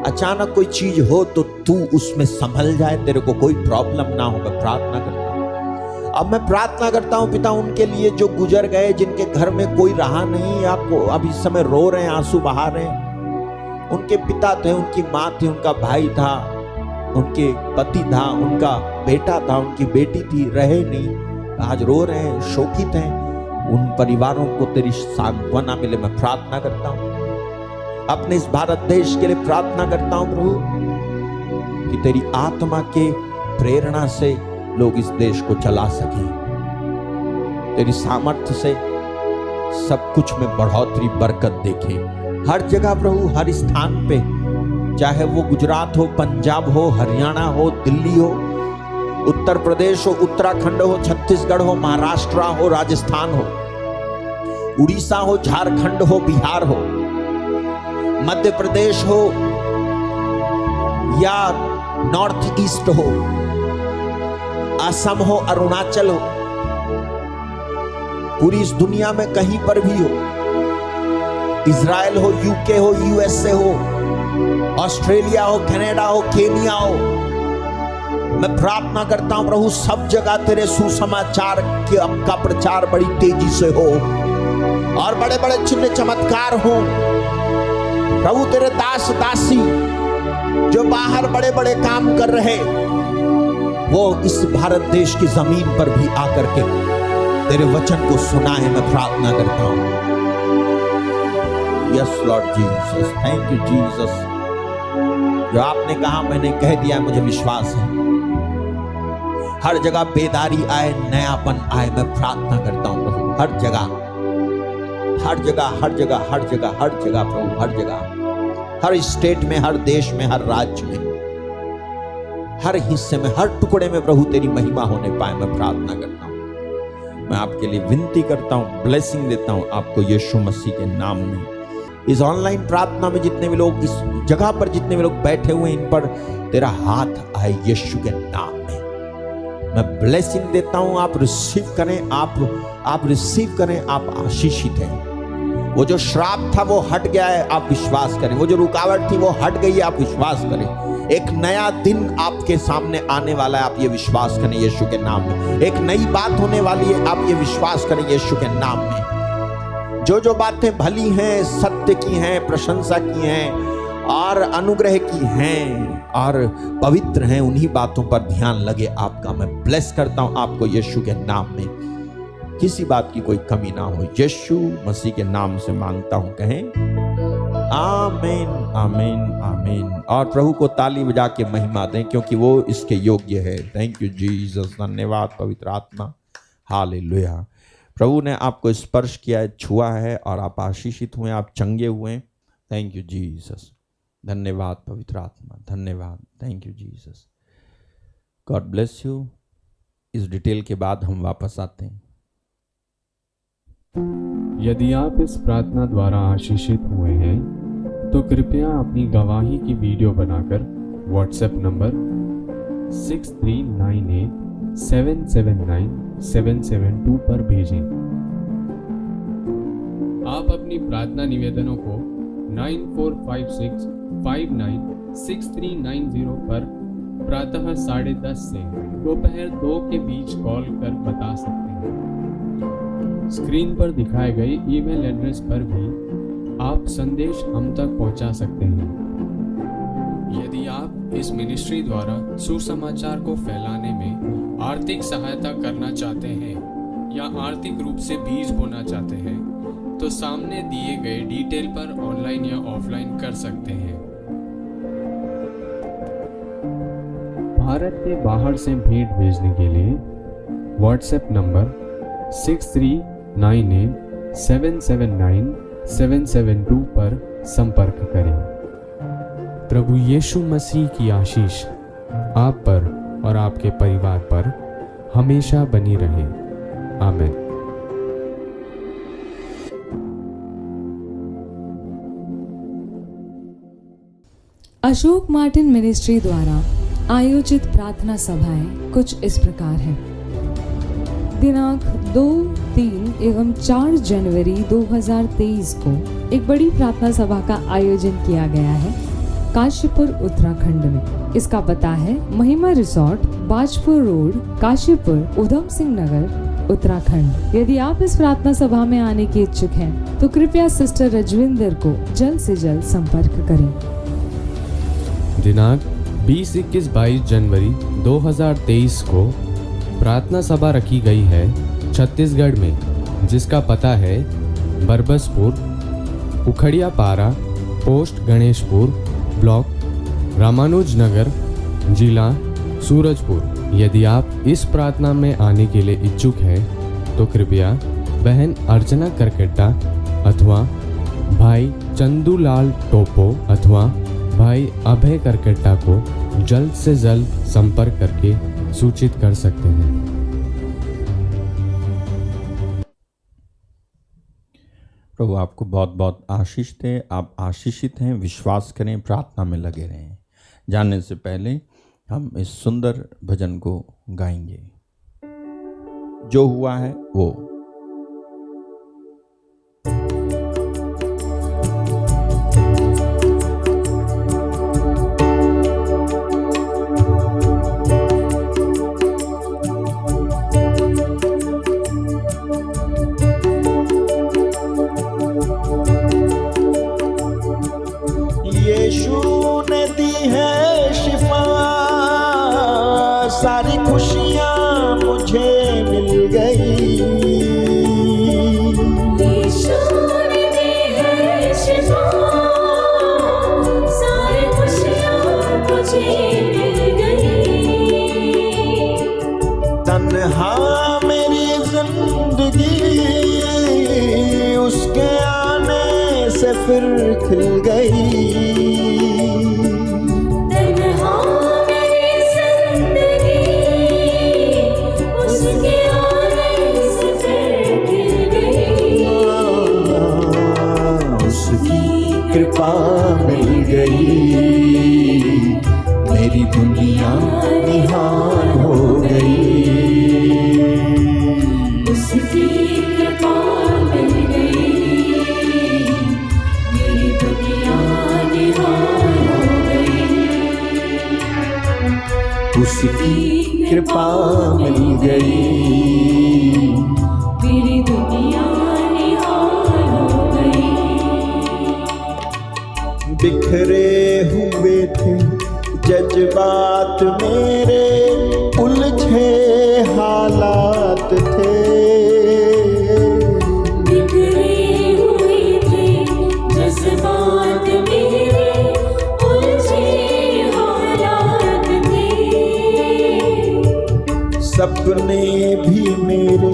अचानक कोई चीज हो तो तू उसमें संभल जाए, तेरे को कोई प्रॉब्लम ना हो। मैं प्रार्थना करता हूं। अब मैं प्रार्थना करता हूं पिता उनके लिए जो गुजर गए, जिनके घर में कोई रहा नहीं, आपको अब इस समय रो रहे हैं, आंसू बहा रहे हैं। उनके पिता थे, उनकी माँ थी, उनका भाई था, उनके पति था, उनका बेटा था, उनकी बेटी थी, रहे नहीं, आज रो रहे हैं, शोकित हैं। उन परिवारों को तेरी सांत्वना मिले। मैं प्रार्थना करता हूं। अपने इस भारत देश के लिए प्रार्थना करता हूं प्रभु कि तेरी आत्मा के प्रेरणा से लोग इस देश को चला सके। तेरी सामर्थ्य से सब कुछ में बढ़ोतरी बरकत देखे। हर जगह प्रभु, हर स्थान पे, चाहे वो गुजरात हो, पंजाब हो, हरियाणा हो, दिल्ली हो, उत्तर प्रदेश हो, उत्तराखंड हो, छत्तीसगढ़ हो, महाराष्ट्र हो, राजस्थान हो, उड़ीसा हो, झारखंड हो, बिहार हो, मध्य प्रदेश हो या नॉर्थ ईस्ट हो, असम हो, अरुणाचल हो, पूरी इस दुनिया में कहीं पर भी हो, इजराइल हो, यूके हो, यूएसए हो, ऑस्ट्रेलिया हो, कनाडा हो, केनिया हो, मैं प्रार्थना करता हूं प्रभु सब जगह तेरे सुसमाचार का प्रचार बड़ी तेजी से हो और बड़े बड़े चिन्ह चमत्कार हो। प्रभु तेरे दास दासी जो बाहर बड़े बड़े काम कर रहे, वो इस भारत देश की जमीन पर भी आकर के तेरे वचन को सुनाए, मैं प्रार्थना करता हूं। Yes Lord Jesus, thank you Jesus. जो आपने कहा मैंने कह दिया, मुझे विश्वास है। हर जगह बेदारी आए, नयापन आए, मैं प्रार्थना करता हूं प्रभु। हर जगह हर जगह हर जगह हर जगह हर जगह प्रभु, हर जगह, हर स्टेट में, हर देश में, हर राज्य में, हर हिस्से में, हर टुकड़े में प्रभु तेरी महिमा होने पाए, मैं प्रार्थना करता हूं। मैं आपके लिए विनती करता हूं, ब्लेसिंग देता हूं आपको यीशु मसीह के नाम में। इस ऑनलाइन प्रार्थना में जितने भी लोग, इस जगह पर जितने भी लोग बैठे हुए, इन पर तेरा हाथ आए यीशु के नाम में। मैं ब्लेसिंग देता हूं, आप रिसीव करें, आप रिसीव करें, आप आशीषित हैं। वो जो श्राप था वो हट गया है, आप विश्वास करें। वो जो रुकावट थी वो हट गई है, आप विश्वास करें। एक नया दिन आपके सामने आने वाला है, आप ये विश्वास करें यीशु के नाम में। एक नई बात होने वाली है, आप ये विश्वास करें यीशु के नाम में। जो जो बातें भली हैं, सत्य की हैं, प्रशंसा की हैं और अनुग्रह की हैं और पवित्र हैं, उन्हीं बातों पर ध्यान लगे आपका। मैं ब्लेस करता हूं आपको यीशु के नाम में। किसी बात की कोई कमी ना हो, यीशु मसीह के नाम से मांगता हूं, कहें आमीन आमीन आमीन। और प्रभु को ताली बजा के महिमा दें, क्योंकि वो इसके योग्य है। थैंक यू जीसस, धन्यवाद पवित्र आत्मा, हालेलुया। प्रभु ने आपको स्पर्श किया है, छुआ है और आप आशीषित हुए, आप चंगे हुए। थैंक यू जीसस, धन्यवाद पवित्र आत्मा, धन्यवाद। Thank you Jesus, God bless you. इस डिटेल के बाद हम वापस आते हैं। यदि आप इस प्रार्थना द्वारा आशीषित हुए हैं तो कृपया अपनी गवाही की वीडियो बनाकर व्हाट्सएप नंबर 6398779772 पर भेजें। आप अपनी प्रार्थना निवेदनों को 9456596390 पर प्रातः 10:30 से दोपहर 2 के बीच कॉल कर बता सकते हैं। स्क्रीन पर दिखाए गए ईमेल एड्रेस पर भी आप संदेश हम तक पहुंचा सकते हैं। यदि आप इस मिनिस्ट्री द्वारा सुसमाचार को फैलाने में आर्थिक सहायता करना चाहते हैं या आर्थिक रूप से बीज बोना चाहते हैं तो सामने दिए गए डिटेल पर ऑनलाइन या ऑफलाइन कर सकते हैं। भारत के बाहर से भेंट भेजने के लिए व्हाट्सएप नंबर 6398779772 पर संपर्क करें। प्रभु यीशु मसीह की आशीष आप पर और आपके परिवार पर हमेशा बनी रहे। आमीन। अशोक मार्टिन मिनिस्ट्री द्वारा आयोजित प्रार्थना सभाएं कुछ इस प्रकार हैं। दिनांक 2, 3 एवं 4 जनवरी 2023 को एक बड़ी प्रार्थना सभा का आयोजन किया गया है काशीपुर उत्तराखंड में। इसका पता है महिमा रिसोर्ट, बाजपुर रोड, काशीपुर, उधम सिंह नगर, उत्तराखंड। यदि आप इस प्रार्थना सभा में आने के इच्छुक हैं तो कृपया सिस्टर रजविंदर को जल्द से जल्द संपर्क करें। दिनांक 20, 21, 22 जनवरी 2023 को प्रार्थना सभा रखी गई है छत्तीसगढ़ में, जिसका पता है बरबसपुर, उखड़िया पारा, पोस्ट गणेशपुर, ब्लॉक रामानुज नगर, जिला सूरजपुर। यदि आप इस प्रार्थना में आने के लिए इच्छुक हैं तो कृपया बहन अर्चना करकेट्टा अथवा भाई चंदूलाल टोपो अथवा भाई अभय करकेट्टा को जल्द से जल्द संपर्क करके सूचित कर सकते हैं। प्रभु आपको बहुत बहुत आशीष दे। आप आशीषित हैं, विश्वास करें, प्रार्थना में लगे रहें। जानने से पहले हम इस सुंदर भजन को गाएंगे, जो हुआ है वो। यीशु ने दी है शिफा, सारी दुनिया मुझे मिल गई। यीशु ने दी है शिफा, सारी खुशियाँ मुझे मिल गई। तन्हा मेरी जिंदगी उसके आने से फिर खिल गई। तन्हा मेरी जिंदगी उसके आने से फिर खिल गई। उसकी कृपा मिल गई, मेरी दुनिया निहाल हो गई। उसकी कृपा मिल गई, मेरी दुनिया निहाल हो गई। उसकी कृपा मिल गई, मेरी दुनिया निहाल हो गई। बिखरे हुए थे जज्बात मेरे, उलझे हालात थे। बिखरे हुए थे जज्बात मेरे, उलझे हालात थे। सपने भी मेरे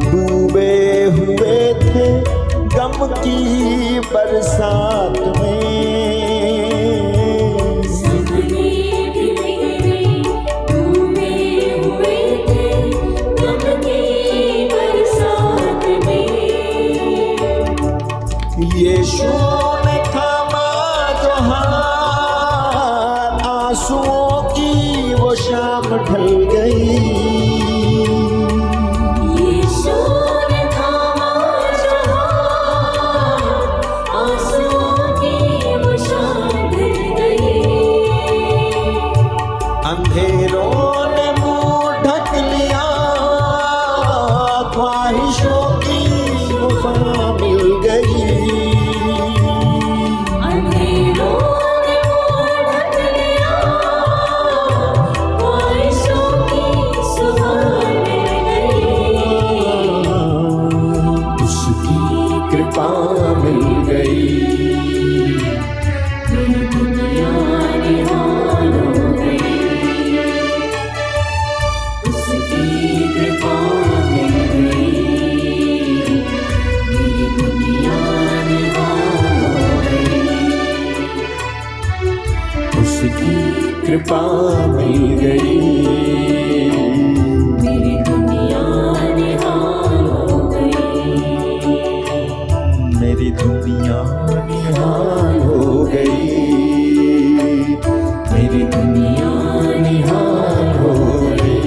डूबे हुए थे गम की बरसात में। सपने भी मेरे डूबे हुए थे गम की बरसात में। यीशु ने थामा जो हाथ, आंसुओं की वो शाम ढल गई। यीशु ने थामा जो हाथ, आंसुओं की वो शाम ढल गई। अंधेरों ने मुंह ढक लिया, ख्वाहिशों की गुफा मिल गई। अंधेरों ने मुँह ढक लिया, ख्वाहिशों की सुबह मिल गई। उसकी कृपा मिल गई, मेरी दुनिया निहाल हो गई। उसकी कृपा मिल गई, मेरी दुनिया निहाल हो गई। उसकी कृपा मिल गई, मेरी दुनिया निहाल हो गई। मेरी दुनिया निहाल हो गई। मेरी दुनिया निहाल हो गई।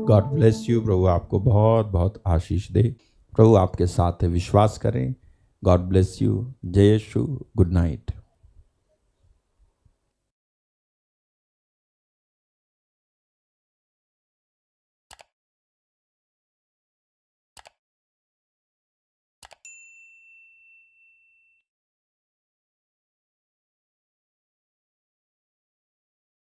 God bless you. प्रभु आपको बहुत बहुत आशीष दे। प्रभु आपके साथ है, विश्वास करें। God bless you. जय यीशु। Good night.